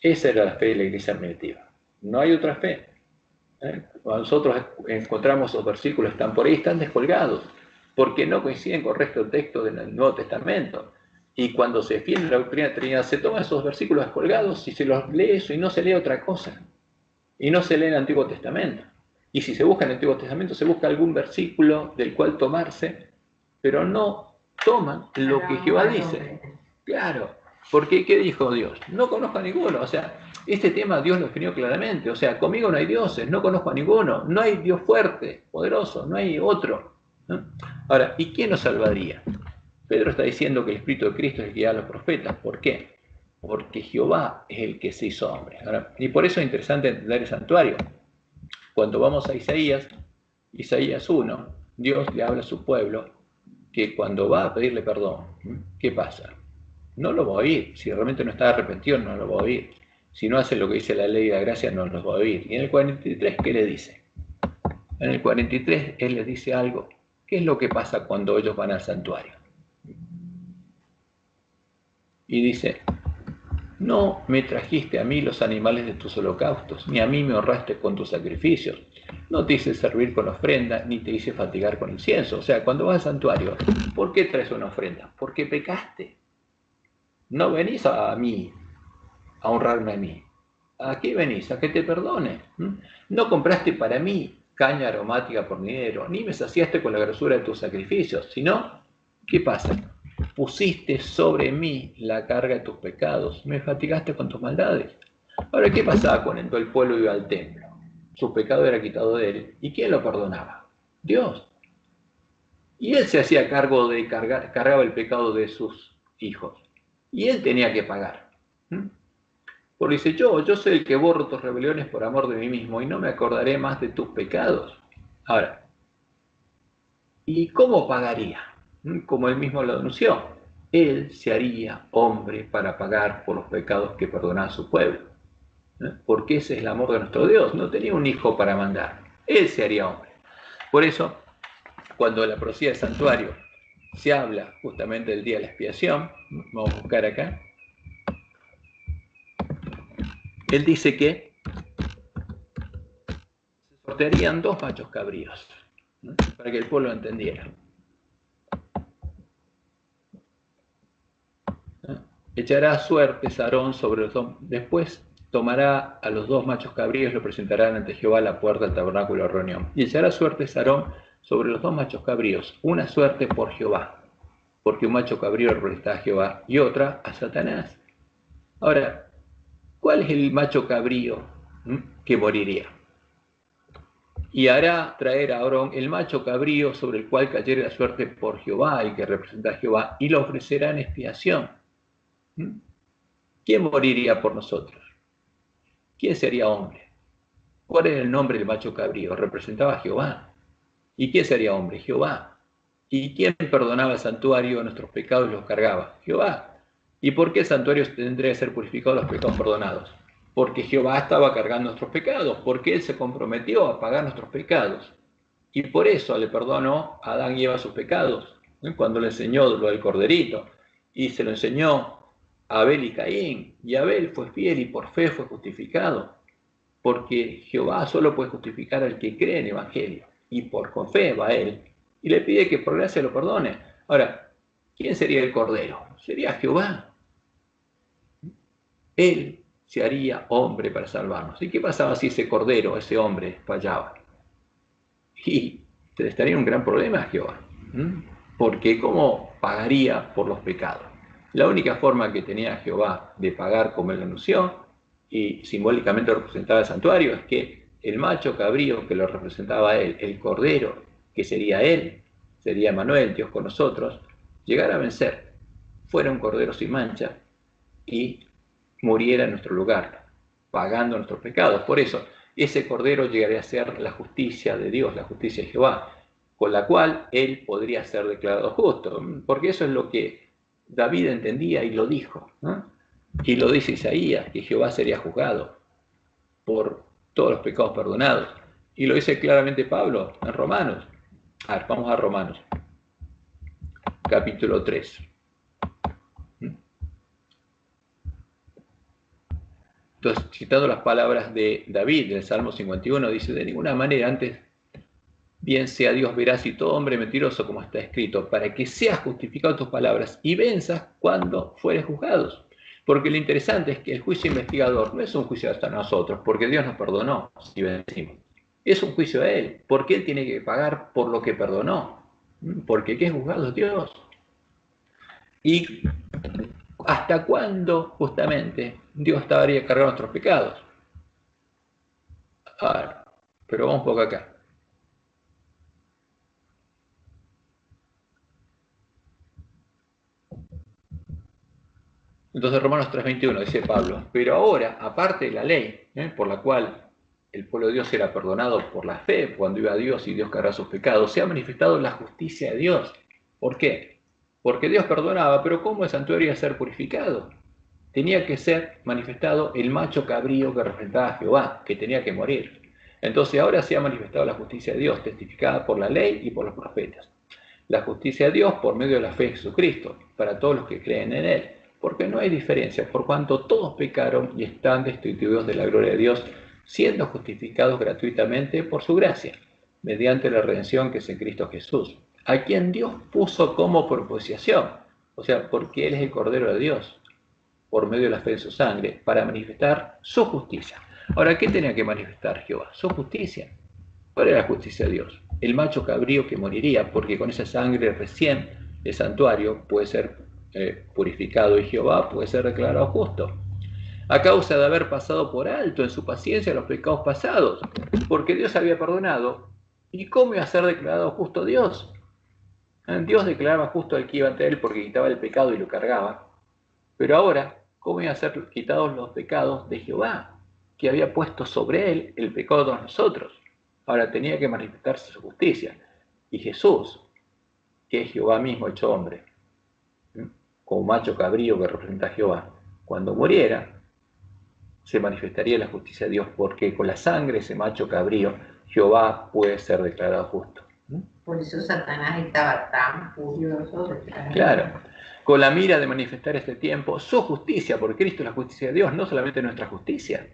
Esa era la fe de la iglesia primitiva. No hay otra fe. Cuando nosotros encontramos esos versículos, están por ahí, están descolgados, porque no coinciden con el resto del texto del Nuevo Testamento. Y cuando se defiende la doctrina de Trinidad, se toman esos versículos descolgados y se los lee eso y no se lee otra cosa. Y no se lee en el Antiguo Testamento. Y si se busca en el Antiguo Testamento, se busca algún versículo del cual tomarse, pero no toman lo que Jehová dice. Claro, porque ¿qué dijo Dios? No conozco a ninguno. O sea, este tema Dios lo definió claramente. O sea, conmigo no hay dioses, no conozco a ninguno. No hay Dios fuerte, poderoso, no hay otro. ¿No? Ahora, ¿y quién nos salvaría? Pedro está diciendo que el Espíritu de Cristo es el que guía a los profetas. ¿Por qué? Porque Jehová es el que se hizo hombre. Ahora, y por eso es interesante entender el santuario. Cuando vamos a Isaías 1, Dios le habla a su pueblo que cuando va a pedirle perdón, ¿qué pasa? No lo va a oír. Si realmente no está arrepentido, no lo va a oír. Si no hace lo que dice la ley de la gracia, no lo va a oír. Y en el 43, ¿qué le dice? En el 43, él les dice algo. ¿Qué es lo que pasa cuando ellos van al santuario? Y dice, no me trajiste a mí los animales de tus holocaustos, ni a mí me honraste con tus sacrificios. No te hice servir con ofrenda, ni te hice fatigar con incienso. O sea, cuando vas al santuario, ¿por qué traes una ofrenda? Porque pecaste. No venís a mí, a honrarme a mí. Aquí venís, a que te perdone. No compraste para mí caña aromática por dinero, ni me saciaste con la grosura de tus sacrificios, sino, ¿qué pasa? Pusiste sobre mí la carga de tus pecados, me fatigaste con tus maldades. Ahora, ¿qué pasaba cuando el pueblo iba al templo? Su pecado era quitado de él. ¿Y quién lo perdonaba? Dios. Y él se hacía cargo de cargaba el pecado de sus hijos. Y él tenía que pagar. Porque dice, yo soy el que borro tus rebeliones por amor de mí mismo y no me acordaré más de tus pecados. Ahora, ¿y cómo pagaría? Como él mismo lo anunció, él se haría hombre para pagar por los pecados que perdonaba a su pueblo. Porque ese es el amor de nuestro Dios. No tenía un hijo para mandar. Él se haría hombre. Por eso, cuando la profecía del santuario se habla justamente del día de la expiación. Vamos a buscar acá. Él dice que se sortearían 2 machos cabríos, ¿no? Para que el pueblo entendiera. ¿No? Echará suertes Aarón sobre los 2. Después tomará a los 2 machos cabríos y lo presentarán ante Jehová a la puerta del tabernáculo de reunión. Y echará suertes Aarón sobre los 2 machos cabríos, una suerte por Jehová, porque un macho cabrío representa a Jehová, y otra a Satanás. Ahora, ¿cuál es el macho cabrío que moriría? Y hará traer a Aarón el macho cabrío sobre el cual cayere la suerte por Jehová y que representa a Jehová, y lo ofrecerá en expiación. ¿Quién moriría por nosotros? ¿Quién sería hombre? ¿Cuál era el nombre del macho cabrío? Representaba a Jehová. ¿Y quién sería hombre? Jehová. ¿Y quién perdonaba el santuario de nuestros pecados y los cargaba? Jehová. ¿Y por qué el santuario tendría que ser purificado de los pecados perdonados? Porque Jehová estaba cargando nuestros pecados, porque Él se comprometió a pagar nuestros pecados. Y por eso le perdonó a Adán y Eva sus pecados, cuando le enseñó lo del corderito. Y se lo enseñó a Abel y Caín. Y Abel fue fiel y por fe fue justificado. Porque Jehová solo puede justificar al que cree en el Evangelio. Y con fe va Él. Y le pide que por gracia lo perdone. Ahora, ¿quién sería el Cordero? Sería Jehová. Él se haría hombre para salvarnos. ¿Y qué pasaba si ese Cordero, ese hombre, fallaba? Y se le estaría un gran problema a Jehová. Porque ¿cómo pagaría por los pecados? La única forma que tenía Jehová de pagar, como Él anunció, y simbólicamente representaba el santuario, es que el macho cabrío que lo representaba a Él, el Cordero, que sería Él, sería Emmanuel, Dios con nosotros, llegara a vencer, fuera un Cordero sin mancha y muriera en nuestro lugar, pagando nuestros pecados. Por eso, ese Cordero llegaría a ser la justicia de Dios, la justicia de Jehová, con la cual Él podría ser declarado justo, porque eso es lo que David entendía y lo dijo, ¿no? Y lo dice Isaías, que Jehová sería juzgado por todos los pecados perdonados. Y lo dice claramente Pablo en Romanos. A ver, vamos a Romanos, capítulo 3. Entonces, citando las palabras de David del Salmo 51, dice: de ninguna manera, antes bien sea Dios veraz y todo hombre mentiroso, como está escrito, para que seas justificado en tus palabras y venzas cuando fueres juzgados. Porque lo interesante es que el juicio investigador no es un juicio hasta nosotros, porque Dios nos perdonó si vencimos. Es un juicio a Él, porque Él tiene que pagar por lo que perdonó. Porque ¿qué es juzgado? Dios. ¿Y hasta cuándo justamente Dios estaría cargando nuestros pecados? A ver, pero vamos un poco acá. Entonces Romanos 3:21 dice Pablo: pero ahora, aparte de la ley, por la cual el pueblo de Dios era perdonado por la fe cuando iba a Dios y Dios cargaba sus pecados, se ha manifestado la justicia de Dios. ¿Por qué? Porque Dios perdonaba, pero ¿cómo el santuario iba a ser purificado? Tenía que ser manifestado el macho cabrío que representaba a Jehová, que tenía que morir. Entonces ahora se ha manifestado la justicia de Dios, testificada por la ley y por los profetas. La justicia de Dios por medio de la fe en Jesucristo, para todos los que creen en Él. Porque no hay diferencia, por cuanto todos pecaron y están destituidos de la gloria de Dios, siendo justificados gratuitamente por su gracia, mediante la redención que es en Cristo Jesús, a quien Dios puso como propiciación, o sea, porque Él es el Cordero de Dios, por medio de la fe en su sangre, para manifestar su justicia. Ahora, ¿qué tenía que manifestar Jehová? Su justicia. ¿Cuál era la justicia de Dios? El macho cabrío que moriría, porque con esa sangre recién el santuario puede ser purificado y Jehová puede ser declarado justo, a causa de haber pasado por alto en su paciencia los pecados pasados, porque Dios había perdonado. ¿Y cómo iba a ser declarado justo Dios? Dios declaraba justo al que iba ante Él porque quitaba el pecado y lo cargaba. Pero ahora, ¿cómo iban a ser quitados los pecados de Jehová, que había puesto sobre Él el pecado de nosotros? Ahora tenía que manifestarse su justicia. Y Jesús, que es Jehová mismo hecho hombre, como macho cabrío que representa a Jehová, cuando muriera, se manifestaría la justicia de Dios, porque con la sangre de ese macho cabrío, Jehová puede ser declarado justo. Por eso Satanás estaba tan furioso detrás. Claro, con la mira de manifestar este tiempo su justicia, porque Cristo es la justicia de Dios, no solamente nuestra justicia,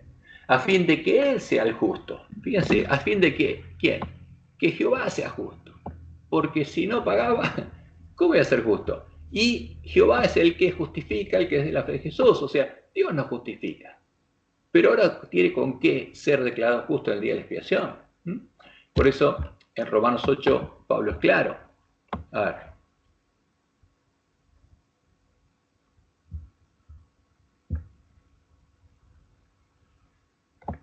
a fin de que Él sea el justo. Fíjense, a fin de que, ¿quién? Que Jehová sea justo. Porque si no pagaba, ¿cómo iba a ser justo? Y Jehová es el que justifica, el que es de la fe de Jesús. O sea, Dios nos justifica. Pero ahora tiene con qué ser declarado justo en el día de la expiación. Por eso, en Romanos 8, Pablo es claro. A ver.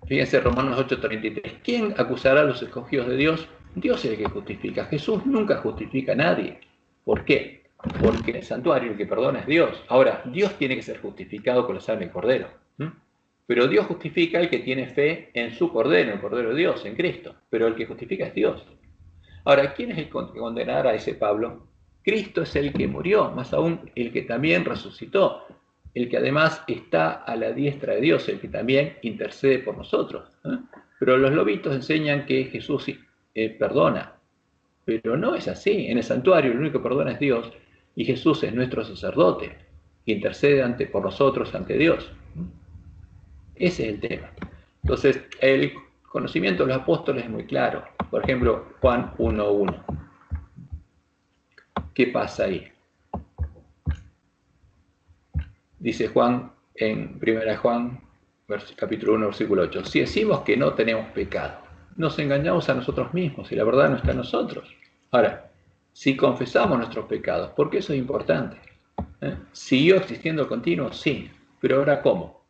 Fíjense, Romanos 8:33. ¿Quién acusará a los escogidos de Dios? Dios es el que justifica. Jesús nunca justifica a nadie. ¿Por qué? Porque en el santuario el que perdona es Dios. Ahora, Dios tiene que ser justificado con la sangre del Cordero. Pero Dios justifica al que tiene fe en su Cordero, en el Cordero de Dios, en Cristo. Pero el que justifica es Dios. Ahora, ¿quién es el que condenará a ese Pablo? Cristo es el que murió, más aún el que también resucitó, el que además está a la diestra de Dios, el que también intercede por nosotros. Pero los lobitos enseñan que Jesús perdona, pero no es así. En el santuario el único que perdona es Dios, y Jesús es nuestro sacerdote, que intercede por nosotros ante Dios. Ese es el tema. Entonces, el conocimiento de los apóstoles es muy claro. Por ejemplo, Juan 1:1. ¿Qué pasa ahí? Dice Juan en 1 Juan, capítulo 1, versículo 8. Si decimos que no tenemos pecado, nos engañamos a nosotros mismos y la verdad no está en nosotros. Ahora, si confesamos nuestros pecados, porque eso es importante. ¿Siguió existiendo el continuo? Sí. Pero ahora, ¿cómo?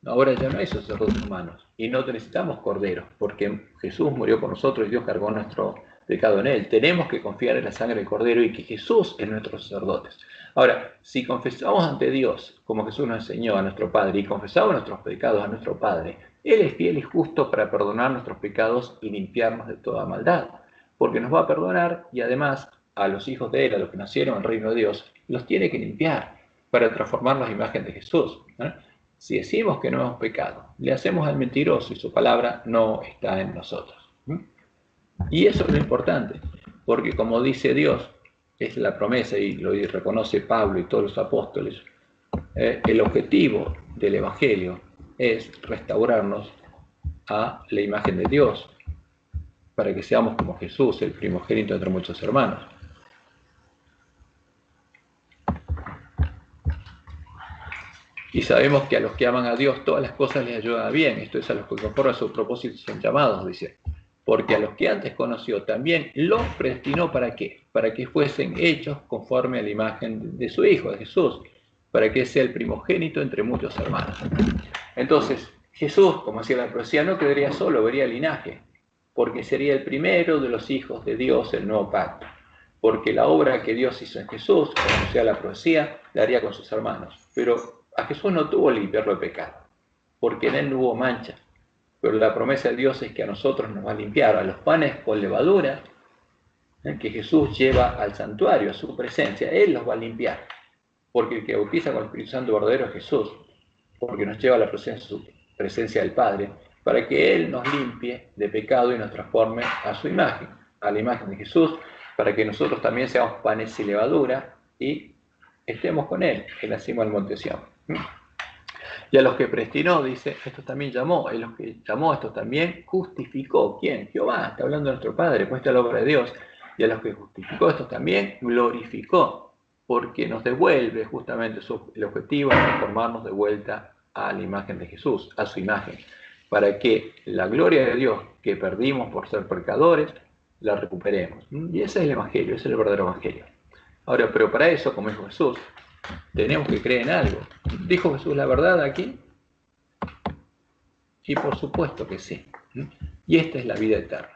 Ahora ya no hay sacerdotes humanos y no necesitamos corderos, porque Jesús murió por nosotros y Dios cargó nuestro pecado en Él. Tenemos que confiar en la sangre del Cordero y que Jesús es nuestro sacerdote. Ahora, si confesamos ante Dios, como Jesús nos enseñó a nuestro Padre, y confesamos nuestros pecados a nuestro Padre, Él es fiel y justo para perdonar nuestros pecados y limpiarnos de toda maldad, porque nos va a perdonar y además a los hijos de Él, a los que nacieron en el reino de Dios, los tiene que limpiar para transformarnos en imagen de Jesús. Si decimos que no hemos pecado, le hacemos al mentiroso y su palabra no está en nosotros. Y eso es lo importante, porque como dice Dios, es la promesa y lo reconoce Pablo y todos los apóstoles, el objetivo del Evangelio es restaurarnos a la imagen de Dios, para que seamos como Jesús, el primogénito entre muchos hermanos. Y sabemos que a los que aman a Dios todas las cosas les ayudan a bien. Esto es, a los que conforme a su propósito son llamados, dice. Porque a los que antes conoció también los predestinó, ¿para qué? Para que fuesen hechos conforme a la imagen de su Hijo, de Jesús, para que sea el primogénito entre muchos hermanos. Entonces, Jesús, como decía la profecía, no quedaría solo, vería linaje, porque sería el primero de los hijos de Dios, el nuevo pacto. Porque la obra que Dios hizo en Jesús, como decía la profecía, la haría con sus hermanos. Pero a Jesús no tuvo que limpiarlo de pecado, porque en él no hubo mancha. Pero la promesa de Dios es que a nosotros nos va a limpiar, a los panes con levadura, que Jesús lleva al santuario, a su presencia, Él los va a limpiar. Porque el que bautiza con el Espíritu Santo verdadero es Jesús, porque nos lleva a la presencia del Padre, para que Él nos limpie de pecado y nos transforme a su imagen, a la imagen de Jesús, para que nosotros también seamos panes sin levadura y estemos con Él en la cima del monte Sión. Y a los que predestinó, dice, estos también llamó, y los que llamó, estos también justificó. ¿Quién? Jehová, está hablando de nuestro Padre, puesta la obra de Dios. Y a los que justificó, estos también glorificó, porque nos devuelve justamente el objetivo de transformarnos de vuelta a la imagen de Jesús, a su imagen, para que la gloria de Dios que perdimos por ser pecadores, la recuperemos. Y ese es el Evangelio, ese es el verdadero Evangelio. Ahora, pero para eso, como dijo Jesús, tenemos que creer en algo. ¿Dijo Jesús la verdad aquí? Y por supuesto que sí. Y esta es la vida eterna.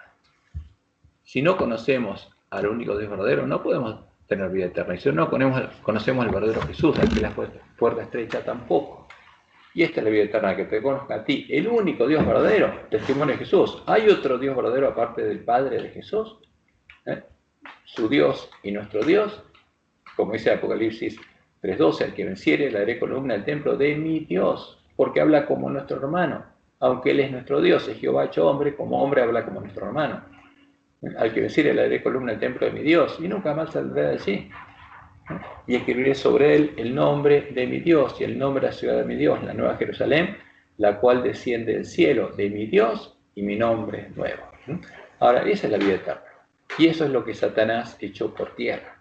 Si no conocemos al único Dios verdadero, no podemos tener vida eterna. Y si no conocemos al verdadero Jesús, al que la puerta estrecha, tampoco. Y esta es la vida eterna, que te conozca a ti, el único Dios verdadero, testimonio de Jesús. ¿Hay otro Dios verdadero aparte del Padre de Jesús? Su Dios y nuestro Dios, como dice Apocalipsis 3:12, al que venciere le haré columna del templo de mi Dios, porque habla como nuestro hermano, aunque Él es nuestro Dios, es Jehová hecho hombre, como hombre habla como nuestro hermano. Al que venciere le haré columna al templo de mi Dios, y nunca más saldrá de allí. Y escribiré sobre él el nombre de mi Dios y el nombre de la ciudad de mi Dios, la nueva Jerusalén, la cual desciende del cielo de mi Dios y mi nombre nuevo. Ahora, esa es la vida eterna. Y eso es lo que Satanás echó por tierra,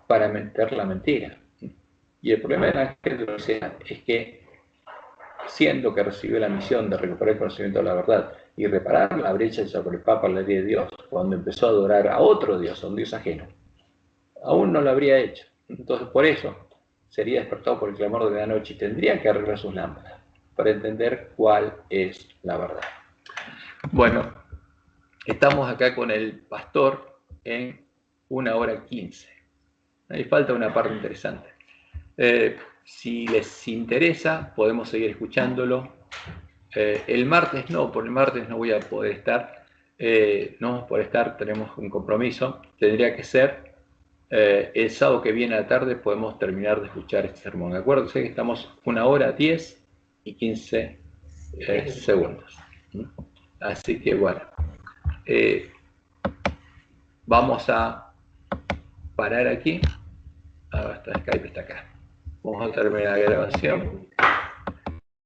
para meter la mentira. Y el problema del ángel de la velocidad es que, siendo que recibió la misión de recuperar el conocimiento de la verdad y reparar la brecha hecha por el Papa en la ley de Dios, cuando empezó a adorar a otro Dios, a un Dios ajeno, aún no lo habría hecho. Entonces, por eso, sería despertado por el clamor de la noche y tendría que arreglar sus lámparas para entender cuál es la verdad. Bueno, estamos acá con el pastor en 1:15. Ahí falta una parte interesante. Si les interesa, podemos seguir escuchándolo. El martes no, por el martes no voy a poder estar. No vamos a poder estar, tenemos un compromiso. Tendría que ser el sábado que viene a la tarde, podemos terminar de escuchar este sermón. Acuérdense que estamos 1:10 y 15 segundos. Así que bueno, vamos a parar aquí. Ahora está Skype, está acá. Vamos a terminar la grabación.